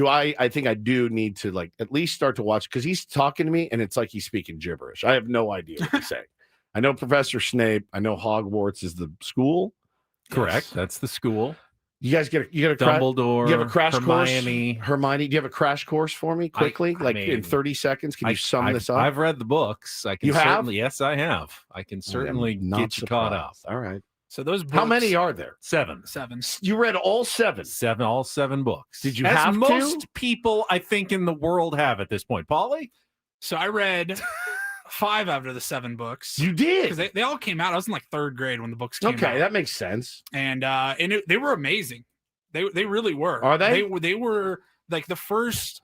I think I do need to, like, at least start to watch, because he's talking to me and it's like he's speaking gibberish. I have no idea what he's saying. I know Professor Snape. I know Hogwarts is the school. Correct. Yes. That's the school. You guys get a Dumbledore. You have a crash Hermione. course. Hermione, do you have a crash course for me quickly? I in mean, 30 seconds? Can you sum this up? I've read the books. I can You have? certainly, yes, I have. I can certainly I'm not get you caught up. surprised. All right. So those books, How many are there? 7. You read all 7. All 7 books. Did you As have most to? people, I think, in the world have at this point. Paulie? So I read 5 out of the 7 books. You did? Because they all came out. I was in like 3rd grade when the books came out. Okay, that makes sense. And they were amazing. They really were. Are they? They were like the first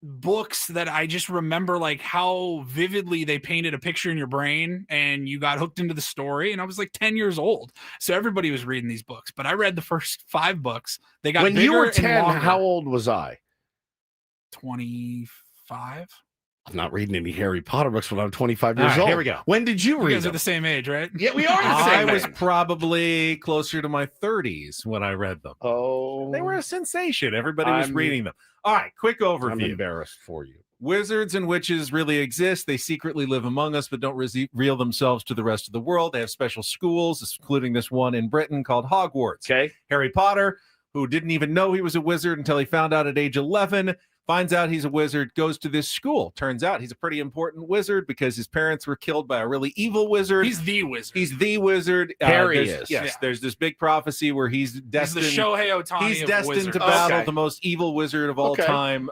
books that I just remember, like how vividly they painted a picture in your brain and you got hooked into the story. And I was like 10 years old, so everybody was reading these books. But I read the first 5 books. They got when bigger you were and 10. longer. How old was I? 25. I'm not reading any Harry Potter books when I'm 25 All years right, old. here we go. When did you You read guys are them? the same age, right? Yeah, we are the I same was age. probably closer to my 30s when I read them. Oh, They were a sensation. Everybody was I'm- reading them. All right, quick I'm overview. embarrassed for you. Wizards and witches really exist. They secretly live among us, but don't reveal themselves to the rest of the world. They have special schools, including this one in Britain called Hogwarts. Okay. Harry Potter, who didn't even know he was a wizard until he found out at age 11, finds out he's a wizard, goes to this school. Turns out he's a pretty important wizard because his parents were killed by a really evil wizard. He's the wizard. He's the wizard. Harry Yes, is. Yeah. there's this big prophecy where he's He's destined. the Shohei Ohtani. He's of destined wizards. to battle Okay. the most evil wizard of all Okay. time.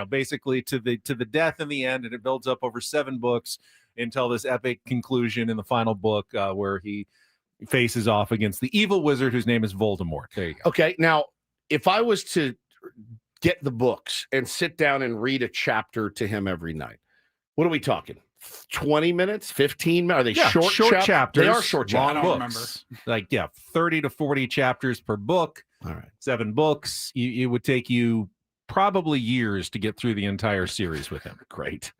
Basically to the death in the end, and it builds up over 7 books until this epic conclusion in the final book, where he faces off against the evil wizard whose name is Voldemort. There you go. Okay. Now, if I was to get the books and sit down and read a chapter to him every night, what are we talking? 20 minutes? 15 minutes? Are they short chapters? They are short long chapters. books. Like 30 to 40 chapters per book. All right. 7 books. It would take you probably years to get through the entire series with him. Great.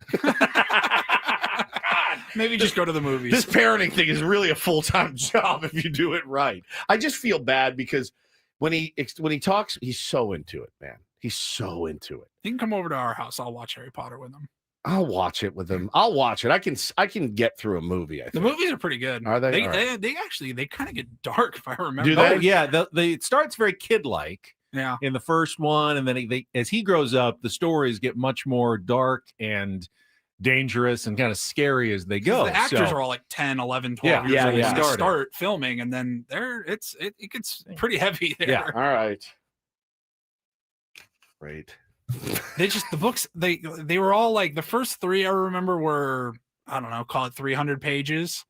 Maybe just go to the movies. This parenting thing is really a full-time job if you do it right. I just feel bad because when he talks, he's so into it, man. He's so into it. You can come over to our house. I'll watch Harry Potter with him. I'll watch it with him. I'll watch it. I can get through a movie. I think. The movies are pretty good. Are they? They, All right. they actually kind of get dark if I remember. Do they? Oh, yeah. It starts very kid-like Yeah. in the first one, and then as he grows up, the stories get much more dark and dangerous and kind of scary as they go. The actors So- are all like 10, 11, 12 years Yeah, old yeah. when they Started. start filming, and then it gets pretty heavy there. Yeah. All right. Great. The books they were all like the first 3 I remember were, I don't know, call it 300 pages.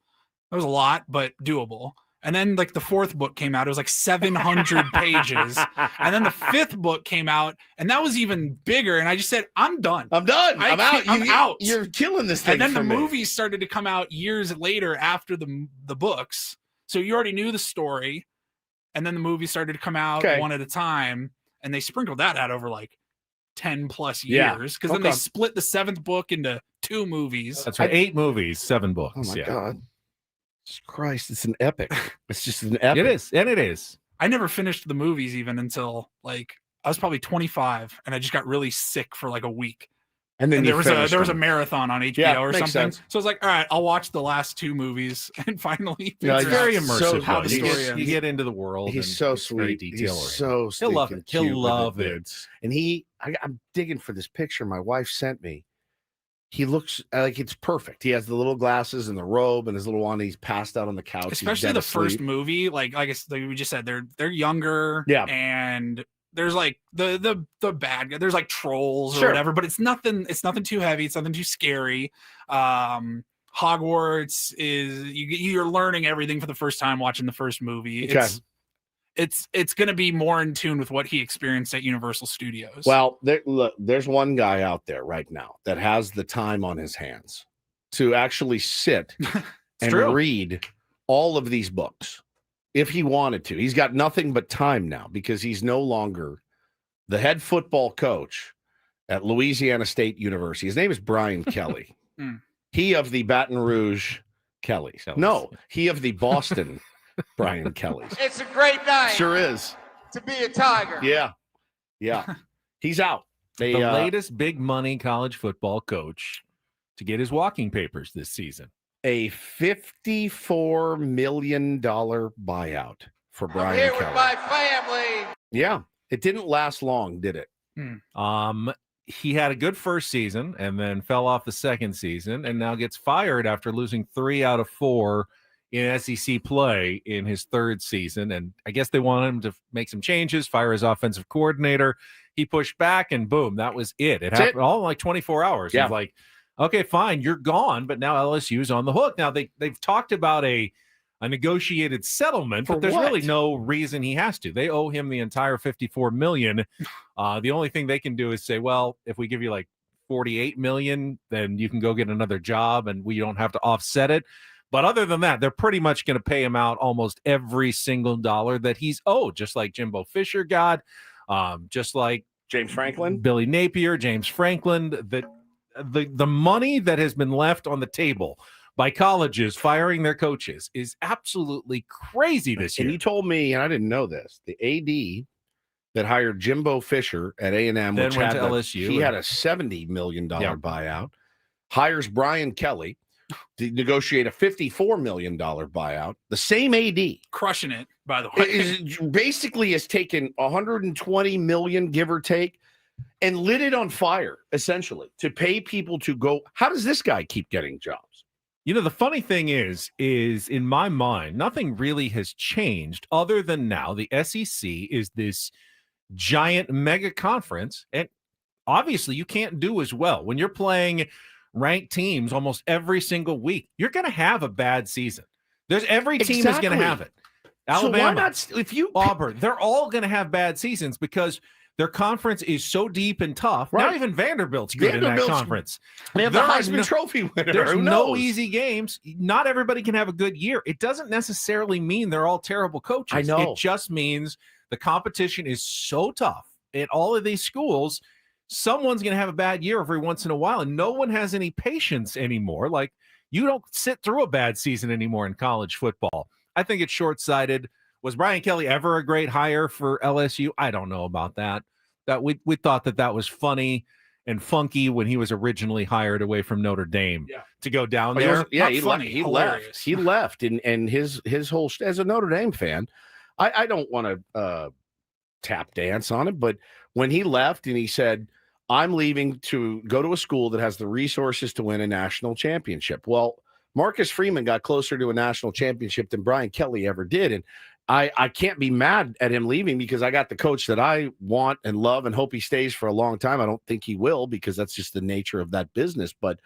That was a lot, but doable. And then like the 4th book came out, it was like 700 pages. And then the 5th book came out, and that was even bigger. And I just said, I'm done. I'm done. I'm out. I'm out. You're killing this thing. And then the for me. movies started to come out years later after the books. So you already knew the story. And then the movies started to come out Okay. one at a time. And they sprinkled that out over like 10 plus Yeah. years. Because then they Okay. split the 7th book into 2 movies. That's right. 8 movies, 7 books. Oh my yeah. God. Jesus Christ, it's an epic. It's just an epic. It is. And it is. I never finished the movies even until like I was probably 25, and I just got really sick for like a week. And then And you there was a finished them. marathon on HBO Yeah, or makes something. sense. So I was like, all right, I'll watch the last 2 movies and finally Yeah, It's figure very out immersive. how though. the You story get- ends. you get into the world. He's and so it's very sweet. detail-oriented. He's so He'll love stinking it. He'll cute with love dude. it. And I'm digging for this picture my wife sent me. He looks like it's perfect. He has the little glasses and the robe and his little one. He's passed out on the couch. He's Especially dead the first asleep. movie, like we just said, they're younger, Yeah. and there's like the bad guy. There's like trolls or Sure. whatever, but it's nothing too heavy. It's nothing too scary. Hogwarts is you're learning everything for the first time watching the first movie. Okay. It's going to be more in tune with what he experienced at Universal Studios. Well, there's one guy out there right now that has the time on his hands to actually sit and true. read all of these books if he wanted to. He's got nothing but time now because he's no longer the head football coach at Louisiana State University. His name is Brian Kelly. Mm. He of the Baton Rouge Kellys. No, he of the Boston Brian Kellys. It's a great night Sure is. to be a Tiger. Yeah. Yeah. He's out. They The latest big money college football coach to get his walking papers this season. a $54 million buyout for I'm Brian here Kelly. with my family. Yeah, it didn't last long, did it? He had a good first season and then fell off the second season and now gets fired after losing 3 out of 4 in SEC play in his third season. And I guess they wanted him to make some changes, fire his offensive coordinator. He pushed back and boom, that was it. It happened all in like 24 hours. Yeah. He's like, okay, fine, you're gone, but now LSU's on the hook. Now they've talked about a negotiated settlement, but there's really no reason he has to. They owe him the entire $54 million. The only thing they can do is say, well, if we give you like $48 million, then you can go get another job and we don't have to offset it. But other than that, they're pretty much going to pay him out almost every single dollar that he's owed, just like Jimbo Fisher got, just like James Franklin, Billy Napier, James Franklin. The money that has been left on the table by colleges firing their coaches is absolutely crazy this year. And you told me, and I didn't know this, the AD that hired Jimbo Fisher at A&M, Then which went had to LSU, he had a $70 million buyout, hires Brian Kelly to negotiate a $54 million buyout. The same AD. Crushing it, by the way. Basically has taken $120 million, give or take, and lit it on fire, essentially, to pay people to go. How does this guy keep getting jobs? You know, the funny thing is in my mind, nothing really has changed other than now the SEC is this giant mega conference. And obviously you can't do as well. When you're playing ranked teams almost every single week, you're going to have a bad season. Every team is going to have it. Alabama, so why not, if you Auburn, they're all going to have bad seasons because their conference is so deep and tough. Right. Not even Vanderbilt's good in that conference. They have the Heisman Trophy winner. There's Who no knows? easy games. Not everybody can have a good year. It doesn't necessarily mean they're all terrible coaches. I know. It just means the competition is so tough at all of these schools. Someone's going to have a bad year every once in a while, and no one has any patience anymore. Like, you don't sit through a bad season anymore in college football. I think it's short-sighted. Was Brian Kelly ever a great hire for LSU? I don't know about that. That we thought that was funny and funky when he was originally hired away from Notre Dame to go down there. He left, and his whole as a Notre Dame fan, I don't want to tap dance on it, but when he left and he said, "I'm leaving to go to a school that has the resources to win a national championship," well, Marcus Freeman got closer to a national championship than Brian Kelly ever did, and I can't be mad at him leaving because I got the coach that I want and love and hope he stays for a long time. I don't think he will because that's just the nature of that business. But,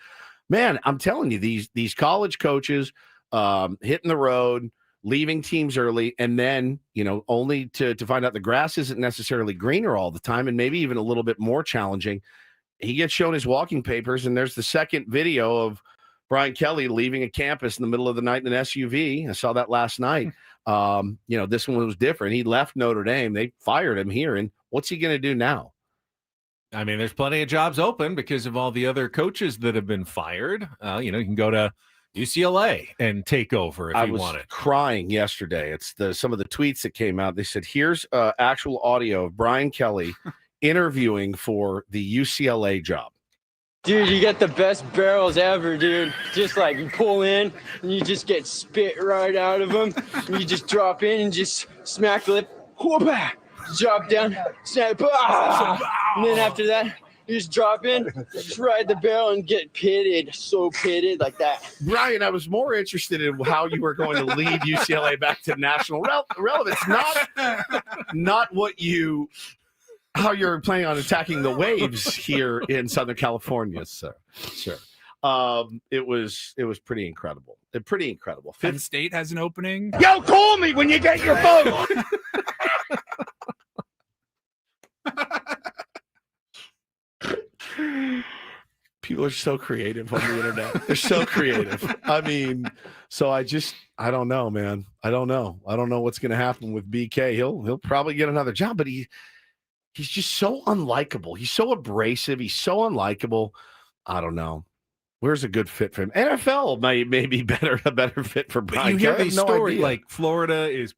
man, I'm telling you, these college coaches hitting the road, leaving teams early, and then, only to find out the grass isn't necessarily greener all the time and maybe even a little bit more challenging. He gets shown his walking papers, and there's the second video of Brian Kelly leaving a campus in the middle of the night in an SUV. I saw that last night. This one was different. He left Notre Dame. They fired him here. And what's he going to do now? I mean, there's plenty of jobs open because of all the other coaches that have been fired. You can go to UCLA and take over if you want it. I was crying yesterday. It's some of the tweets that came out. They said, here's actual audio of Brian Kelly interviewing for the UCLA job. Dude, you get the best barrels ever, dude. Just like you pull in and you just get spit right out of them. And you just drop in and just smack the lip. Whoop-ah! Drop down, snap, and then after that, you just drop in, just ride the barrel and get pitted. So pitted like that. Brian, I was more interested in how you were going to lead UCLA back to national relevance, not how you're planning on attacking the waves here in Southern California, sir. It was pretty incredible. Pretty incredible. Penn State has an opening. Yo, call me when you get your vote. People are so creative on the internet. They're so creative. I mean, so I don't know, man. I don't know what's going to happen with BK. He'll probably get another job, but he's just so unlikable. He's so abrasive. He's so unlikable. I don't know. Where's a good fit for him? NFL may be a better fit for Brian. You hear these stories like Florida is,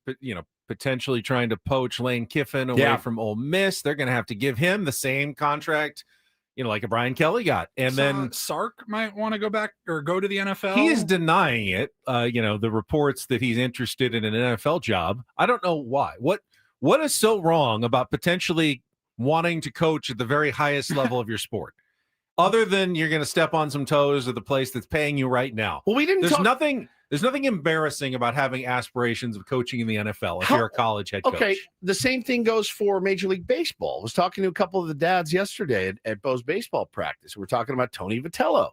potentially trying to poach Lane Kiffin away from Ole Miss. They're going to have to give him the same contract like a Brian Kelly got. And then Sark might want to go back or go to the NFL. He is denying it. The reports that he's interested in an NFL job. I don't know why. What is so wrong about potentially wanting to coach at the very highest level of your sport? Other than you're going to step on some toes of the place that's paying you right now. Well, we didn't. There's nothing embarrassing about having aspirations of coaching in the NFL if you're a college head coach. Okay, the same thing goes for Major League Baseball. I was talking to a couple of the dads yesterday at Bo's baseball practice. We're talking about Tony Vitello,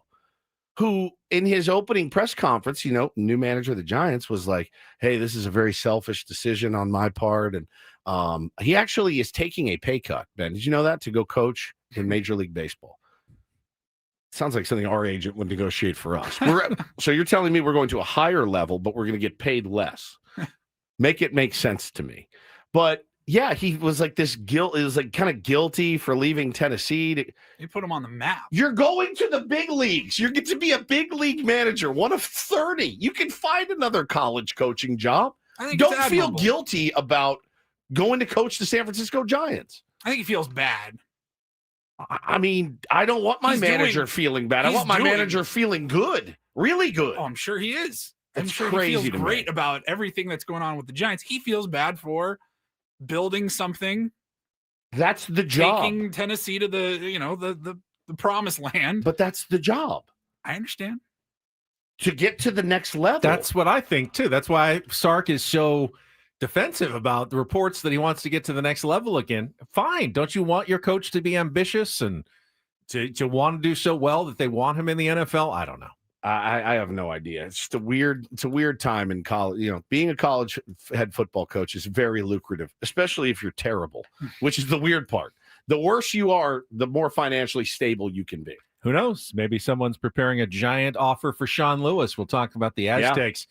who in his opening press conference, new manager of the Giants, was like, hey, this is a very selfish decision on my part. And he actually is taking a pay cut, Ben. Did you know that, to go coach in Major League Baseball? Sounds like something our agent would negotiate for us. So you're telling me we're going to a higher level, but we're going to get paid less. Make it make sense to me. But yeah, he was like this guilt. It was like kind of guilty for leaving Tennessee. They put him on the map. You're going to the big leagues. You get to be a big league manager, one of 30. You can find another college coaching job. Don't feel guilty about going to coach the San Francisco Giants. I think he feels bad. I mean, I don't want my manager feeling bad. I want my manager feeling good, really good. Oh, I'm sure he is. That's I'm sure crazy he feels to great me. about everything that's going on with the Giants. He feels bad for building something. That's the job. Taking Tennessee to the promised land. But that's the job. I understand. To get to the next level. That's what I think too. That's why Sark is so defensive about the reports that he wants to get to the next level again. Fine. Don't you want your coach to be ambitious and to want to do so well that they want him in the NFL? I don't know. I have no idea. It's just it's a weird time in college. Being a college head football coach is very lucrative, especially if you're terrible, which is the weird part. The worse you are, the more financially stable you can be. Who knows? Maybe someone's preparing a giant offer for Sean Lewis. We'll talk about the Aztecs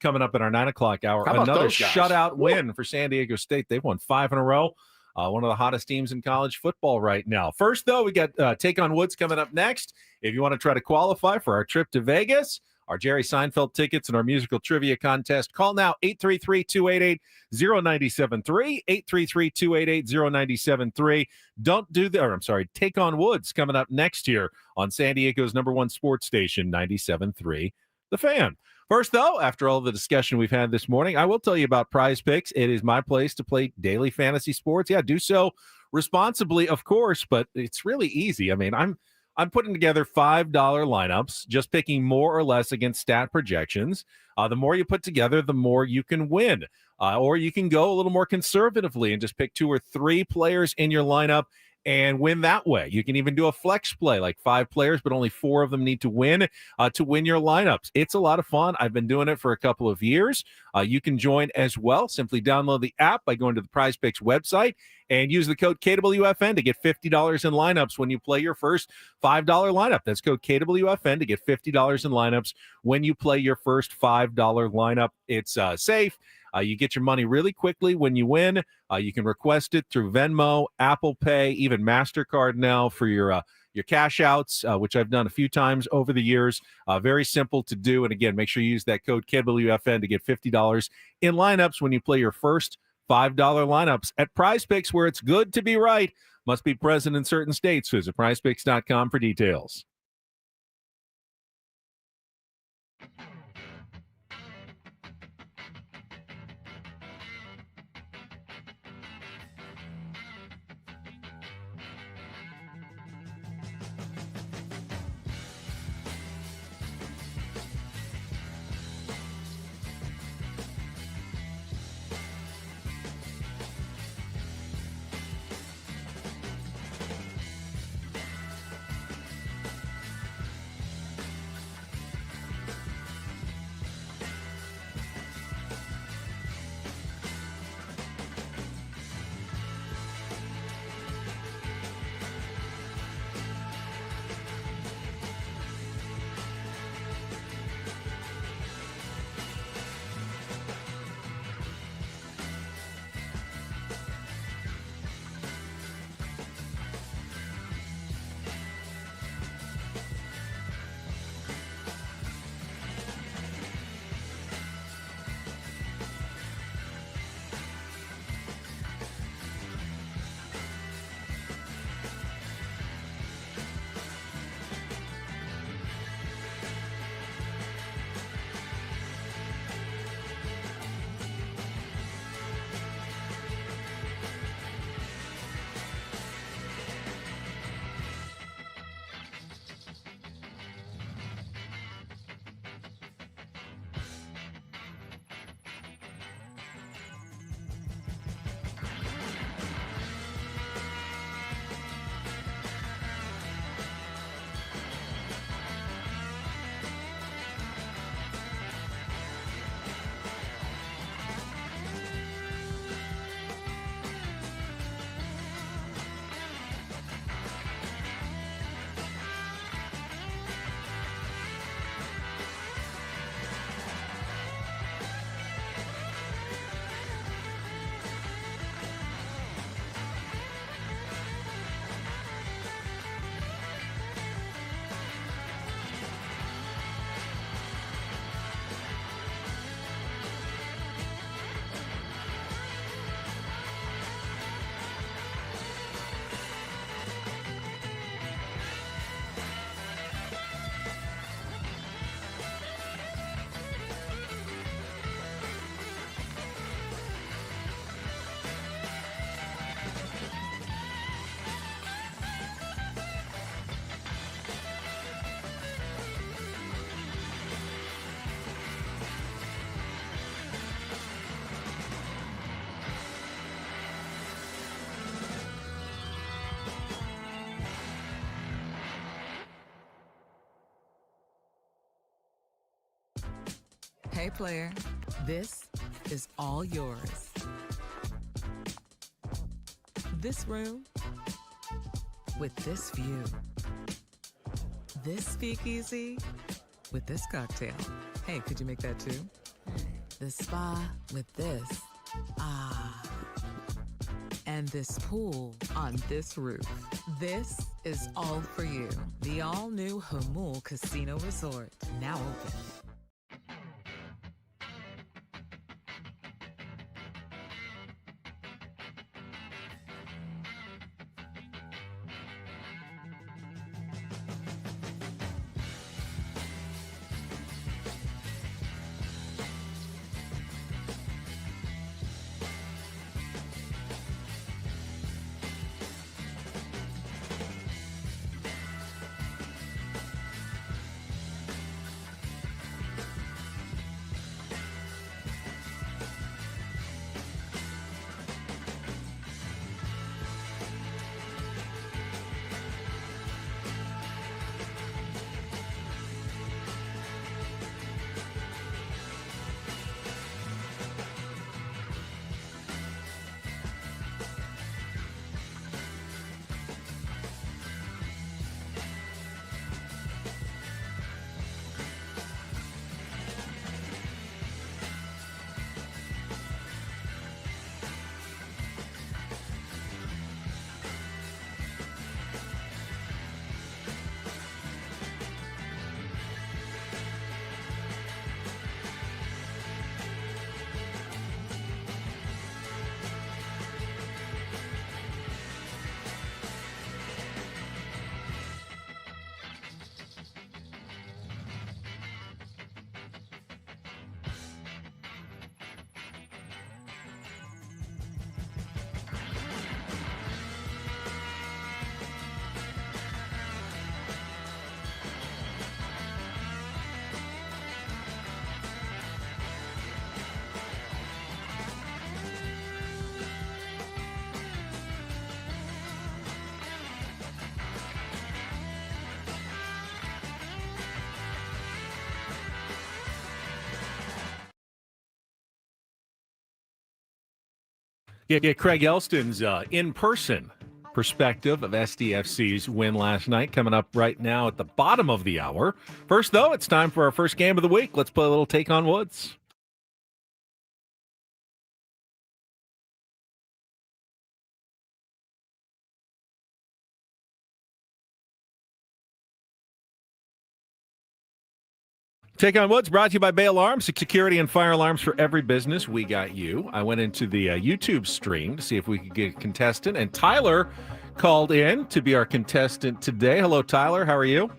coming up at our 9 o'clock hour. Another shutout win for San Diego State. They've won 5 in a row. One of the hottest teams in college football right now. First, though, we got Take on Woods coming up next. If you want to try to qualify for our trip to Vegas, our Jerry Seinfeld tickets, and our musical trivia contest, call now 833-288-0973, 833-288-0973. Take on Woods coming up next year on San Diego's #1 sports station, 97.3 The Fan. First, though, after all the discussion we've had this morning, I will tell you about Prize Picks. It is my place to play daily fantasy sports. Yeah, do so responsibly, of course, but it's really easy. I mean, I'm putting together $5 lineups, just picking more or less against stat projections. The more you put together, the more you can win. Or you can go a little more conservatively and just pick 2 or 3 players in your lineup and win that way. You can even do a flex play, like 5 players, but only 4 of them need to win your lineups. It's a lot of fun. I've been doing it for a couple of years. You can join as well. Simply download the app by going to the Prize Picks website and use the code KWFN to get $50 in lineups when you play your first $5 lineup. That's code KWFN to get $50 in lineups when you play your first $5 lineup. It's safe. You get your money really quickly when you win. You can request it through Venmo, Apple Pay, even MasterCard now for your cash outs, which I've done a few times over the years. Very simple to do. And again, make sure you use that code KWFN to get $50 in lineups when you play your first $5 lineups at Prize Picks, where it's good to be right. Must be present in certain states. Visit prizepicks.com for details. Hey, player, this is all yours. This room with this view. This speakeasy with this cocktail. Hey, could you make that too? This spa with this. Ah. And this pool on this roof. This is all for you. The all-new Hamul Casino Resort, now open. Get Craig Elston's in-person perspective of SDFC's win last night coming up right now at the bottom of the hour. First, though, it's time for our first game of the week. Let's play a little Take on Woods. Take on Woods brought to you by Bay Alarms, security and fire alarms for every business. We got you. I went into the YouTube stream to see if we could get a contestant, and Tyler called in to be our contestant today. Hello, Tyler. How are you?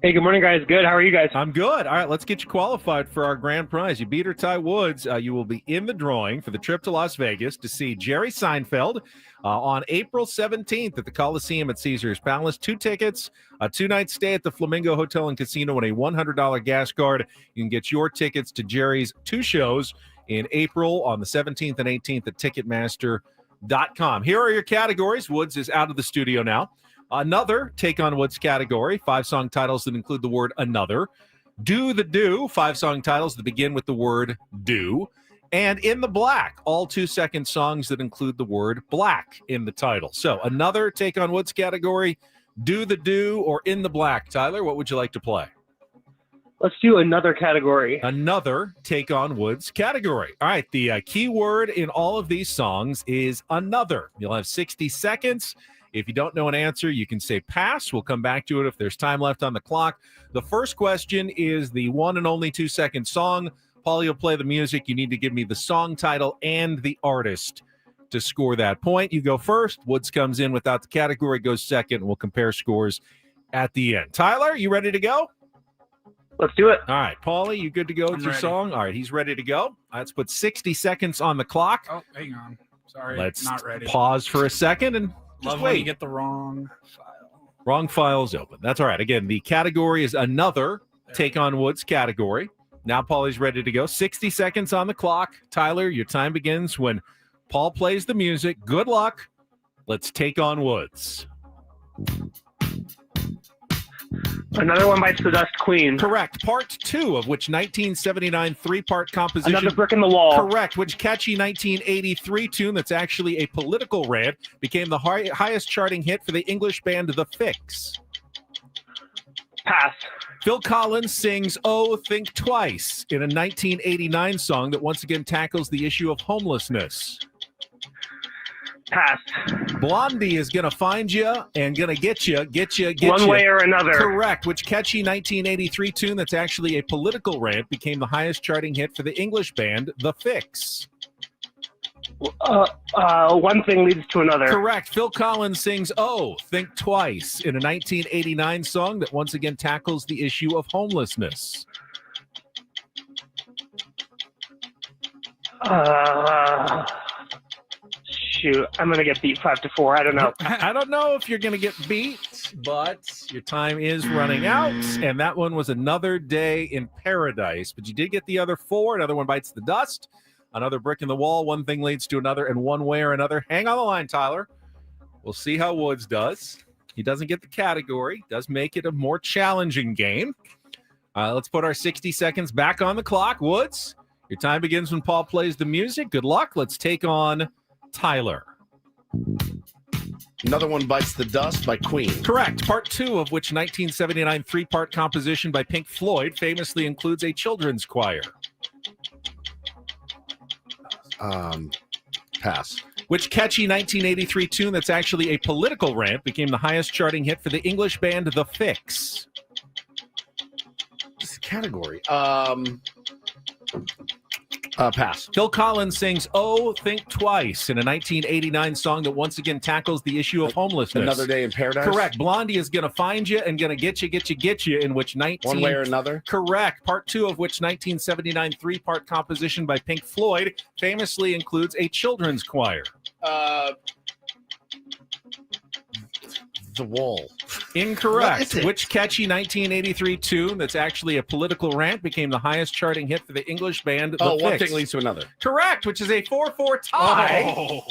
Hey, good morning, guys. Good. How are you guys? I'm good. All right, let's get you qualified for our grand prize. You beat or tie Woods. You will be in the drawing for the trip to Las Vegas to see Jerry Seinfeld on April 17th at the Coliseum at Caesars Palace. 2 tickets, a 2-night stay at the Flamingo Hotel and Casino, and a $100 gas card. You can get your tickets to Jerry's 2 shows in April on the 17th and 18th at Ticketmaster.com. Here are your categories. Woods is out of the studio now. Another Take on Woods category, 5 song titles that include the word another. Do the Do, 5 song titles that begin with the word do. And In the Black, all 2-second songs that include the word black in the title. So another Take on Woods category, Do the Do or In the Black. Tyler, what would you like to play? Let's do another category. Another Take on Woods category. All right, the key word in all of these songs is another. You'll have 60 seconds. If you don't know an answer, you can say pass. We'll come back to it if there's time left on the clock. The first question is the one and only 2-second song. Paulie will play the music. You need to give me the song title and the artist to score that point. You go first. Woods comes in without the category, goes second, and we'll compare scores at the end. Tyler, you ready to go? Let's do it. All right. Paulie, you good to go with your song? All right, he's ready to go. Let's put 60 seconds on the clock. Oh, hang on. Sorry, Let's not ready. Pause for a second and just Love wait. when you get the wrong file. Wrong file's open. That's all right. Again, the category is another Take on Woods category. Now Paulie's ready to go. 60 seconds on the clock. Tyler, your time begins when Paul plays the music. Good luck. Let's Take on Woods. Another One Bites the Dust, Queen. Correct. Part 2 of which 1979 three-part composition. Another Brick in the Wall. Correct. Which catchy 1983 tune that's actually a political rant became the highest charting hit for the English band The Fix. Pass. Phil Collins sings "Oh, Think Twice" in a 1989 song that once again tackles the issue of homelessness. Pass. Blondie is gonna find you and gonna get you. One Way or Another. Correct. Which catchy 1983 tune that's actually a political rant became the highest charting hit for the English band The Fix. One Thing Leads to Another. Correct. Phil Collins sings "Oh, Think Twice" in a 1989 song that once again tackles the issue of homelessness. Shoot, I'm going to get beat 5-4. I don't know. I don't know if you're going to get beat, but your time is running out. And that one was Another Day in Paradise. But you did get the other 4. Another One Bites the Dust. Another Brick in the Wall. One Thing Leads to Another. And One Way or Another. Hang on the line, Tyler. We'll see how Woods does. He doesn't get the category. Does make it a more challenging game. Let's put our 60 seconds back on the clock. Woods, your time begins when Paul plays the music. Good luck. Let's take on Tyler. Another One Bites the Dust by Queen. Correct. Part 2 of which 1979 three-part composition by Pink Floyd famously includes a children's choir. Pass. Which catchy 1983 tune that's actually a political rant became the highest charting hit for the English band The Fix? What's the category? Pass. Phil Collins sings "Oh, Think Twice" in a 1989 song that once again tackles the issue of homelessness. Another Day in Paradise. Correct. Blondie is gonna find you and gonna get you. In which One Way or Another. Correct. Part 2 of which 1979 three-part composition by Pink Floyd famously includes a children's choir. The Wall. Incorrect. Which catchy 1983 tune that's actually a political rant became the highest charting hit for the English band The One Fix? Thing Leads to Another. Correct, which is a 4-4 tie. Oh.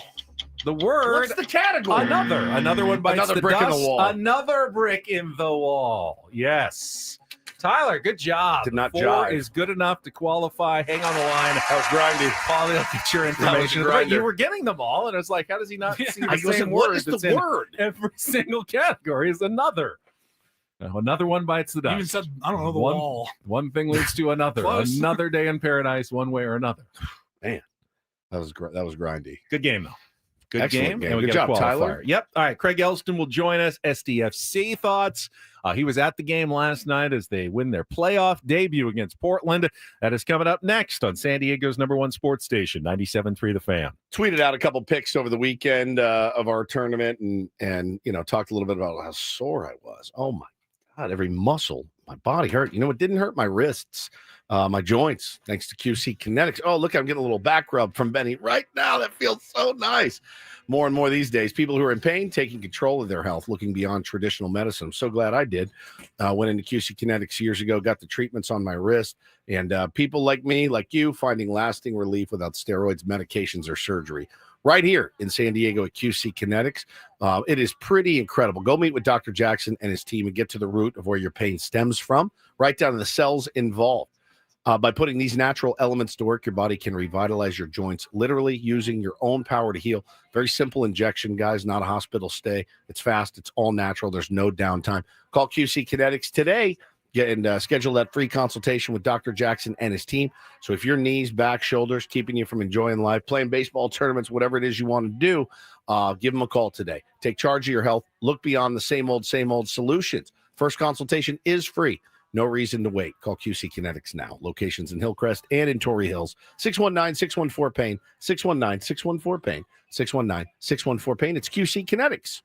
The word. What's the category? Another One Bites Another the Brick Dust. in the Wall. Another Brick in the Wall. Yes. Tyler, good job. Did not 4 jive. is good enough to qualify. Hang on the line. That was grindy. Paulie, I'll get your information. That was a But you grinder. were getting them all, and it's like, how does he not see the I was same like, what word is that's the in word? every single category is another. Now, Another One Bites the Dust. Even said, I don't know, the wall. One thing leads to another. Close. Another Day in Paradise, One Way or Another. Man, that was grindy. Good game, though. Good Excellent game. game. And we Good got a job, qualifier. Tyler. Yep. All right. Craig Elston will join us. SDFC thoughts. He was at the game last night as they win their playoff debut against Portland. That is coming up next on San Diego's #1 sports station, 97.3 The Fan. Tweeted out a couple picks over the weekend of our tournament and talked a little bit about how sore I was. Oh my God, every muscle, my body hurt. You know what didn't hurt? My wrists, my joints, thanks to QC Kinetics. Oh, look, I'm getting a little back rub from Benny right now. That feels so nice. More and more these days, people who are in pain, taking control of their health, looking beyond traditional medicine. I'm so glad I did. Went into QC Kinetics years ago, got the treatments on my wrist, and people like me, like you, finding lasting relief without steroids, medications, or surgery. Right here in San Diego at QC Kinetics. It is pretty incredible. Go meet with Dr. Jackson and his team and get to the root of where your pain stems from, right down to the cells involved. By putting these natural elements to work, your body can revitalize your joints, literally using your own power to heal. Very simple injection, guys, not a hospital stay. It's fast. It's all natural. There's no downtime. Call QC Kinetics today and schedule that free consultation with Dr. Jackson and his team. So if your knees, back, shoulders, keeping you from enjoying life, playing baseball tournaments, whatever it is you want to do, give them a call today. Take charge of your health. Look beyond the same old solutions. First consultation is free. No reason to wait. Call QC Kinetics now. Locations in Hillcrest and in Torrey Hills. 619-614-PAIN. 619-614-PAIN. 619-614-PAIN. It's QC Kinetics.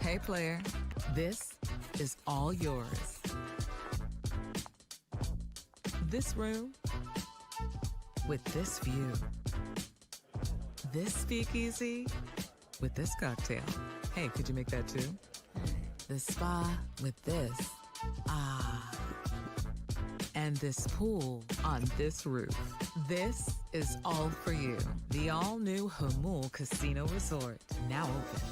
Hey, player, this is all yours. This room with this view. This speakeasy with this cocktail. Hey, could you make that too? The spa with this. Ah. And this pool on this roof. This is all for you. The all-new Hamul Casino Resort, now open.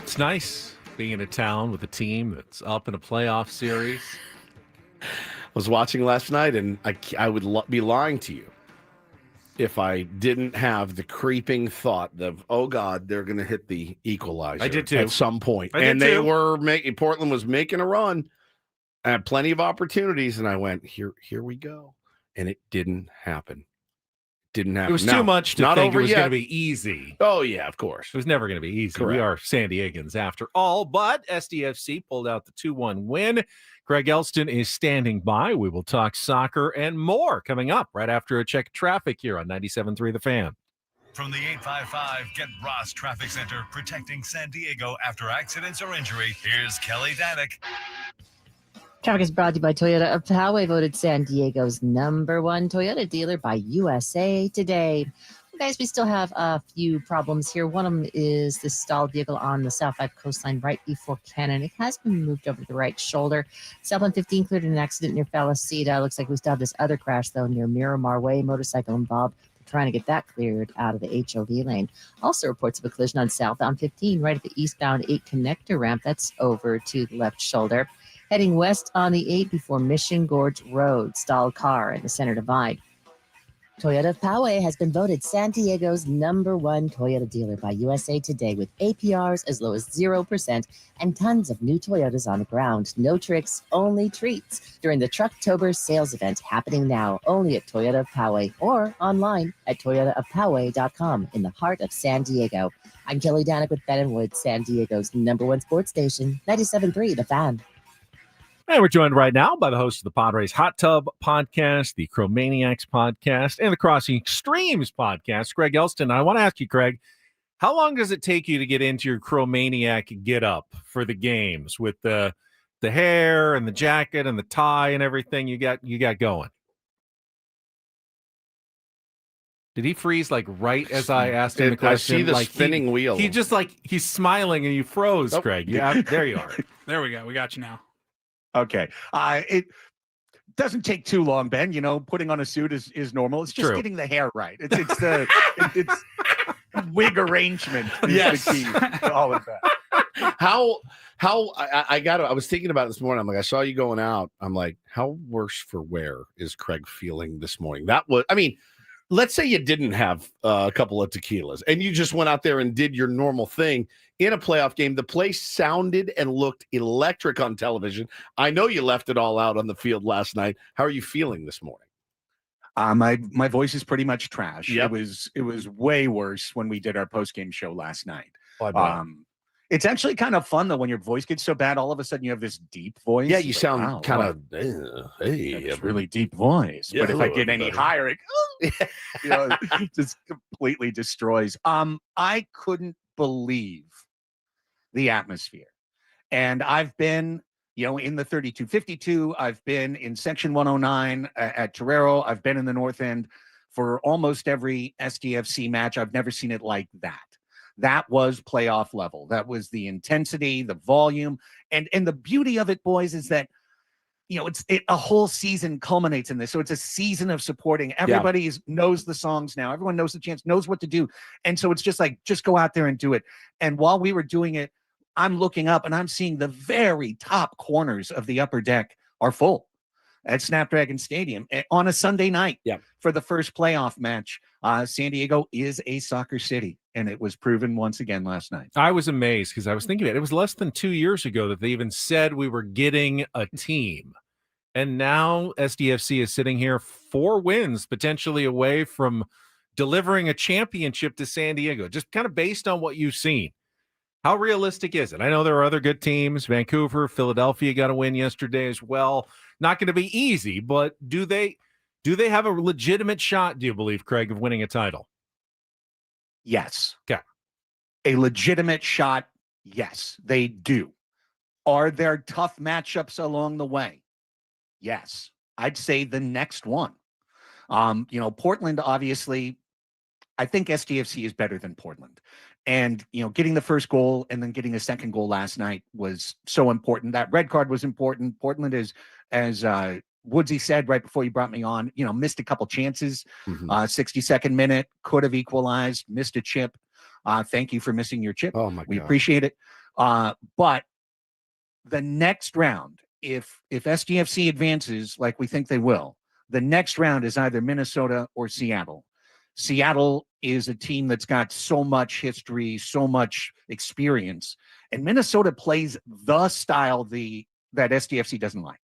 It's nice being in a town with a team that's up in a playoff series. I was watching last night, and I would be lying to you if I didn't have the creeping thought of, oh God, they're going to hit the equalizer. I did too. At some point. And they were making, Portland was making a run. I had plenty of opportunities, and I went, here we go. And it didn't happen. Didn't happen. It was too much to think it was going to be easy. Oh, yeah, of course. It was never going to be easy. Correct. We are San Diegans after all, but SDFC pulled out the 2-1 win. Greg Elston is standing by. We will talk soccer and more coming up right after a check of traffic here on 97.3 The Fan. From the 855 Get Ross Traffic Center, protecting San Diego after accidents or injury, here's Kelly Danick. Traffic is brought to you by Toyota of Poway, voted San Diego's #1 Toyota dealer by USA Today. Well, guys, we still have a few problems here. One of them is the stalled vehicle on the South 5 coastline right before Cannon. It has been moved over to the right shoulder. Southland 15 cleared an accident near Falicita. Looks like we still have this other crash, though, near Miramar Way. Motorcycle involved. Trying to get that cleared out of the HOV lane. Also reports of a collision on southbound 15 right at the eastbound 8 connector ramp. That's over to the left shoulder. Heading west on the 8 before Mission Gorge Road. Stalled car in the center divide. Toyota of Poway has been voted San Diego's #1 Toyota dealer by USA Today with APRs as low as 0% and tons of new Toyotas on the ground. No tricks, only treats during the Trucktober sales event happening now only at Toyota of Poway or online at toyotaofpoway.com in the heart of San Diego. I'm Kelly Danick with Ben & Wood, San Diego's #1 sports station, 97.3 The Fan. And we're joined right now by the host of the Padres Hot Tub podcast, the Chromaniacs podcast, and the Crossing Extremes podcast, Greg Elston. I want to ask you, Greg, how long does it take you to get into your Chromaniac get up for the games with the hair and the jacket and the tie and everything you got going? Did he freeze like right as I asked him the question? I see the like spinning wheel. He just he's smiling and you froze, Greg. Yeah, there you are. There we go. We got you now. Okay. It doesn't take too long, Ben. You know, putting on a suit is normal. It's just True. getting the hair right. It's the it's wig arrangement is the key to all of that. How I was thinking about it this morning. I'm like, I saw you going out. I'm like, how worse for wear is Craig feeling this morning? That was, I mean, let's say you didn't have a couple of tequilas and you just went out there and did your normal thing in a playoff game. The place sounded and looked electric on television. I know you left it all out on the field last night. How are you feeling this morning? My voice is pretty much trash. Yep. It was way worse when we did our post game show last night. Oh, It's actually kind of fun though when your voice gets so bad. All of a sudden you have this deep voice. yeah, you It's sound wow, kind wow, of hey, this really deep voice. Yeah, but if I hello, get any everybody. higher, it just completely destroys. I couldn't believe the atmosphere, and I've been in the 3252. I've been in section 109 at Torero. I've been in the North End for almost every SDFC match. I've never seen it like that. That was playoff level. That was the intensity, the volume, and the beauty of it, boys, is that a whole season culminates in this. So it's a season of supporting. Everybody knows the songs now. Everyone knows the chants, knows what to do, and so it's just go out there and do it. And while we were doing it, I'm looking up and I'm seeing the very top corners of the upper deck are full at Snapdragon Stadium on a Sunday night for the first playoff match. San Diego is a soccer city, and it was proven once again last night. I was amazed because I was thinking it was less than 2 years ago that they even said we were getting a team. And now SDFC is sitting here 4 wins potentially away from delivering a championship to San Diego, just kind of based on what you've seen. How realistic is it? I know there are other good teams. Vancouver, Philadelphia got a win yesterday as well. Not going to be easy, but do they have a legitimate shot, do you believe, Craig, of winning a title? Yes. Okay. A legitimate shot, yes, they do. Are there tough matchups along the way? Yes. I'd say the next one. Portland, obviously, I think SDFC is better than Portland. And, getting the first goal and then getting a second goal last night was so important. That red card was important. Portland is, as Woodsy said right before you brought me on, missed a couple chances. 62nd minute, could have equalized, missed a chip. Thank you for missing your chip. Oh, my God. We appreciate it. But the next round, if SDFC advances like we think they will, the next round is either Minnesota or Seattle. Seattle is a team that's got so much history, so much experience, and Minnesota plays the style that SDFC doesn't like.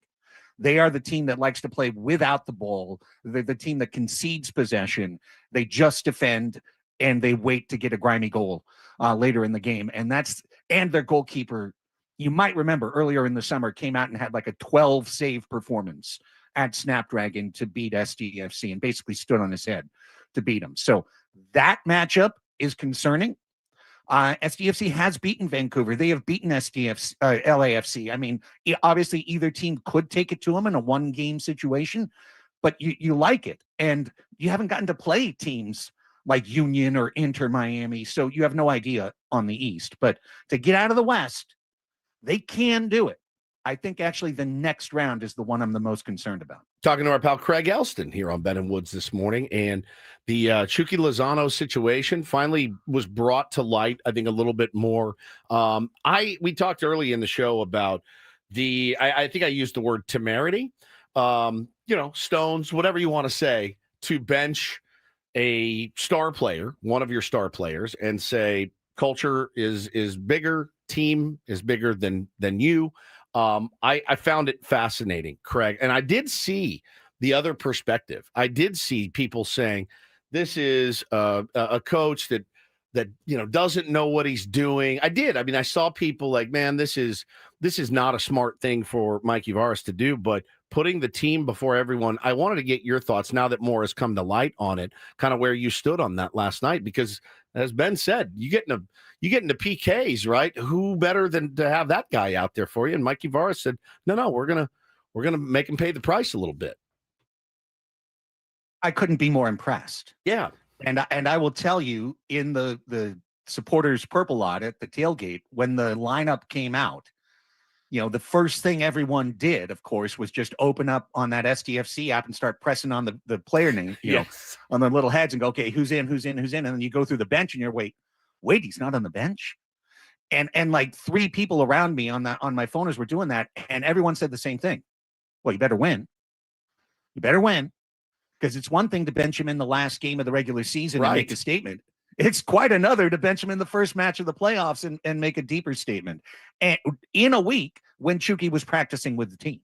They are the team that likes to play without the ball. They're the team that concedes possession. They just defend and they wait to get a grimy goal later in the game. And their goalkeeper, you might remember earlier in the summer, came out and had like a 12 save performance at Snapdragon to beat SDFC and basically stood on his head to beat them. So that matchup is concerning. SDFC has beaten Vancouver. They have beaten LAFC. I mean, obviously either team could take it to them in a 1-game situation, but you like it. And you haven't gotten to play teams like Union or Inter Miami, so you have no idea on the East. But to get out of the West, they can do it. I think actually the next round is the one I'm the most concerned about. Talking to our pal Craig Elston here on Ben and Woods this morning, and the Chucky Lozano situation finally was brought to light, I think, a little bit more. We talked early in the show about I think I used the word temerity, stones, whatever you want to say, to bench a star player, one of your star players, and say culture is bigger, team is bigger than you. I found it fascinating, Craig, and I did see the other perspective. I did see people saying this is a coach that doesn't know what he's doing. I did. I mean, I saw people like, man, this is not a smart thing for Mike Yvaris to do, but putting the team before everyone. I wanted to get your thoughts now that more has come to light on it, kind of where you stood on that last night, because as Ben said, you get into PKs, right? Who better than to have that guy out there for you? And Mike Yvaris said, no, we're gonna make him pay the price a little bit. I couldn't be more impressed. Yeah. And I will tell you, in the supporters purple lot at the tailgate, when the lineup came out, the first thing everyone did, of course, was just open up on that SDFC app and start pressing on the player name, Yes. on the little heads and go, okay, who's in? And then you go through the bench and you're, wait, he's not on the bench. And like 3 people around me on my phone as we're doing that, and everyone said the same thing. Well, you better win. Because it's one thing to bench him in the last game of the regular season and Right. make a statement. It's quite another to bench him in the first match of the playoffs and make a deeper statement. And in a week when Chucky was practicing with the team.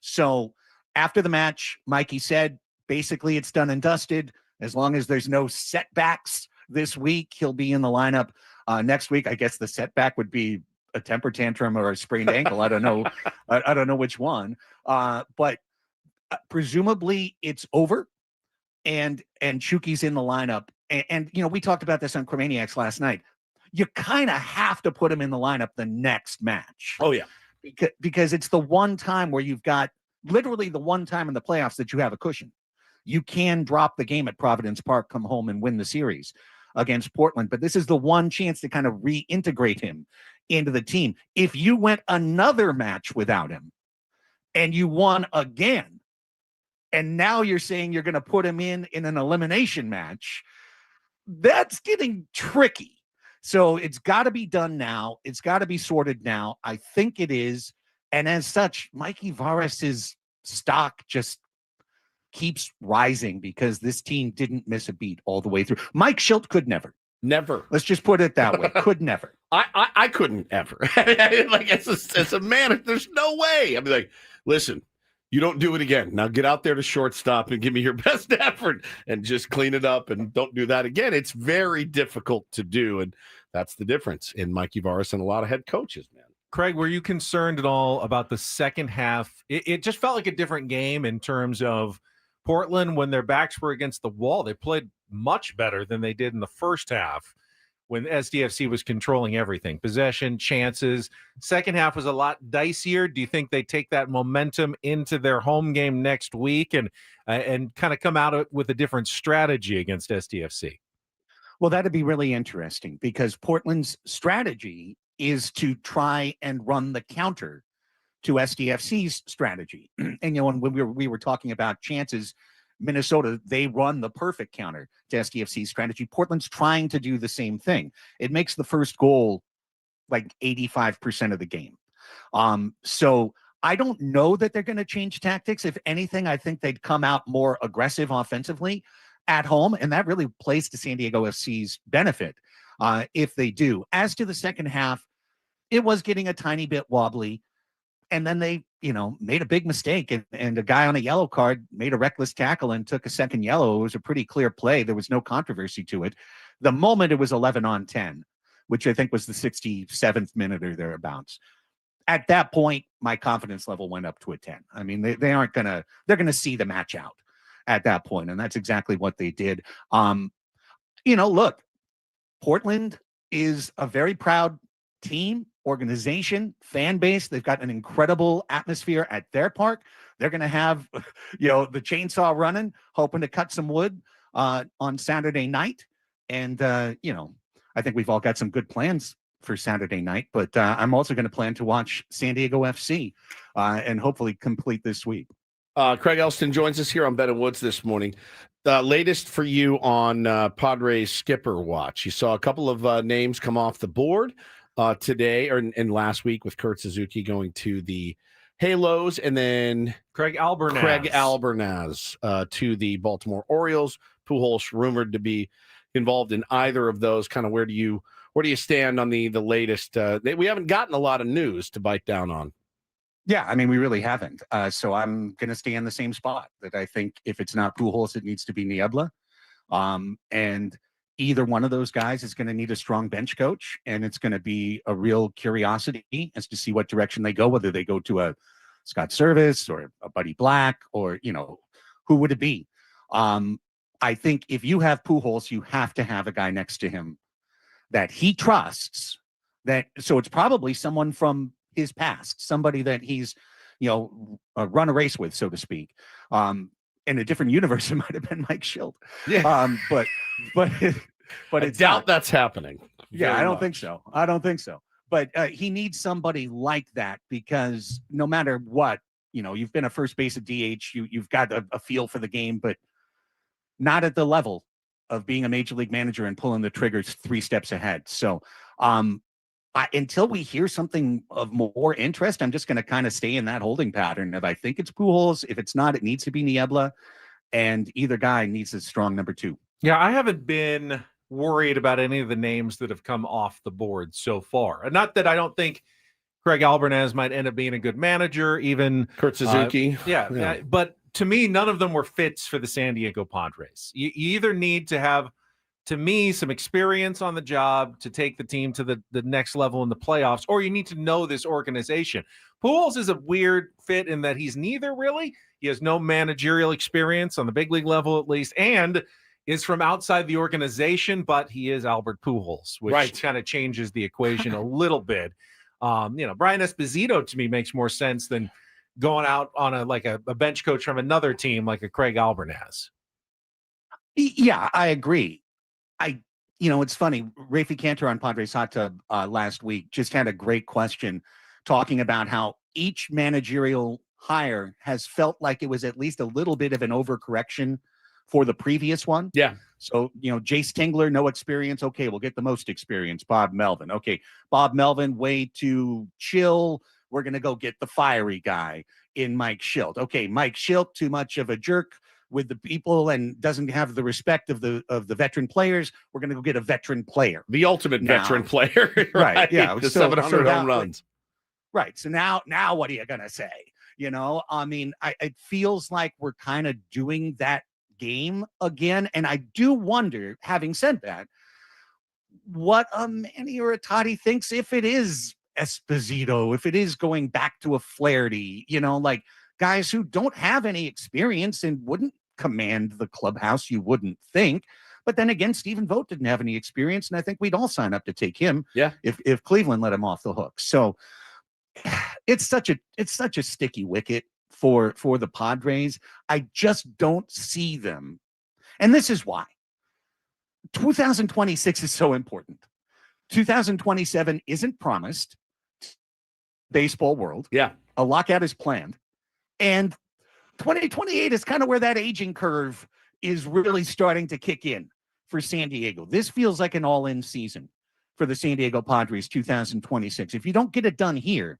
So after the match, Mikey said, basically it's done and dusted. As long as there's no setbacks this week, he'll be in the lineup. Next week, I guess the setback would be a temper tantrum or a sprained ankle. I don't know. I don't know which one. But presumably it's over. And Chucky's in the lineup. And you know, we talked about this on Chromaniacs last night. You kind of have to put him in the lineup the next match. Oh, yeah. Because it's the one time where you've got literally the one time in the playoffs that you have a cushion. You can drop the game at Providence Park, come home and win the series against Portland. But this is the one chance to kind of reintegrate him into the team. If you went another match without him and you won again, and now you're saying you're going to put him in an elimination match, that's getting tricky. So it's got to be done now. It's got to be sorted now. I think it is. And as such, Mikey Varis's stock just keeps rising because this team didn't miss a beat all the way through. Mike Schilt could never. Never. Let's just put it that way. Could never. I couldn't ever. Like as a man, there's no way. I'd be like, listen, you don't do it again. Now get out there to shortstop and give me your best effort and just clean it up and don't do that again. It's very difficult to do. And that's the difference in Mikey Varis and a lot of head coaches, man. Craig, were you concerned at all about the second half? It just felt like a different game in terms of Portland when their backs were against the wall. They played much better than they did in the first half when SDFC was controlling everything, possession, chances. Second half was a lot dicier. Do you think they take that momentum into their home game next week and kind of come out with a different strategy against SDFC? Well, that'd be really interesting because Portland's strategy is to try and run the counter to SDFC's strategy. And, you know, when we were talking about chances, Minnesota, they run the perfect counter to SDFC's strategy. Portland's trying to do the same thing. It makes the first goal like 85% of the game. So I don't know that they're going to change tactics. If anything, I think they'd come out more aggressive offensively at home, and that really plays to San Diego FC's benefit if they do. As to the second half, it was getting a tiny bit wobbly. And then they, you know, made a big mistake and a guy on a yellow card made a reckless tackle and took a second yellow. It was a pretty clear play. There was no controversy to it. The moment it was 11-on-10, which I think was the 67th minute or thereabouts. At that point, my confidence level went up to a 10. I mean, they're going to see the match out at that point. And that's exactly what they did. You know, look, Portland is a very proud team, organization, fan base. They've got an incredible atmosphere at their park. They're going to have, you know, the chainsaw running, hoping to cut some wood on Saturday night. And, you know, I think we've all got some good plans for Saturday night, but I'm also going to plan to watch San Diego FC and hopefully complete this sweep. Craig Elston joins us here on Ben and Woods this morning. Latest for you on Padres skipper watch. You saw a couple of names come off the board today or in last week with Kurt Suzuki going to the Halos, and then Craig Albernaz to the Baltimore Orioles. Pujols rumored to be involved in either of those. Kind of where do you stand on the latest? We haven't gotten a lot of news to bite down on. Yeah, I mean, we really haven't. So I'm going to stay in the same spot that I think if it's not Pujols, it needs to be Niebla. And either one of those guys is going to need a strong bench coach, and it's going to be a real curiosity as to see what direction they go, whether they go to a Scott Service or a Buddy Black or, you know, who would it be? I think if you have Pujols, you have to have a guy next to him that he trusts. So it's probably someone from his past, somebody that he's, you know, run a race with, so to speak. In a different universe, it might have been Mike Schilt. Yeah. But I doubt that's happening. Yeah, I don't think so. But he needs somebody like that because no matter what, you know, you've been a first base at DH, you've got a feel for the game, but not at the level of being a major league manager and pulling the triggers 3 steps ahead. So until we hear something of more interest, I'm just going to kind of stay in that holding pattern of I think it's Pujols. If it's not, it needs to be Niebla. and either guy needs a strong number 2. Yeah, I haven't been worried about any of the names that have come off the board so far. And not that I don't think Craig Albertaz might end up being a good manager, even Kurt Suzuki. But to me, none of them were fits for the San Diego Padres. You either need to have, to me, some experience on the job to take the team to the next level in the playoffs, or you need to know this organization. Pujols is a weird fit in that he's neither really. He has no managerial experience on the big league level, at least, and is from outside the organization, but he is Albert Pujols, which kind of changes the equation a little bit. Brian Esposito to me makes more sense than going out on a bench coach from another team like a Craig Albertaz. Yeah, I agree. It's funny. Rafi Cantor on Padres Hot Tub last week just had a great question talking about how each managerial hire has felt like it was at least a little bit of an overcorrection for the previous one. Yeah. So, Jace Tingler, no experience. Okay, we'll get the most experience. Bob Melvin. Okay, Bob Melvin, way too chill. We're going to go get the fiery guy in Mike Schilt. Okay, Mike Schilt, too much of a jerk with the people and doesn't have the respect of the veteran players. We're going to go get a veteran player. The ultimate veteran player. Right, yeah. The 700 home runs. Right. So now what are you going to say? It feels like we're kind of doing that game again. And I do wonder, having said that, what a Manny or a Toddy thinks if it is Esposito, if it is going back to a Flaherty, like guys who don't have any experience and wouldn't command the clubhouse, you wouldn't think. But then again, Stephen Vogt didn't have any experience, and I think we'd all sign up to take him if Cleveland let him off the hook. So it's such a sticky wicket for the Padres. I just don't see them. And this is why. 2026 is so important. 2027 isn't promised. Baseball world. Yeah. A lockout is planned. And 2028 is kind of where that aging curve is really starting to kick in for San Diego. This feels like an all-in season for the San Diego Padres 2026. If you don't get it done here,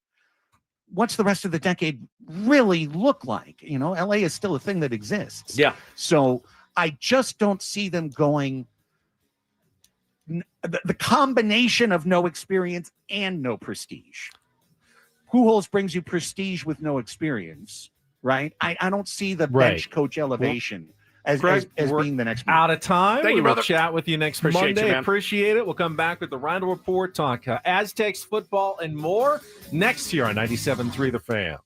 what's the rest of the decade really look like? LA is still a thing that exists. Yeah. So I just don't see them going the combination of no experience and no prestige. Pujols brings you prestige with no experience, right? I don't see the bench coach elevation as being the next move. Out of time. Thank you, We'll brother. chat with you next Appreciate Monday. you, man. Appreciate it. We'll come back with the Randall Report, talk Aztecs football and more next year on 97.3 The Fan.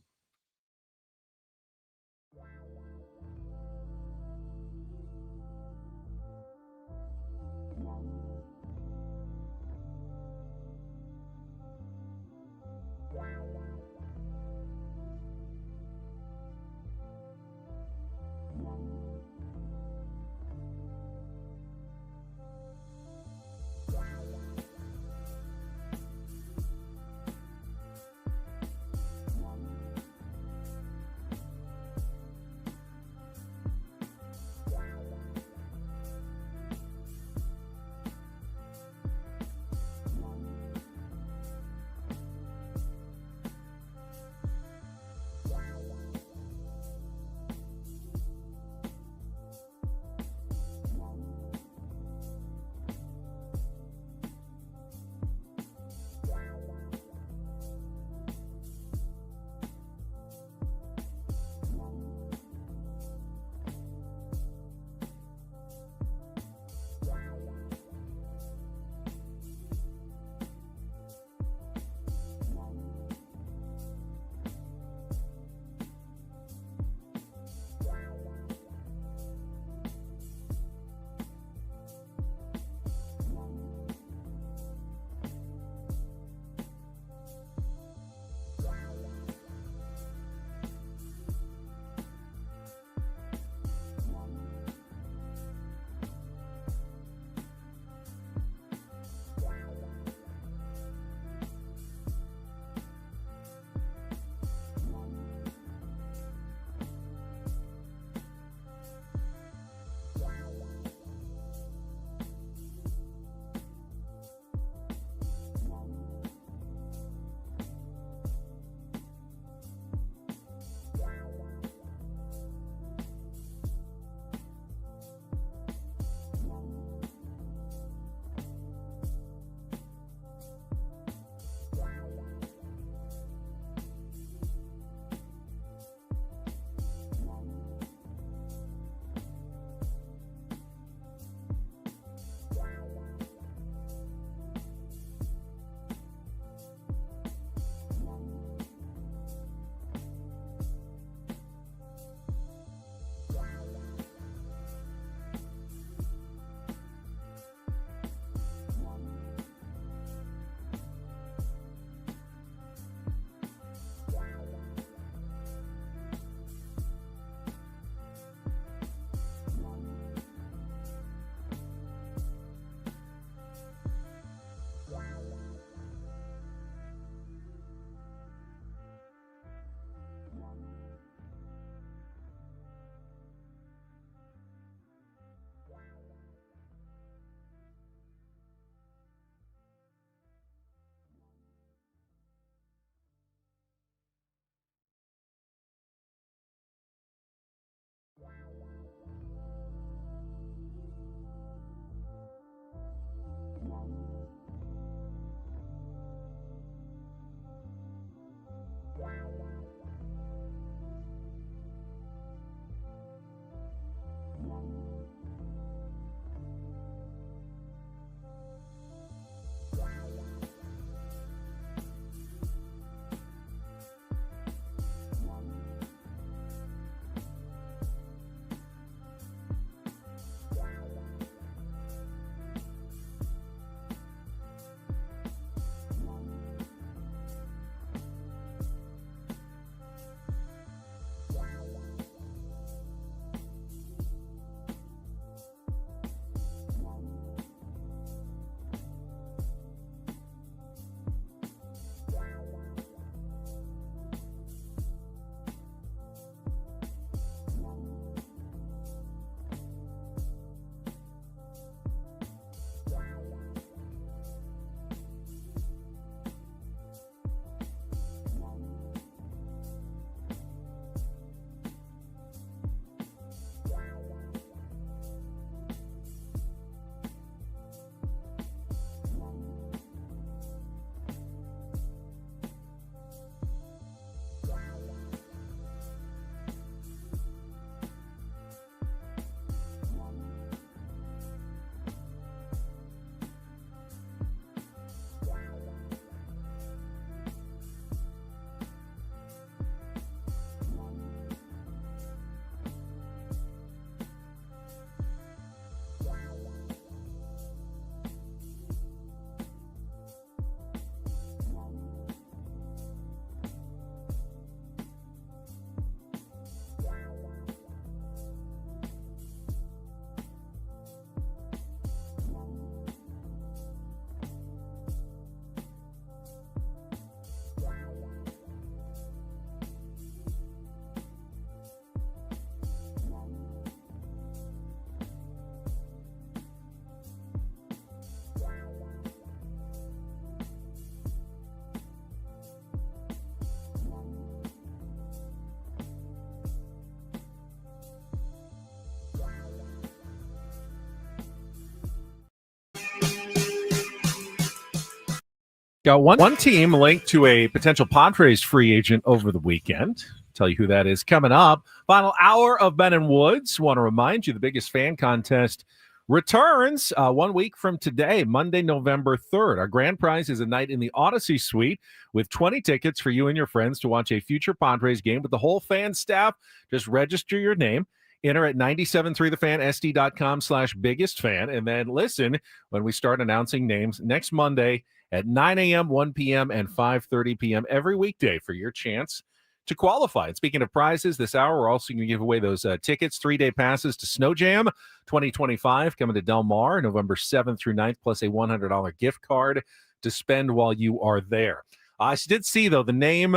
Got one team linked to a potential Padres free agent over the weekend. Tell you who that is coming up. Final hour of Ben and Woods. Want to remind you the biggest fan contest returns 1 week from today, Monday, November 3rd. Our grand prize is a night in the Odyssey Suite with 20 tickets for you and your friends to watch a future Padres game with the whole fan staff. Just register your name. Enter at 973thefan.sd.com/biggest fan, and then listen when we start announcing names next Monday at 9 a.m., 1 p.m., and 5:30 p.m. every weekday for your chance to qualify. And speaking of prizes, this hour we're also going to give away those tickets, 3-day passes to Snow Jam 2025 coming to Del Mar November 7th through 9th, plus a $100 gift card to spend while you are there. I did see, though, the name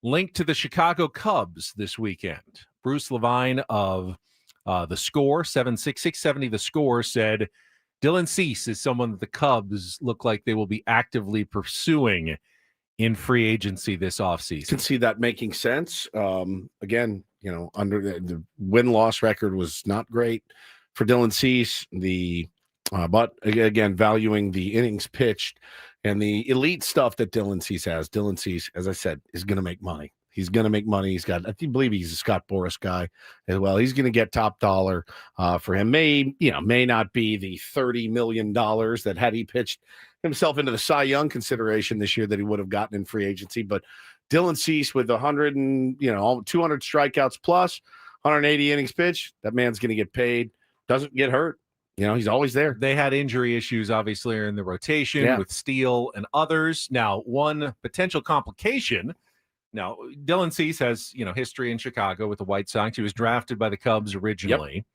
linked to the Chicago Cubs this weekend. Bruce Levine of The Score, 76670 The Score, said Dylan Cease is someone that the Cubs look like they will be actively pursuing in free agency this offseason. Can see that making sense. Again, under the win-loss record was not great for Dylan Cease. But again, valuing the innings pitched and the elite stuff that Dylan Cease has. Dylan Cease, as I said, is going to make money. He's going to make money. He's got, I believe he's a Scott Boras guy as well. He's going to get top dollar for him. May not be the $30 million that had he pitched himself into the Cy Young consideration this year that he would have gotten in free agency. But Dylan Cease with 200 strikeouts plus 180 innings pitched, that man's going to get paid. Doesn't get hurt. He's always there. They had injury issues, obviously, in the rotation with Steele and others. Now, one potential complication. Now, Dylan Cease has, history in Chicago with the White Sox. He was drafted by the Cubs originally. Yep.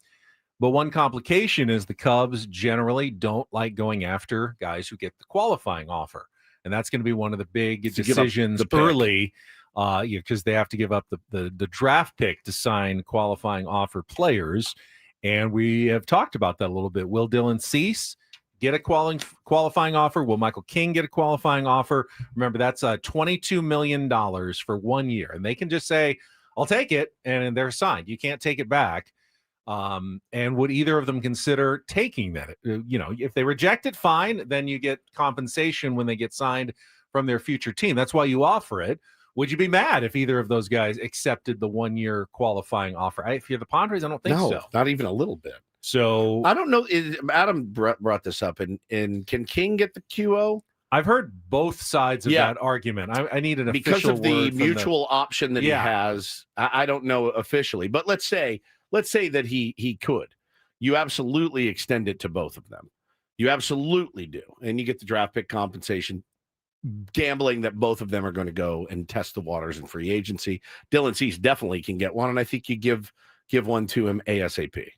But one complication is the Cubs generally don't like going after guys who get the qualifying offer. And that's going to be one of the big decisions early because they have to give up the draft pick to sign qualifying offer players. And we have talked about that a little bit. Will Dylan Cease get a qualifying offer? Will Michael King get a qualifying offer? Remember, that's $22 million for 1 year. And they can just say, I'll take it, and they're signed. You can't take it back. And would either of them consider taking that? If they reject it, fine. Then you get compensation when they get signed from their future team. That's why you offer it. Would you be mad if either of those guys accepted the 1 year qualifying offer? If you're the Padres, I don't think so. Not even a little bit. So I don't know. Adam brought this up, and can King get the QO? I've heard both sides of that argument. I need an official because of the word mutual option that he has. I don't know officially, but let's say that he could. You absolutely extend it to both of them. You absolutely do, and you get the draft pick compensation. Gambling that both of them are going to go and test the waters in free agency. Dylan Cease definitely can get one, and I think you give one to him ASAP.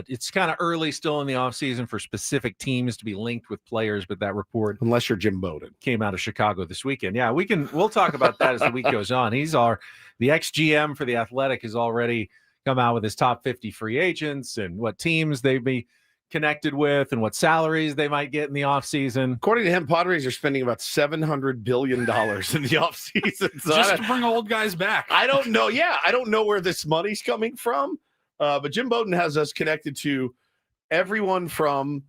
It's kind of early still in the offseason for specific teams to be linked with players, but that report, unless you're Jim Bowden, came out of Chicago this weekend. Yeah, we'll talk about that as the week goes on. The ex-GM for the Athletic has already come out with his top 50 free agents and what teams they'd be connected with and what salaries they might get in the offseason. According to him, Padres are spending about $700 billion in the offseason. So just to bring old guys back. I don't know. Yeah, I don't know where this money's coming from. But Jim Bowden has us connected to everyone from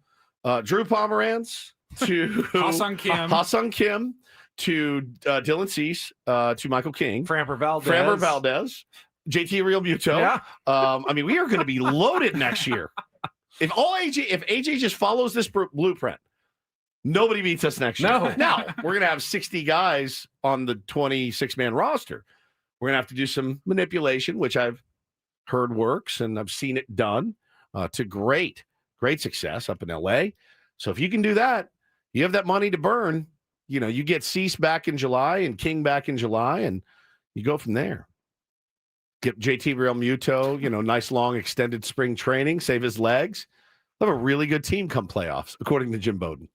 Drew Pomeranz to Ha-Sung Kim to Dylan Cease to Michael King. Framber Valdez. JT Real Muto. Yeah. We are going to be loaded next year. If AJ just follows this blueprint, nobody beats us next year. No. Now, we're going to have 60 guys on the 26-man roster. We're going to have to do some manipulation, which I've heard works, and I've seen it done to great success up in L.A. So if you can do that, you have that money to burn. You get Cease back in July and King back in July, and you go from there. Get JT Real Muto, nice long extended spring training, save his legs. We'll have a really good team come playoffs, according to Jim Bowden.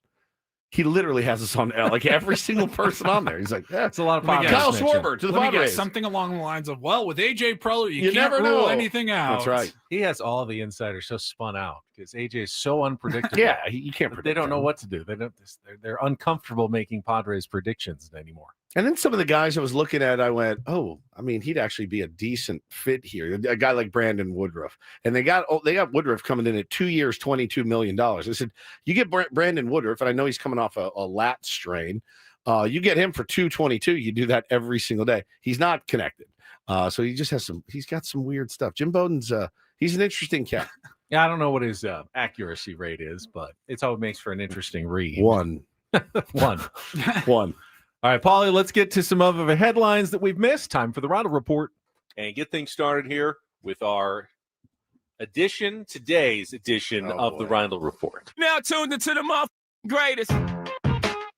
He literally has us on like every single person on there. He's like, that's a lot of Padres. Kyle Schwarber to the Padres. Something along the lines of, with AJ Preller, you can't never rule anything out. That's right. He has all the insiders so spun out because AJ is so unpredictable. Yeah, you can't predict. They don't know what to do. They're uncomfortable making Padres predictions anymore. And then some of the guys I was looking at, I went, he'd actually be a decent fit here. A guy like Brandon Woodruff. And they got Woodruff coming in at 2 years, $22 million. I said, you get Brandon Woodruff, and I know he's coming off a lat strain, You get him for $222. You do that every single day. He's not connected. So he just has he's got some weird stuff. Jim Bowden's, he's an interesting cat. Yeah, I don't know what his accuracy rate is, but it's always makes for an interesting read. One. One. One. All right, Paulie, let's get to some of the headlines that we've missed. Time for the Rondo Report. And get things started here with our today's edition of the Rondo Report. Now tuned into the greatest.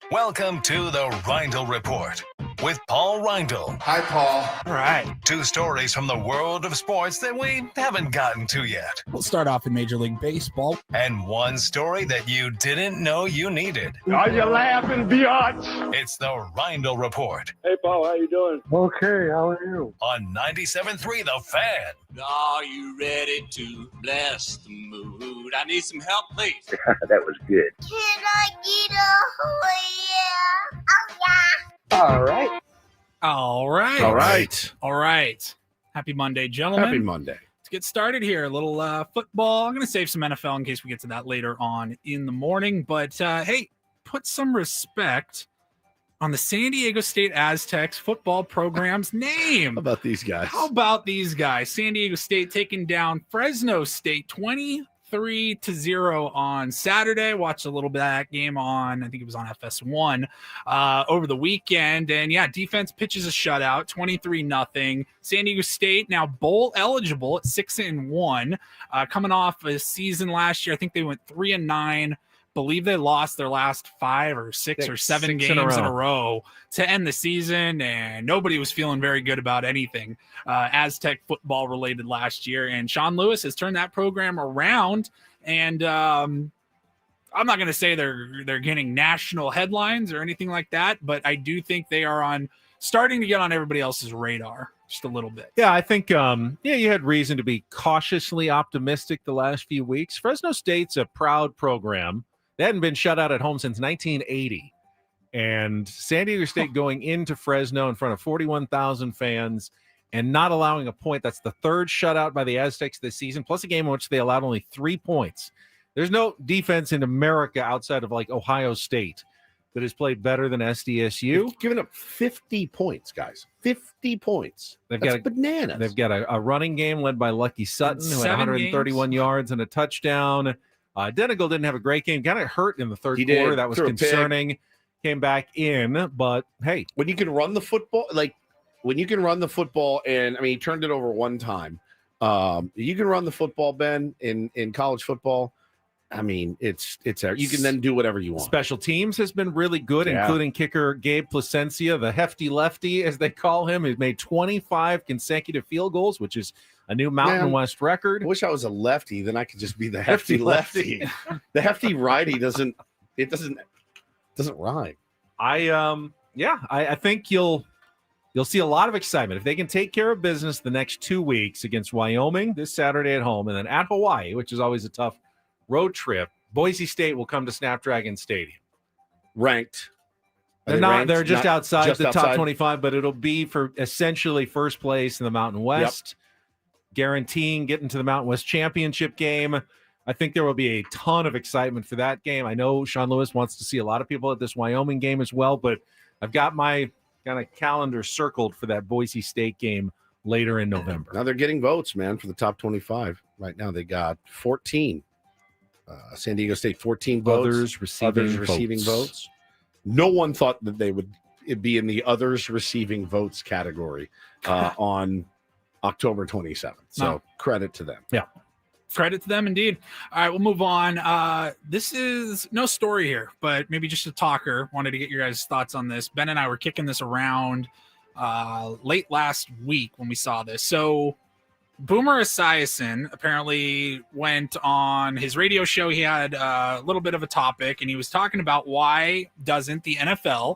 Welcome to the Reindl Report with Paul Reindl. Hi, Paul. All right. 2 stories from the world of sports that we haven't gotten to yet. We'll start off in Major League Baseball. And 1 story that you didn't know you needed. Are you laughing, biatch? It's the Reindl Report Hey, Paul, how you doing? Okay, how are you? on 97.3 The Fan. Are you ready to bless the mood? I need some help, please. That was good. Can I get a yeah? Oh, yeah. All right. All right. All right. All right. Happy Monday, gentlemen. Happy Monday. Let's get started here. A little football. I'm going to save some NFL in case we get to that later on in the morning. But hey, put some respect on the San Diego State Aztecs football program's name. How about these guys? How about these guys? San Diego State taking down Fresno State 23-0 on Saturday. Watched a little bit of that game on, I think it was on FS1 over the weekend. And yeah, defense pitches a shutout, 23-0. San Diego State now bowl eligible at 6-1, coming off a season last year. I think they went 3-9. Believe they lost their last 5 or 6 or 7 games in a row to end the season, and nobody was feeling very good about anything Aztec football related last year. And Sean Lewis has turned that program around, and I'm not going to say they're getting national headlines or anything like that, but I do think they are starting to get on everybody else's radar just a little bit. Yeah, I think you had reason to be cautiously optimistic the last few weeks. Fresno State's a proud program. They hadn't been shut out at home since 1980. And San Diego State going into Fresno in front of 41,000 fans and not allowing a point. That's the 3rd shutout by the Aztecs this season, plus a game in which they allowed only 3 points. There's no defense in America outside of like Ohio State that has played better than SDSU. They've given up 50 points, guys. 50 points. That's bananas. They've got a running game led by Lucky Sutton, who had 131 yards and a touchdown. Denegal didn't have a great game. Kind of hurt in the 3rd quarter. That was concerning. Came back in, but hey. When you can run the football, and I mean, he turned it over 1 time. You can run the football, Ben, in college football. I mean, it's you can then do whatever you want. Special teams has been really good, including kicker Gabe Placencia, the hefty lefty, as they call him. He's made 25 consecutive field goals, which is a new Mountain West record. I wish I was a lefty, then I could just be the hefty lefty. The hefty righty doesn't rhyme. I think you'll see a lot of excitement if they can take care of business the next 2 weeks against Wyoming this Saturday at home, and then at Hawaii, which is always a tough road trip. Boise State will come to Snapdragon Stadium. Ranked. They're not. They're just outside the top 25, but it'll be for essentially first place in the Mountain West, guaranteeing getting to the Mountain West championship game. I think there will be a ton of excitement for that game. I know Sean Lewis wants to see a lot of people at this Wyoming game as well, but I've got my kind of calendar circled for that Boise State game later in November. Now they're getting votes, man, for the top 25. Right now they got 14. San Diego State 14 votes. Others receiving votes. No one thought that they would be in the others receiving votes category on October 27th. So credit to them. Yeah. Credit to them indeed. All right, we'll move on. This is no story here, but maybe just a talker. Wanted to get your guys' thoughts on this. Ben and I were kicking this around late last week when we saw this. So Boomer Esiason apparently went on his radio show. He had a little bit of a topic, and he was talking about why doesn't the NFL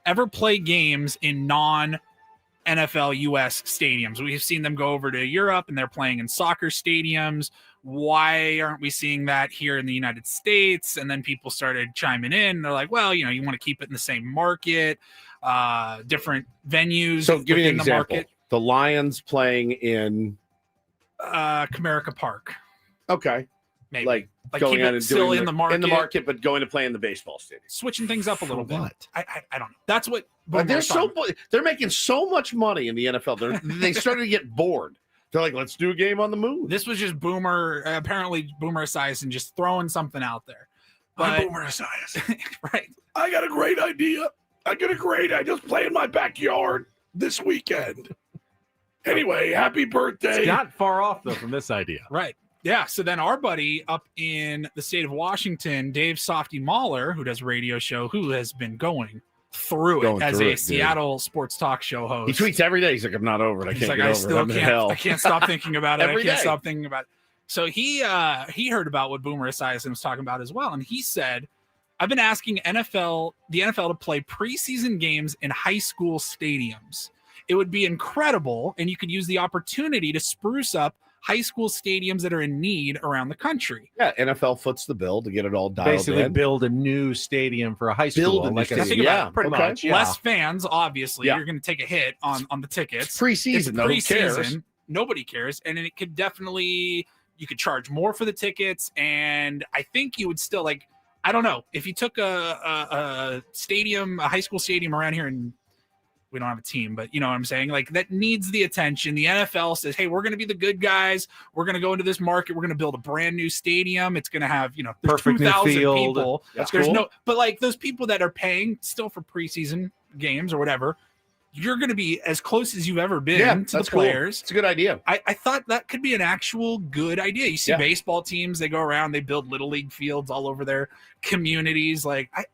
ever play games in non-NFL U.S. stadiums? We've seen them go over to Europe, and they're playing in soccer stadiums. Why aren't we seeing that here in the United States? And then people started chiming in. They're like, well, you want to keep it in the same market, different venues. So give me an the example. market. The Lions playing in Comerica Park. Okay. Maybe. like Like going keep out it and still doing in the market. in the market, but going to play in the baseball stadium. Switching things up a little bit. What? I don't know. That's what But Boomer was talking they're making so much money in the NFL. They started to get bored. They're like, let's do a game on the moon. This was just Boomer, apparently Boomer Esiason just throwing something out there. I'm Boomer Esiason. Right. I got a great idea. I just play in my backyard this weekend. Anyway, happy birthday. It's not far off, though, from this idea. Right. Yeah. So then our buddy up in the state of Washington, Dave Softy Mahler, who does a radio show, who has been going through it as a Seattle sports talk show host. He tweets every day. He's like, I'm not over it. I can't get over it. I'm in hell. I can't stop thinking about it. I Every can't day. stop thinking about it. So he heard about what Boomer Esiason was talking about as well. And he said, I've been asking the NFL to play preseason games in high school stadiums. It would be incredible, and you could use the opportunity to spruce up high school stadiums that are in need around the country. Yeah, NFL foots the bill to get it all dialed Basically, in. build a new stadium for a high school. Build a new stadium. Think about it. Pretty much. Yeah. Less fans, obviously. Yeah. You're going to take a hit on the tickets. It's preseason, though. Who cares? Nobody cares. And it could definitely, you could charge more for the tickets. And I think you would still, like, I don't know. If you took a stadium, a high school stadium around here, and we don't have a team, but you know what I'm saying? Like, that needs the attention. The NFL says, hey, we're going to be the good guys. We're going to go into this market. We're going to build a brand new stadium. It's going to have, there's perfect 2,000 field. people. That's There's cool. but like those people that are paying still for preseason games or whatever, you're going to be as close as you've ever been to the players. Cool. It's a good idea. I thought that could be an actual good idea. You see baseball teams, they go around, they build little league fields all over their communities. Like, I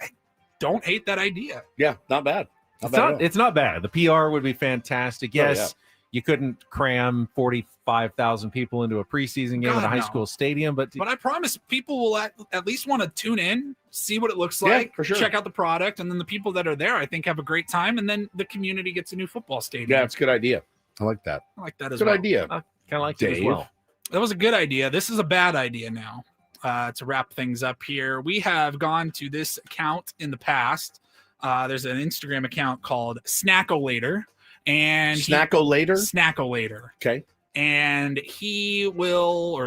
don't hate that idea. Yeah, not bad. It's not bad. The PR would be fantastic. Yes, you couldn't cram 45,000 people into a preseason game at a high school stadium, but I promise people will at least want to tune in, see what it looks like, for sure. check out the product, and then the people that are there, I think, have a great time, and then the community gets a new football stadium. Yeah, it's a good idea. I like that. I like that as good well. idea. I kind of like it as well. That was a good idea. This is a bad idea now. To wrap things up here, we have gone to this account in the past. There's an Instagram account called Snackolator, and Snackolator. Okay. And they will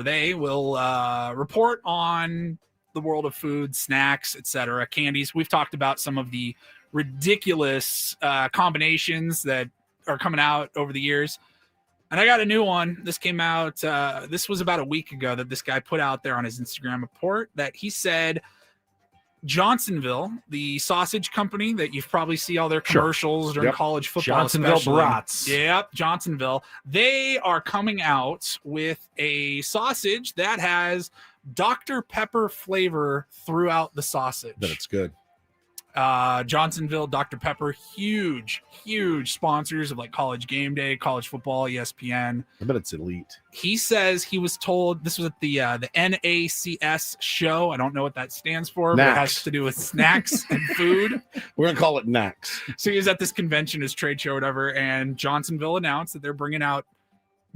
report on the world of food, snacks, etc., candies. We've talked about some of the ridiculous combinations that are coming out over the years. And I got a new one. This came out, this was about a week ago that this guy put out there on his Instagram report that he said Johnsonville, the sausage company that you've probably see all their commercials during college football. Johnsonville Brats. Yep, Johnsonville. They are coming out with a sausage that has Dr. Pepper flavor throughout the sausage. But it's good. Johnsonville, Dr. Pepper, huge sponsors of like College Game Day, college football, ESPN. I bet it's elite. He says he was told, this was at the NACS show. I don't know what that stands for, but it has to do with snacks and food. We're going to call it NACS. So he was at this convention, his trade show, or whatever, and Johnsonville announced that they're bringing out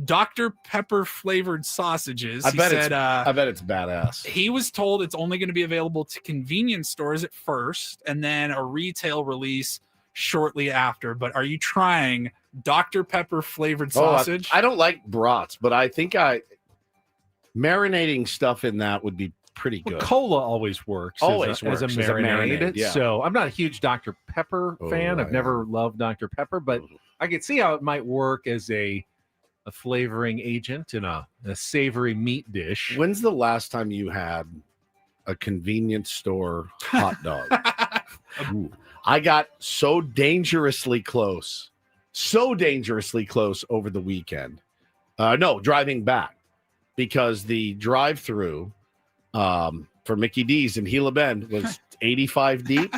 Dr. Pepper flavored sausages. I bet it's badass. He was told it's only going to be available to convenience stores at first and then a retail release shortly after. But are you trying Dr. Pepper flavored sausage? I don't like brats, but I think marinating stuff in that would be pretty good. Cola always works. As a marinade. Yeah. So I'm not a huge Dr. Pepper fan. I've never loved Dr. Pepper, but I could see how it might work as a flavoring agent in a savory meat dish. When's the last time you had a convenience store hot dog? Ooh. I got so dangerously close over the weekend. Driving back, because the drive-through for Mickey D's in Gila Bend was 85 deep,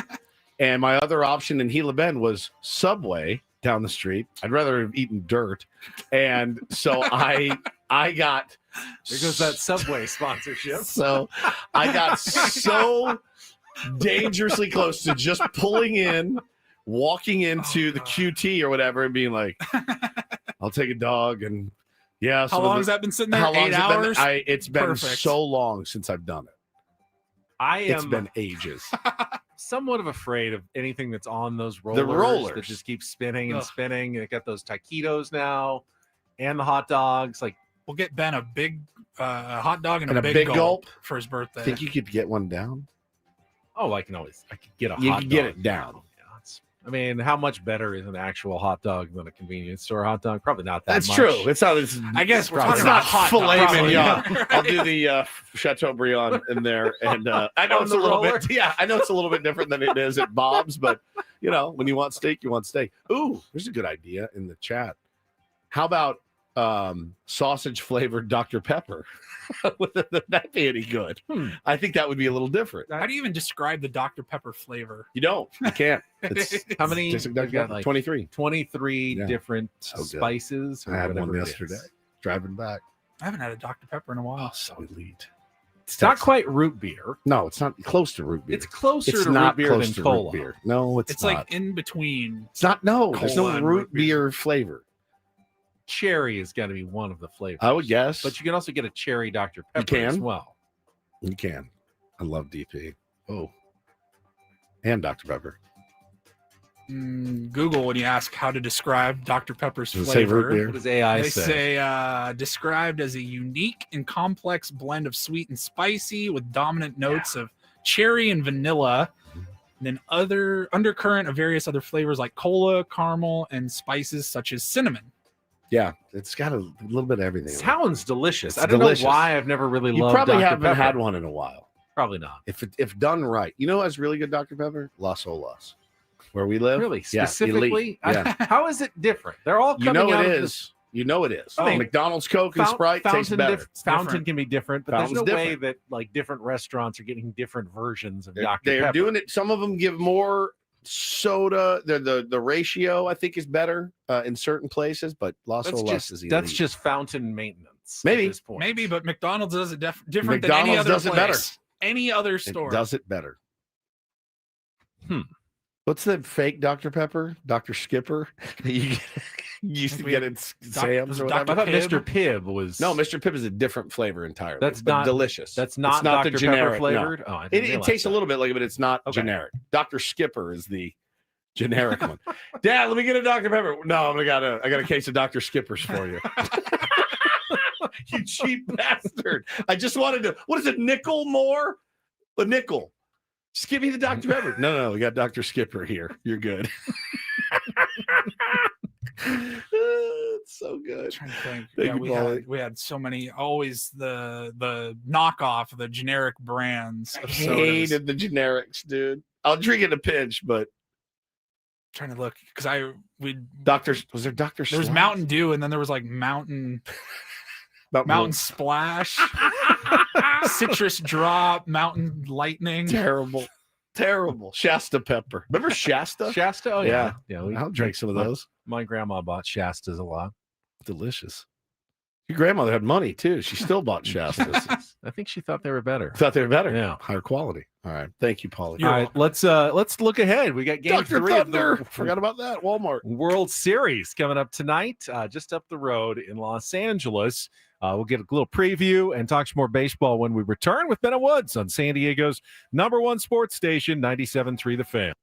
and my other option in Gila Bend was Subway down the street. I'd rather have eaten dirt. And so I got, there goes that Subway sponsorship. So I got so dangerously close to just pulling in, walking into the QT or whatever and being like, I'll take a dog. And yeah. How long has that been sitting there? 8 hours? It's been so long since I've done it. It's been ages. Somewhat of afraid of anything that's on those rollers. That just keep spinning and spinning. They got those taquitos now and the hot dogs. Like, We'll get Ben a big hot dog and, And a big gulp for his birthday. Think you could get one down? Oh, I could get a hot You dog. can get it down. I mean, how much better is an actual hot dog than a convenience store hot dog? Probably not that That's much. true. It's not. I guess we're It's talking not about hot filet dogs. mignon. I'll do the Chateaubriand in there, and I know On it's a the little roller? bit. Yeah, I know it's a little bit different than it is at Bob's, but when you want steak, you want steak. Ooh, there's a good idea in the chat. How about sausage flavored Dr. Pepper? Would that be any good? I think that would be a little different. How do you even describe the Dr. Pepper flavor? You don't. You can't. It's How many? just a We've Dr. got Pepper. like 23. 23 Yeah. different So good. spices. or I had whatever one it is. yesterday. Driving back. I haven't had a Dr. Pepper in a while. Oh, so elite. It's not quite root beer. No, it's not close to root beer. It's closer It's to not root beer close than to cola. Root beer. No, it's It's not. like in between. It's not. No, there's cola no and root beer flavor. Cherry has got to be one of the flavors. I would guess. But you can also get a cherry Dr. Pepper can? as well. You can. I love DP. Oh. And Dr. Pepper. Google, when you ask how to describe Dr. Pepper's Does it say root flavor, beer? What does AI they say? say described as a unique and complex blend of sweet and spicy with dominant notes of cherry and vanilla, and then other undercurrent of various other flavors like cola, caramel, and spices such as cinnamon. Yeah, it's got a little bit of everything. in it. Sounds delicious. It's I don't delicious. know why I've never really You loved probably Dr. haven't Pepper. had one in a while. Probably not. If done right. You know who has really good Dr. Pepper? Las Olas. Where we live. Really? Yeah, Specifically? elite. Yeah. How is it different? They're all You coming know out it of is. You know it is. Oh. McDonald's Coke and Sprite tastes better. Fountain can be different, but Fountain's there's no way different. that like different restaurants are getting different versions of Dr. They're Pepper. doing it. Some of them give more soda. The ratio I think is better in certain places, but Las That's Olas is that's elite. just fountain maintenance. Maybe. At this point. Maybe, but McDonald's does it different than any McDonald's other does it place. better. Any other store. It does it better. What's the fake Dr. Pepper? Dr. Skipper? you used to get it Sam's or whatever. I thought Mr. Pibb was No, Mr. Pibb is a different flavor entirely. That's but not delicious. That's not It's not Dr. the generic Pepper flavored. No. Oh, I didn't It realize tastes that. a little bit like it, but it's not Okay. generic. Dr. Skipper is the generic one. Dad, let me get a Dr. Pepper. No, I got a case of Dr. Skippers for you. You cheap bastard. I just wanted to. What is it? Nickel more? A nickel. Just give me the Dr. Pepper. No, we got Dr. Skipper here. You're good. It's so good. Trying to think. Thank Yeah, you, Paulie. we had so many. Always the knockoff, the generic brands. I Of sodas. hated the generics, dude. I'll drink in a pinch, but Trying to look because was there Dr. There was Slide? Mountain Dew, and then there was like Mountain Splash, Citrus Drop, Mountain Lightning. Terrible. Shasta pepper. Remember Shasta? Shasta? Oh yeah. I'll drink some of those. My grandma bought Shastas a lot. Delicious. Your grandmother had money too. She still bought Shastas. I think she thought they were better. Thought they were better. Yeah. Higher quality. All right. Thank you, Paulie. All right, let's look ahead. We got game Dr. 3 Thunder. of the Forgot about that. Walmart World Series coming up tonight, just up the road in Los Angeles. We'll get a little preview and talk some more baseball when we return with Ben and Woods on San Diego's #1 sports station, 97.3 The Fan.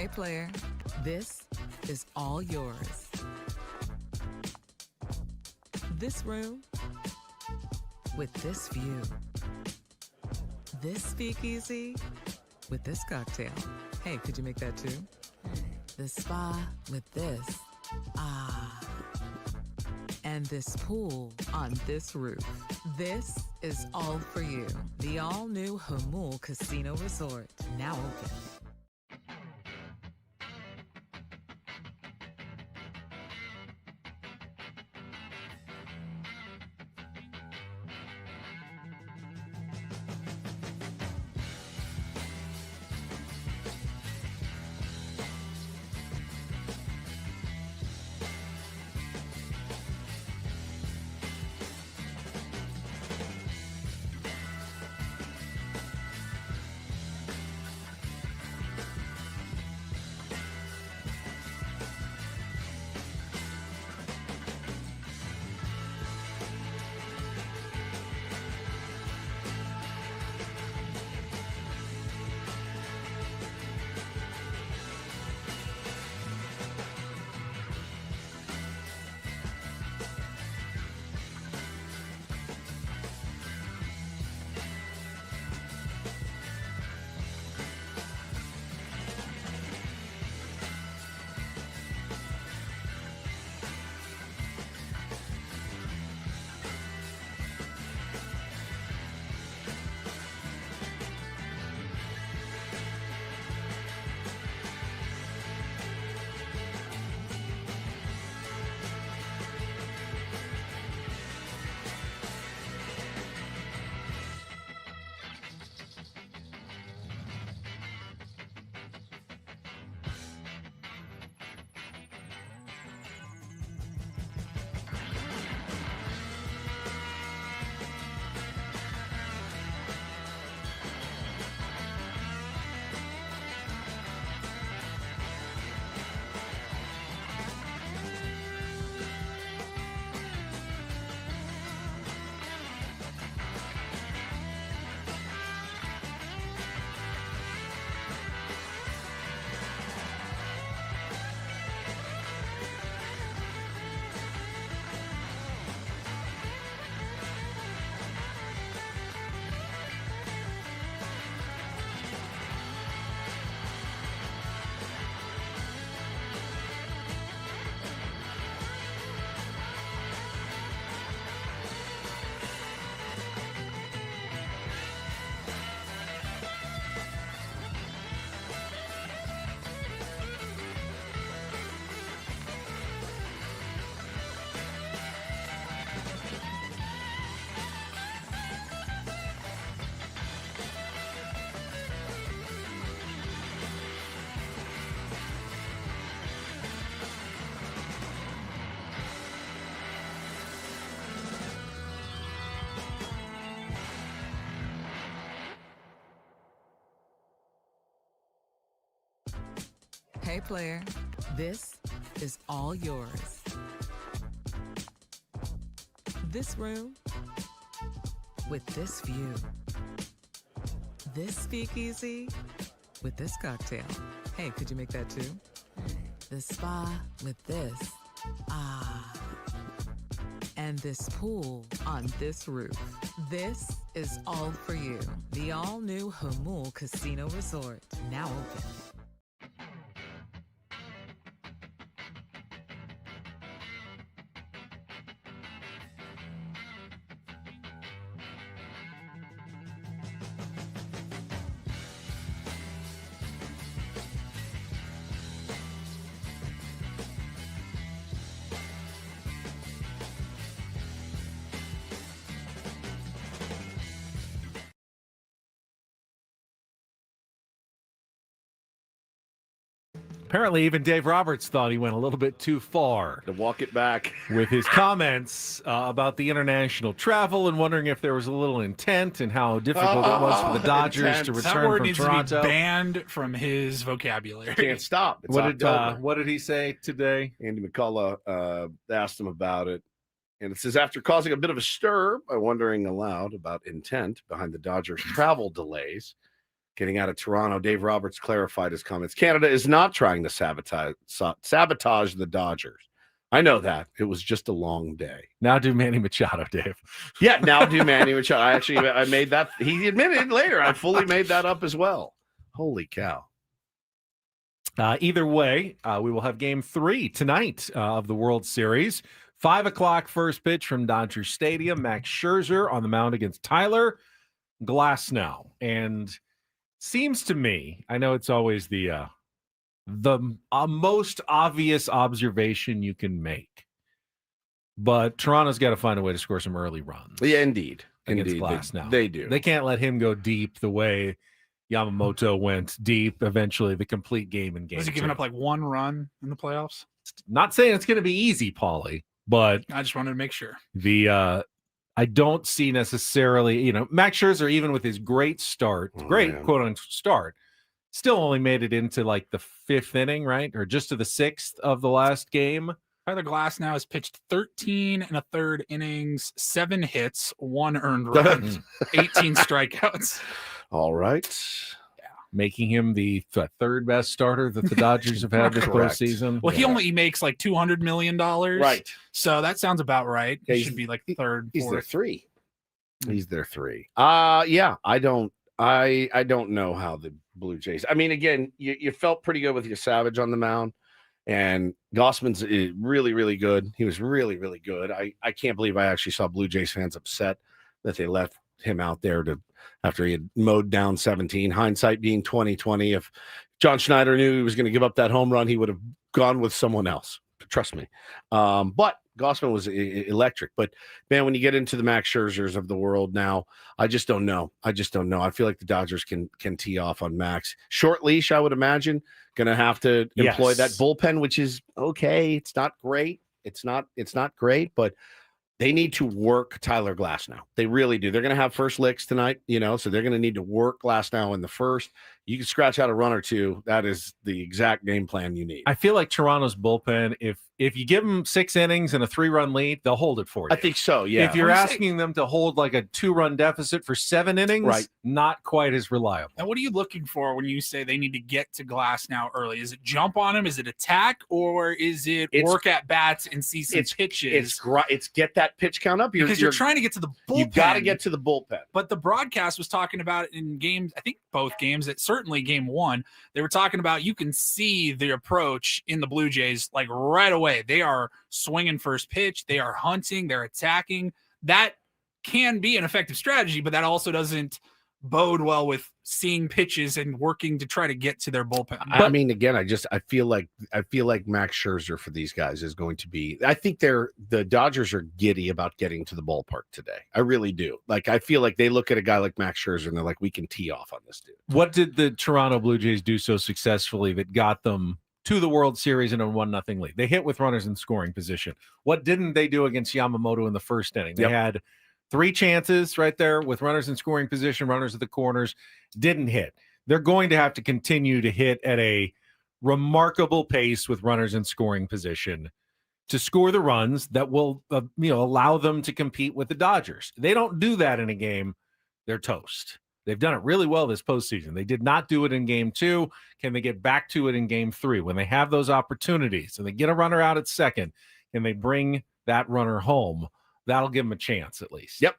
Hey, player, this is all yours. This room with this view. This speakeasy with this cocktail. Hey, could you make that too? The spa with this. Ah. And this pool on this roof. This is all for you. The all-new Hamul Casino Resort, now open. Hey, player, this is all yours. This room with this view. This speakeasy with this cocktail. Hey, could you make that too? The spa with this. Ah. And this pool on this roof. This is all for you. The all-new Hamul Casino Resort, now open. Apparently, even Dave Roberts thought he went a little bit too far to walk it back with his comments about the international travel and wondering if there was a little intent and how difficult it was for the Dodgers to return that word from needs Toronto. to be banned from his vocabulary. Can't stop. It's What did he say today? Andy McCullough asked him about it. And it says, after causing a bit of a stir by wondering aloud about intent behind the Dodgers' travel delays, getting out of Toronto. Dave Roberts clarified his comments. Canada is not trying to sabotage the Dodgers. I know that. It was just a long day. Now do Manny Machado, Dave. Yeah, now do Manny Machado. I made that. He admitted later. I fully made that up as well. Holy cow. Either way, we will have game 3 tonight of the World Series. 5 o'clock first pitch from Dodger Stadium. Max Scherzer on the mound against Tyler Glasnow. And seems to me, I know it's always the most obvious observation you can make, but Toronto's got to find a way to score some early runs. Yeah, indeed. Against Indeed. Glasnow. They do. They can't let him go deep the way Yamamoto went deep, eventually the complete game in game. Was he giving up like 1 run in the playoffs? Not saying it's going to be easy, Paulie, but I just wanted to make sure. I don't see necessarily, Max Scherzer, even with his great start, quote unquote start, still only made it into like the 5th inning, right? Or just to the 6th of the last game. Tyler Glasnow has pitched 13 1/3 innings, 7 hits, 1 earned run, 18 strikeouts. All right. Making him the 3rd best starter that the Dodgers have had this postseason. Well, he makes like $200 million. Right. So that sounds about right. Yeah, He should be like 3rd, He's 4th. their 3. He's their 3. Yeah, I don't know how the Blue Jays. I mean, again, you felt pretty good with your Savage on the mound, and Gossman's really, really good. He was really, really good. I can't believe I actually saw Blue Jays fans upset that they left him out there after he had mowed down 17. Hindsight being 2020. If John Schneider knew he was going to give up that home run, he would have gone with someone else. Trust me. But Gossman was electric. But man, when you get into the Max Scherzers of the world now, I just don't know. I feel like the Dodgers can tee off on Max. Short leash, I would imagine. Going to have to employ that bullpen, which is okay. It's not great. It's not great, but they need to work Tyler Glasnow. They really do. They're going to have first licks tonight, so they're going to need to work Glasnow in the first. You can scratch out a run or two. That is the exact game plan you need. I feel like Toronto's bullpen, if you give them 6 innings and a 3-run lead, they'll hold it for you. I think so, yeah. If you're asking them to hold like a 2-run deficit for 7 innings, right, not quite as reliable. And what are you looking for when you say they need to get to Glasnow early? Is it jump on him? Is it attack? Or is it work at bats and see some pitches? It's get that pitch count up. Because you're trying to get to the bullpen. You've got to get to the bullpen. But the broadcast was talking about it in games, I think both games, certainly game 1, they were talking about you can see the approach in the Blue Jays like right away. They are swinging first pitch. They are hunting. They're attacking. That can be an effective strategy, but that also doesn't bode well with seeing pitches and working to try to get to their bullpen. I mean, again, I feel like Max Scherzer for these guys is going to be. I think the Dodgers are giddy about getting to the ballpark today. I really do. Like, I feel like they look at a guy like Max Scherzer and they're like, we can tee off on this dude. What did the Toronto Blue Jays do so successfully that got them to the World Series in a 1-0 lead? They hit with runners in scoring position. What didn't they do against Yamamoto in the first inning? They had 3 chances right there with runners in scoring position, runners at the corners, didn't hit. They're going to have to continue to hit at a remarkable pace with runners in scoring position to score the runs that will allow them to compete with the Dodgers. They don't do that in a game, they're toast. They've done it really well this postseason. They did not do it in game 2. Can they get back to it in game 3? When they have those opportunities and they get a runner out at second, can they bring that runner home? That'll give them a chance at least. Yep.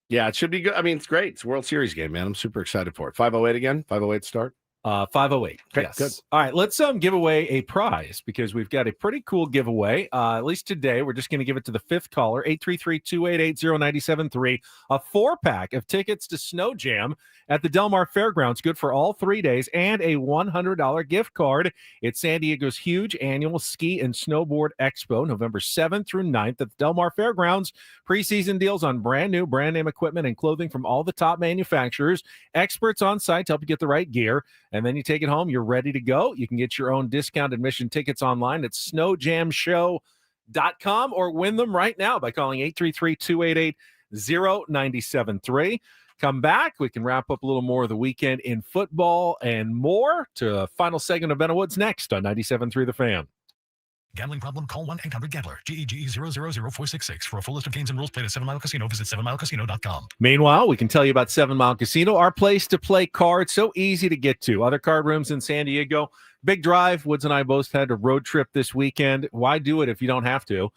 Yeah, it should be good. I mean, it's great. It's a World Series game, man. I'm super excited for it. 508 again? 508 start? 508. Okay, yes. good. All right, let's give away a prize because we've got a pretty cool giveaway. At least today, we're just going to give it to the 5th caller, 833-288-0973, a 4-pack of tickets to Snow Jam at the Del Mar Fairgrounds, good for all 3 days, and a $100 gift card. It's San Diego's huge annual ski and snowboard expo, November 7th through 9th at the Del Mar Fairgrounds. Preseason deals on brand new brand name equipment and clothing from all the top manufacturers, experts on site to help you get the right gear. And then you take it home, you're ready to go. You can get your own discount admission tickets online at snowjamshow.com or win them right now by calling 833-288-0973. Come back. We can wrap up a little more of the weekend in football and more to a final segment of Ben Woods next on 97.3 The Fan. Gambling problem? Call 1-800-GAMBLER. GEGE 0000466. For a full list of games and rules, play at 7 Mile Casino. Visit 7milecasino.com. Meanwhile, we can tell you about 7 Mile Casino, our place to play cards, so easy to get to. Other card rooms in San Diego. Big drive. Woods and I both had a road trip this weekend. Why do it if you don't have to?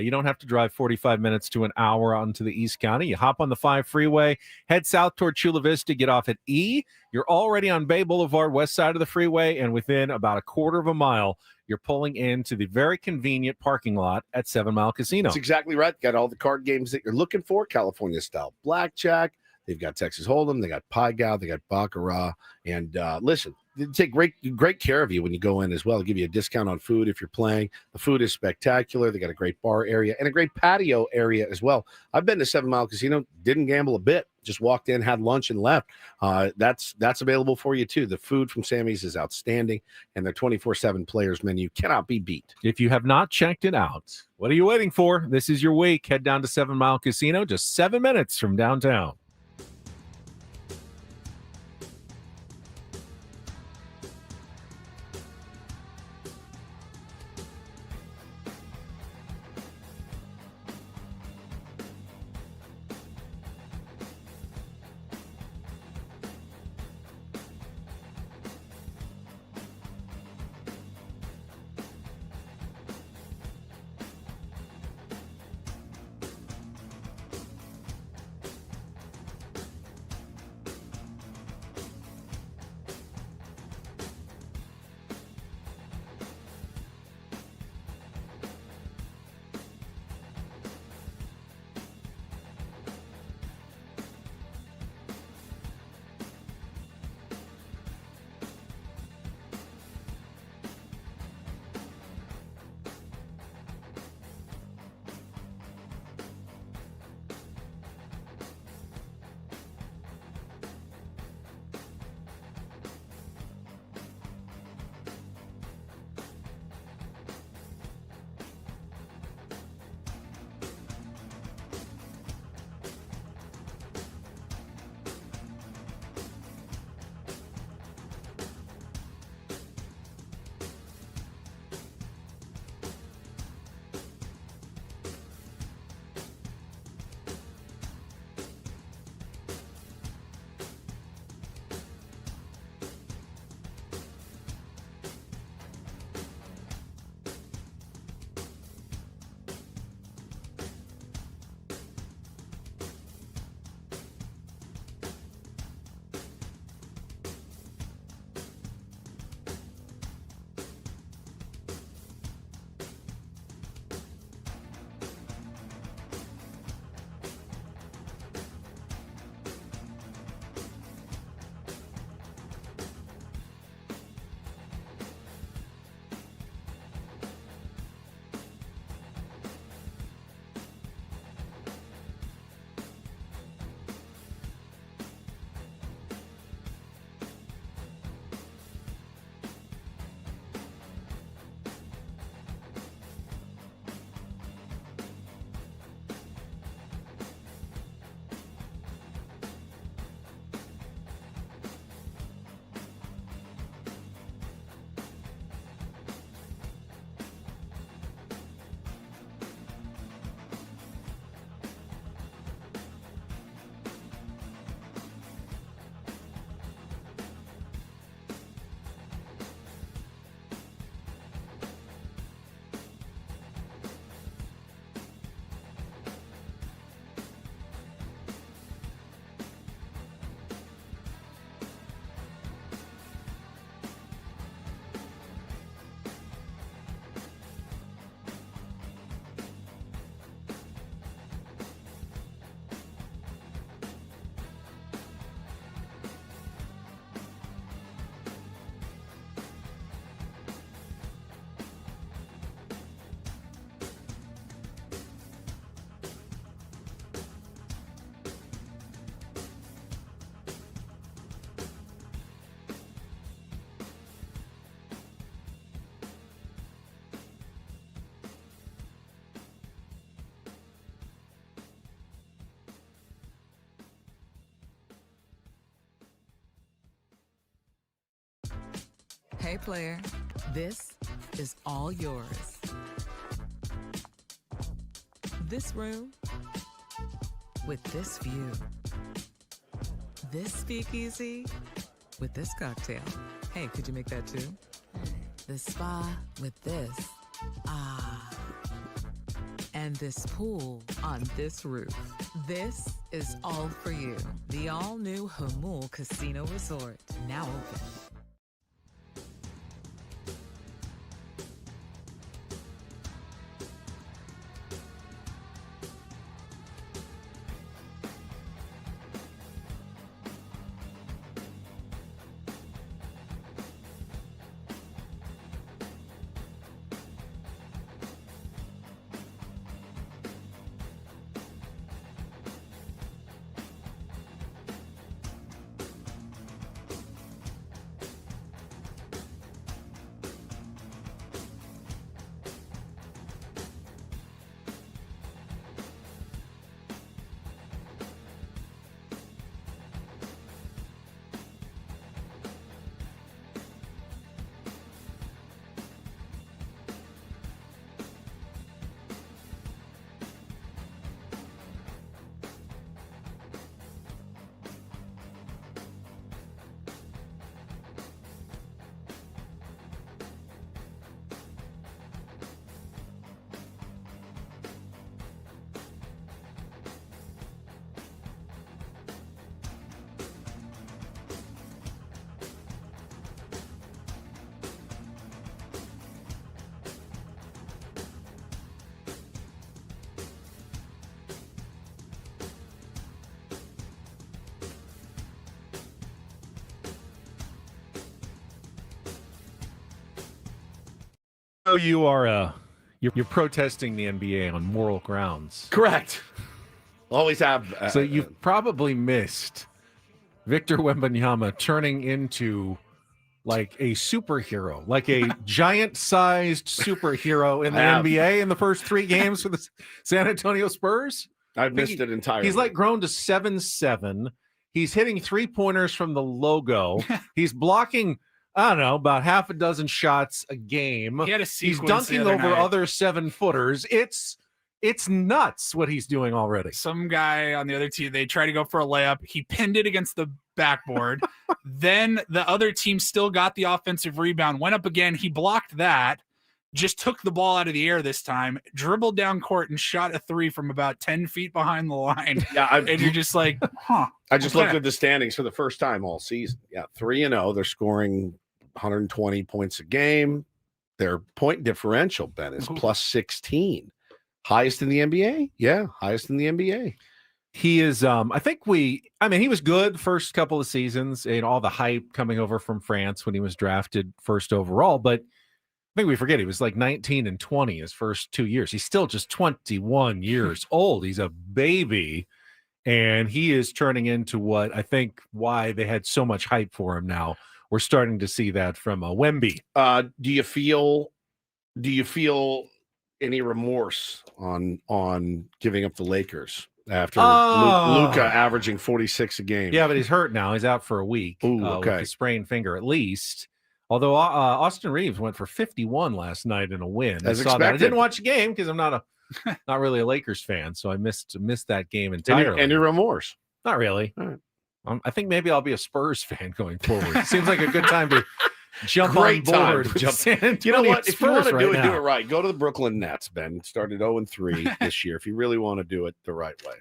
You don't have to drive 45 minutes to an hour onto the East County. You hop on the 5 freeway, head south toward Chula Vista, get off at E. You're already on Bay Boulevard, west side of the freeway, and within about a quarter of a mile, you're pulling into the very convenient parking lot at 7 Mile Casino. That's exactly right. Got all the card games that you're looking for. California-style blackjack. They've got Texas Hold'em. They got Pai Gow. They got Baccarat. And listen, they take great care of you when you go in as well. They'll give you a discount on food if you're playing. The food is spectacular. They got a great bar area and a great patio area as well. I've been to 7 Mile Casino. Didn't gamble a bit. Just walked in, had lunch, and left. That's available for you, too. The food from Sammy's is outstanding, and their 24/7 players menu cannot be beat. If you have not checked it out, what are you waiting for? This is your week. Head down to 7 Mile Casino, just 7 minutes from downtown. Hey, player, this is all yours. This room with this view. This speakeasy with this cocktail. Hey, could you make that too? This spa with this. Ah. And this pool on this roof. This is all for you. The all-new Hamul Casino Resort, now open. So you are you're protesting the NBA on moral grounds. Correct. Always have. So you've probably missed Victor Wembanyama turning into like a superhero, like a giant-sized superhero in the NBA in the first 3 games for the San Antonio Spurs. I've missed it entirely. He's like grown to 7'7". He's hitting 3-pointers from the logo. He's blocking, I don't know, about half a dozen shots a game. He had a He's sequence dunking the other over night. other 7-footers. It's nuts what he's doing already. Some guy on the other team, they tried to go for a layup. He pinned it against the backboard. Then the other team still got the offensive rebound, went up again. He blocked that, just took the ball out of the air this time, dribbled down court and shot a 3 from about 10 feet behind the line. Yeah, and you're just like, huh. I just looked at the standings for the first time all season. Yeah, 3-0. They're scoring 120 points a game. Their point differential, Ben, is plus 16. Highest in the NBA? Yeah, highest in the NBA. He is, he was good first couple of seasons and all the hype coming over from France when he was drafted first overall. But I think we forget he was like 19 and 20 his first 2 years. He's still just 21 years old. He's a baby. And he is turning into what I think why they had so much hype for him now. We're starting to see that from Wemby. Do you feel any remorse on giving up the Lakers after Luka averaging 46 a game? Yeah, but he's hurt now. He's out for a week. Ooh, okay. With a sprained finger at least. Although Austin Reeves went for 51 last night in a win. As I saw that. I expected. didn't watch the game because I'm not really a Lakers fan, so I missed that game entirely. Any remorse? Not really. All right. I think maybe I'll be a Spurs fan going forward. It seems like a good time to jump Great on board. time. with San You know Antonio what? If you want Spurs to do right it, do now. it right. Go to the Brooklyn Nets, Ben. Started 0-3 this year. If you really want to do it the right way.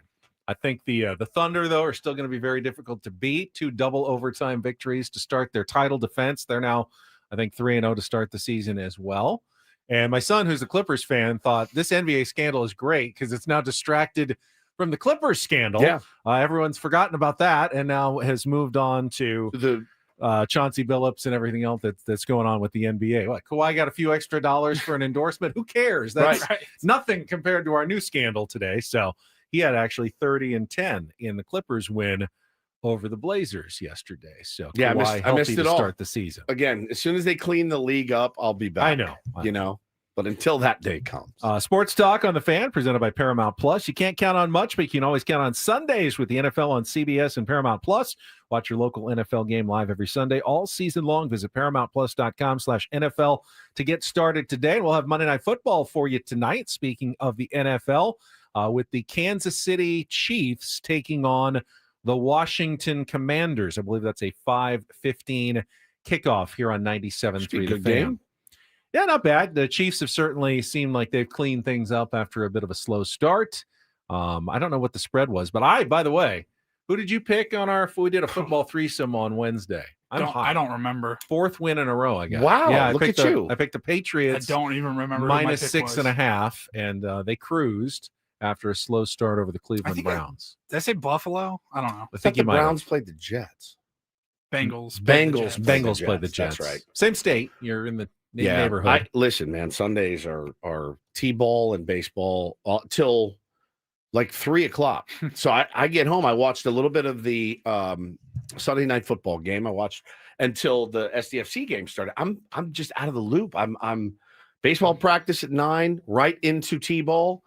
I think the Thunder, though, are still going to be very difficult to beat. 2 double overtime victories to start their title defense. They're now, I think, 3-0 to start the season as well. And my son, who's a Clippers fan, thought this NBA scandal is great because it's now distracted from the Clippers scandal. Yeah. Everyone's forgotten about that and now has moved on to the Chauncey Billups and everything else that's going on with the NBA. What, Kawhi got a few extra dollars for an endorsement? Who cares? That's nothing compared to our new scandal today. So he had actually 30-10 in the Clippers win over the Blazers yesterday. So yeah, Kawhi I missed healthy it to all. start the season. Again, as soon as they clean the league up, I'll be back. I know. You know, but until that day comes. Sports Talk on the Fan, presented by Paramount Plus. You can't count on much, but you can always count on Sundays with the NFL on CBS and Paramount Plus. Watch your local NFL game live every Sunday all season long. Visit ParamountPlus.com/NFL to get started today. We'll have Monday Night Football for you tonight. Speaking of the NFL, with the Kansas City Chiefs taking on the Washington Commanders. I believe that's a 5:15 kickoff here on 97.3 The Good Fan. game. Yeah, not bad. The Chiefs have certainly seemed like they've cleaned things up after a bit of a slow start. I don't know what the spread was, but by the way, who did you pick on we did a football threesome on Wednesday? I don't remember. 4th win in a row, I guess. Wow, yeah, look at you. I picked the Patriots. I don't even remember. Who my Minus pick was. 6.5, and they cruised after a slow start over the Cleveland Browns. Did I say Buffalo? I don't know. I think the Browns played the Jets. Bengals played the Jets. That's right. Same state. You're in the neighborhood. Listen, man, Sundays are T-ball and baseball till like 3:00. So I get home. I watched a little bit of the Sunday night football game. I watched until the SDFC game started. I'm just out of the loop. I'm baseball practice at 9, right into T-ball.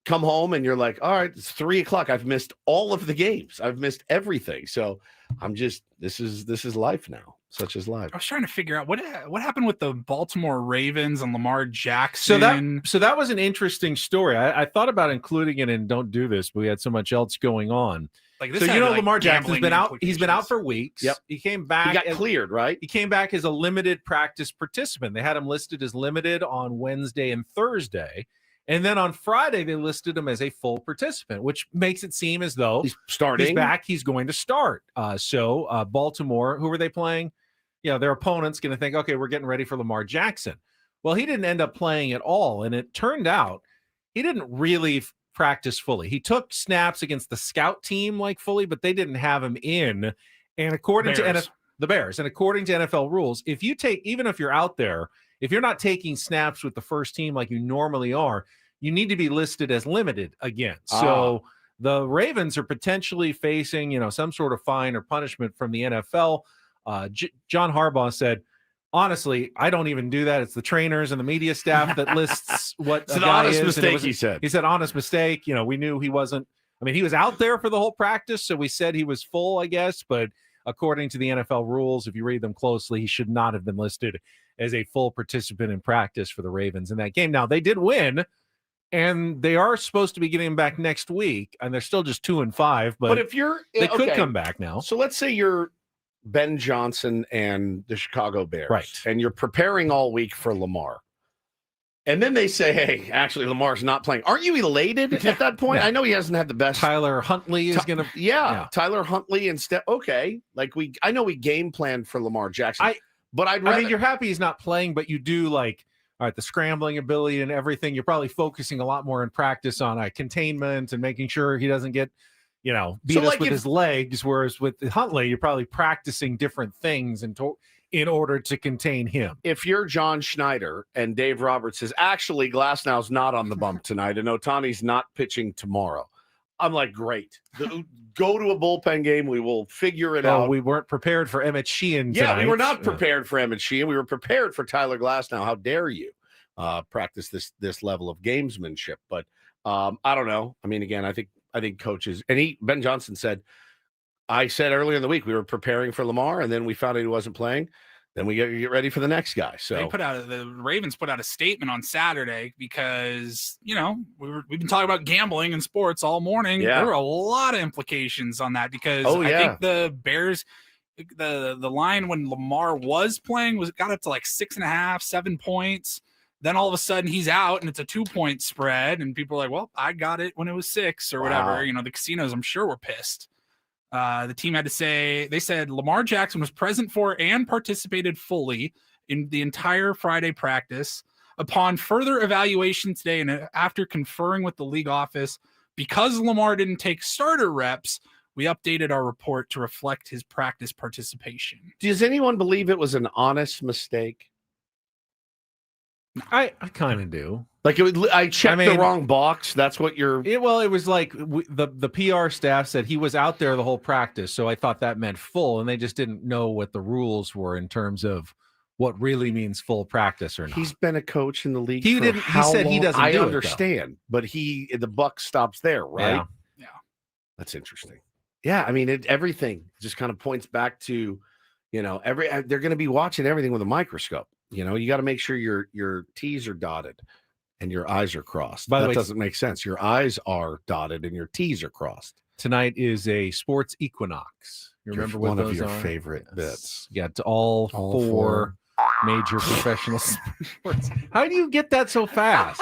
Come home and you're like, all right, it's 3:00. I've missed all of the games. I've missed everything. So I'm just this is life now. Such is life. I was trying to figure out what happened with the Baltimore Ravens and Lamar Jackson. So that was an interesting story. I thought about including it in Don't Do This, but we had so much else going on. Like this Lamar Jackson's been out. He's been out for weeks. Yep. He came back. He got cleared, right? He came back as a limited practice participant. They had him listed as limited on Wednesday and Thursday. And then on Friday, they listed him as a full participant, which makes it seem as though he's starting. He's back. He's going to start. So Baltimore, who were they playing? Their opponent's going to think, okay, we're getting ready for Lamar Jackson. Well, he didn't end up playing at all. And it turned out he didn't really practice fully. He took snaps against the scout team fully, but they didn't have him in. And according to the Bears, and according to NFL rules, even if you're out there, if you're not taking snaps with the first team like you normally are, you need to be listed as limited again. So the Ravens are potentially facing, some sort of fine or punishment from the NFL. John Harbaugh said, honestly, I don't even do that. It's the trainers and the media staff that lists what it's an honest mistake, he said. He said, honest mistake. We knew he wasn't. I mean, he was out there for the whole practice, so we said he was full, I guess. But according to the NFL rules, if you read them closely, he should not have been listed as a full participant in practice for the Ravens in that game. Now, they did win, and they are supposed to be getting him back next week, and they're still just 2-5. But if they could come back now. So let's say you're Ben Johnson and the Chicago Bears, right? And you're preparing all week for Lamar. And then they say, hey, actually, Lamar's not playing. Aren't you elated at that point? Yeah. I know he hasn't had the best. Tyler Huntley is going to. Yeah, Tyler Huntley instead. Okay. I know we game planned for Lamar Jackson. But I mean, you're happy he's not playing, but you do all right, the scrambling ability and everything. You're probably focusing a lot more in practice on containment and making sure he doesn't get, beat us with his legs. Whereas with Huntley, you're probably practicing different things in order to contain him. If you're John Schneider and Dave Roberts says, actually, Glasnow's not on the bump tonight and Otani's not pitching tomorrow, I'm like, great. Go to a bullpen game. We will figure it out. We weren't prepared for Emmett Sheehan tonight. Yeah, we were not prepared for Emmett Sheehan. We were prepared for Tyler Glasnow. How dare you practice this level of gamesmanship? But I don't know. I mean, again, I think coaches, and Ben Johnson said, I said earlier in the week we were preparing for Lamar, and then we found out he wasn't playing. Then we get ready for the next guy. So the Ravens put out a statement on Saturday because we've been talking about gambling in sports all morning. Yeah. There were a lot of implications on that because I think the Bears, the line when Lamar was playing got up to 6.5, 7 points. Then all of a sudden he's out and it's a 2-point spread, and people are like, "Well, I got it when it was 6 or whatever." The casinos, I'm sure, were pissed. The team had to say, they said Lamar Jackson was present for and participated fully in the entire Friday practice. Upon further evaluation today and after conferring with the league office, because Lamar didn't take starter reps, we updated our report to reflect his practice participation. Does anyone believe it was an honest mistake? I kind of do. I checked the wrong box. That's what you're. It was the PR staff said he was out there the whole practice, so I thought that meant full, and they just didn't know what the rules were in terms of what really means full practice or not. He's been a coach in the league. He didn't. He said he doesn't. I understand, but the buck stops there, right? Yeah. That's interesting. Yeah, I mean, everything just kind of points back to, they're going to be watching everything with a microscope. You got to make sure your T's are dotted and your eyes are crossed. By the That way, doesn't make sense. Your eyes are dotted and your T's are crossed. tonight is a sports equinox. You remember what One those of your are? favorite bits. Yeah, it's all four major professional sports. How do you get that so fast?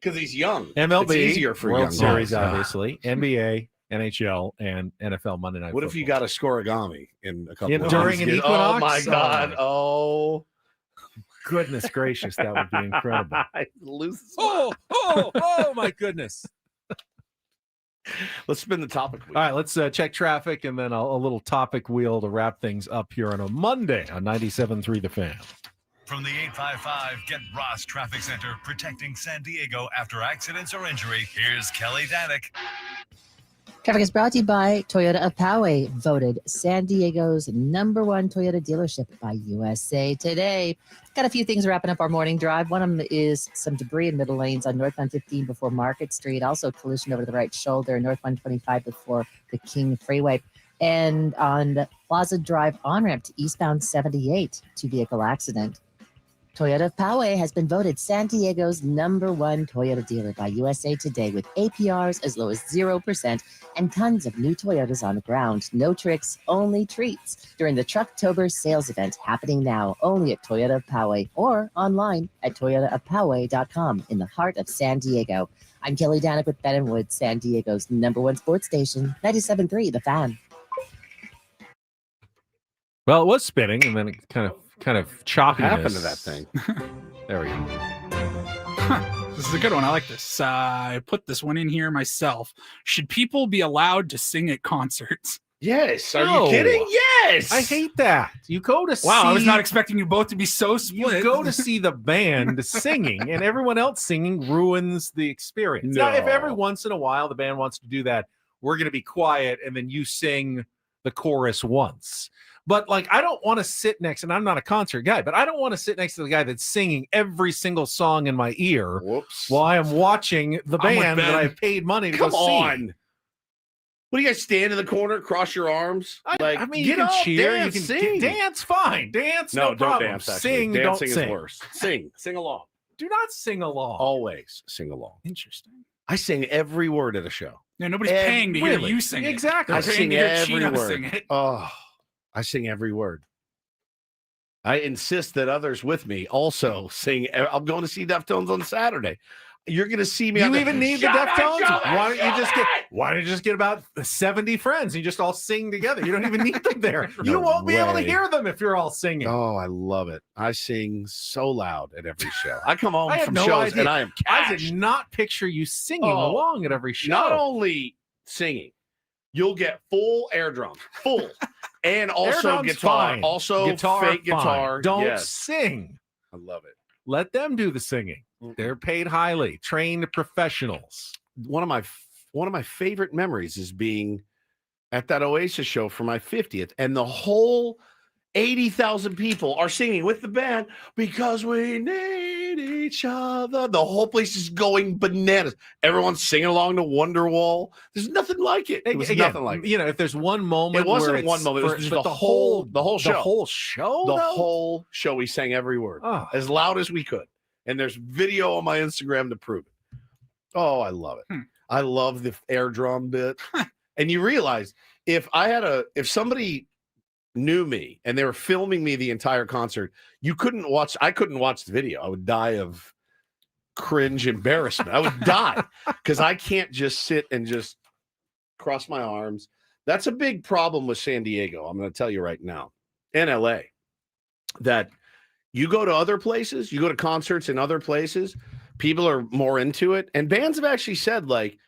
Because he's young. MLB, It's easier for World young Series, guys. obviously, NBA, NHL, and NFL Monday Night What if you got a scorigami in a couple of during an months? equinox? Oh my God! Oh, goodness gracious, that would be incredible. Oh my goodness. Let's spin the topic wheel. All right, let's check traffic and then a little topic wheel to wrap things up here on a Monday on 97.3 The Fan. From the 855 Get Ross Traffic Center, protecting San Diego after accidents or injury, here's Kelly Danick. Traffic is brought to you by Toyota of Poway, voted San Diego's #1 Toyota dealership by USA Today. Got a few things wrapping up our morning drive. One of them is some debris in middle lanes on northbound 15 before Market Street. Also collision over the right shoulder, northbound 25 before the King Freeway. And on Plaza Drive on-ramp to eastbound 78, two-vehicle accident. Toyota of Poway has been voted San Diego's #1 Toyota dealer by USA Today with APRs as low as 0% and tons of new Toyotas on the ground. No tricks, only treats during the Trucktober sales event happening now only at Toyota of Poway or online at toyotaofpoway.com in the heart of San Diego. I'm Kelly Danick with Ben & Wood, San Diego's #1 sports station, 97.3 The Fan. Well, it was spinning and then it kind of choppiness. What happened to that thing? There we go. This is a good one. I like this. I put this one in here myself. Should people be allowed to sing at concerts? Yes. Are No. you kidding? Yes. I hate that. You go to Wow, see... I was not expecting you both to be so split. You go to see the band singing, and everyone else singing ruins the experience. Now, if every once in a while the band wants to do that, we're going to be quiet, and then you sing the chorus once. But, like, I don't want to sit next, and I'm not a concert guy, but I don't want to sit next to the guy that's singing every single song in my ear while I am watching the band that I've paid money to go see. Come on. What do you guys stand in the corner, cross your arms? I mean, get you can up, cheer, dance, you can sing. Dance, fine. Dance, no don't problem. dance. Actually. Sing, Dancing don't is sing. worse. Sing along. Do not sing along. Always sing along. Interesting. I sing every word at a show. No, nobody's paying to hear you sing it. Exactly. I They're sing paying to hear every Chino word. sing it. Oh, I sing every word. I insist that others with me also sing. I'm going to see Deftones on Saturday. You're going to see me. You even need the Deftones? Why don't you just get about 70 friends and you just all sing together? You don't even need them there. You No won't be able to way. hear them if you're all singing. Oh, I love it. I sing so loud at every show. I come home I had from no shows idea. and I am I cashed. did not picture you singing Oh, along at every show. Not only singing, you'll get full air drum, full, and Air also drum's guitar, fine. also fake fine. guitar. Don't Yes. sing. I love it. Let them do the singing. They're paid highly, trained professionals. One of my favorite memories is being at that Oasis show for my 50th, and the whole 80,000 people are singing with the band because we need each other. The whole place is going bananas. Everyone's singing along to Wonderwall. There's nothing like it. It was Again, nothing like it. You know, if there's one moment, It wasn't where one it's moment. It was for- just but the whole show. The whole show. The though? whole show, we sang every word Oh. as loud as we could. And there's video on my Instagram to prove it. Oh, I love it. I love the air drum bit. And you realize if somebody knew me and they were filming me the entire concert, I couldn't watch the video. I would die of cringe embarrassment. I would die because I can't just sit and just cross my arms. That's a big problem with San Diego. I'm going to tell you right now, and LA, that you go to other places, you go to concerts in other places, people are more into it. And bands have actually said, like,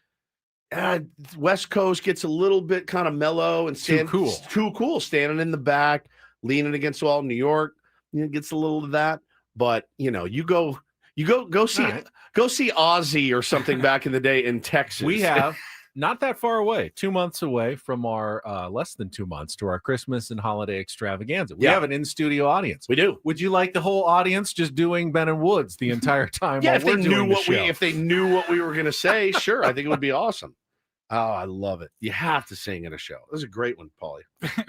West Coast gets a little bit kind of mellow and too cool, standing in the back, leaning against the wall. New York, gets a little of that. But you go see Ozzy or something back in the day in Texas. We have not that far away, 2 months away from our less than 2 months to our Christmas and holiday extravaganza. We have an in-studio audience. We do. Would you like the whole audience just doing Ben and Woods the entire time? Yeah, while if they we're doing knew the if they knew what we were going to say, sure, I think it would be awesome. Oh, I love it. You have to sing at a show. This is a great one, Paulie.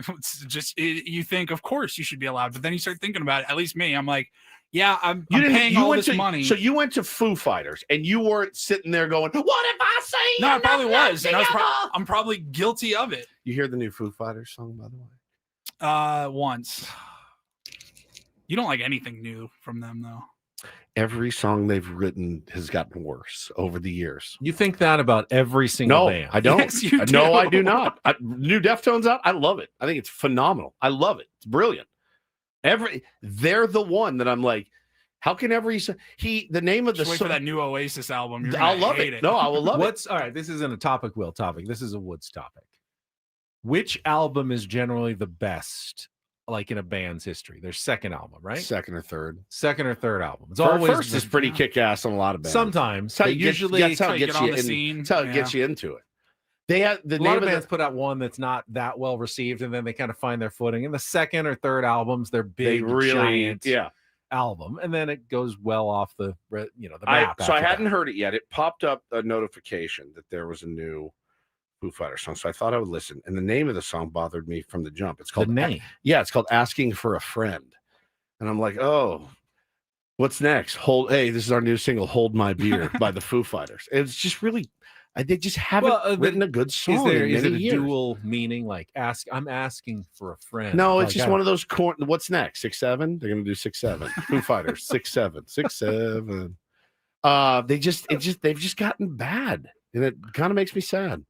It's just you think, of course, you should be allowed, but then you start thinking about it. At least me, I'm like, Yeah, I'm You didn't. paying You all went this to money. So you went to Foo Fighters, and you weren't sitting there going, "What if I say?" No, I probably I'm not was, and together?" I'm probably guilty of it. You hear the new Foo Fighters song, by the way? Once. You don't like anything new from them, though. Every song they've written has gotten worse over the years. You think that about every single No, band? I don't. Yes, you No, do. I do not. New Deftones out. I love it. I think it's phenomenal. I love it. It's brilliant. They're the one that I'm like, how can the name of the Just wait song? for that new Oasis album. You're I'll gonna love hate it. No, I will love it. All right? This isn't a topic. This is a Woods topic. Which album is generally the best, like in a band's history? Their second album, right? Second or third. Second or third album. It's always First is pretty kick-ass on a lot of bands. Sometimes. That's how But it gets- usually that's how it get gets on you the in. scene. That's how it gets you into it. They have the a name lot of of bands put out one that's not that well received, and then they kind of find their footing. And the second or third albums, they're They big, really, giant album, and then it goes well off the the map. I after hadn't that. heard it yet. It popped up a notification that there was a new Foo Fighters song, so I thought I would listen. And the name of the song bothered me from the jump. It's called The name. It's called "Asking for a Friend," and I'm like, oh, what's next? Hey, this is our new single, "Hold My Beer" by the Foo Fighters. It's just really, they just haven't written a good song. Is in it a many years. dual meaning? Like I'm asking for a friend. No, Like, it's just one of those. What's next? 6-7. They're gonna do 6-7. Foo Fighters 6-7 6-7. They've just gotten bad, and it kind of makes me sad.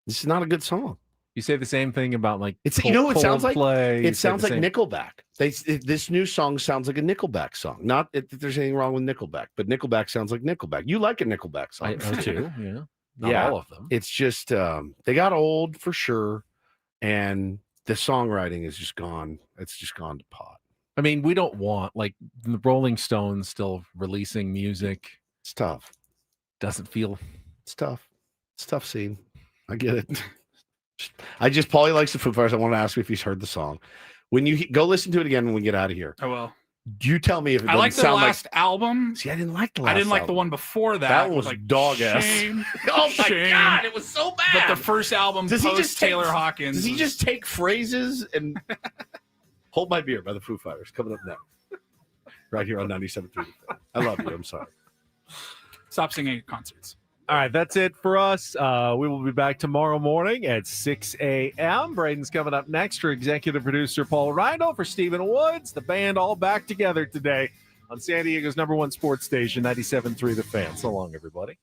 This is not a good song. You say the same thing about like It sounds like Coldplay. it sounds like Nickelback. This new song sounds like a Nickelback song. Not that there's anything wrong with Nickelback, but Nickelback sounds like Nickelback. You like a Nickelback song? I too. Yeah, not all of them. It's just they got old for sure, and the songwriting is just gone. It's just gone to pot. I mean, we don't want like the Rolling Stones still releasing music. It's tough. Doesn't feel. It's tough. It's a tough scene. I get it. Paulie likes the Foo Fighters. I want to ask you if he's heard the song. When you go listen to it again when we get out of here. I will. You tell me if it I doesn't like the sound last album. See, I didn't like the last I didn't like the album. one before that. That was like, dog ass. shame, Oh my shame. god, it was so bad. But the first album Does he post just take- Taylor Hawkins. Does he was- just take phrases and Hold My Beer by the Foo Fighters coming up next. Right here on 97.3. I love you. I'm sorry. Stop singing at concerts. All right, that's it for us. We will be back tomorrow morning at 6 a.m. Braden's coming up next for executive producer Paul Rindle, for Stephen Woods. The band all back together today on San Diego's #1 sports station, 97.3 The Fan. So long, everybody.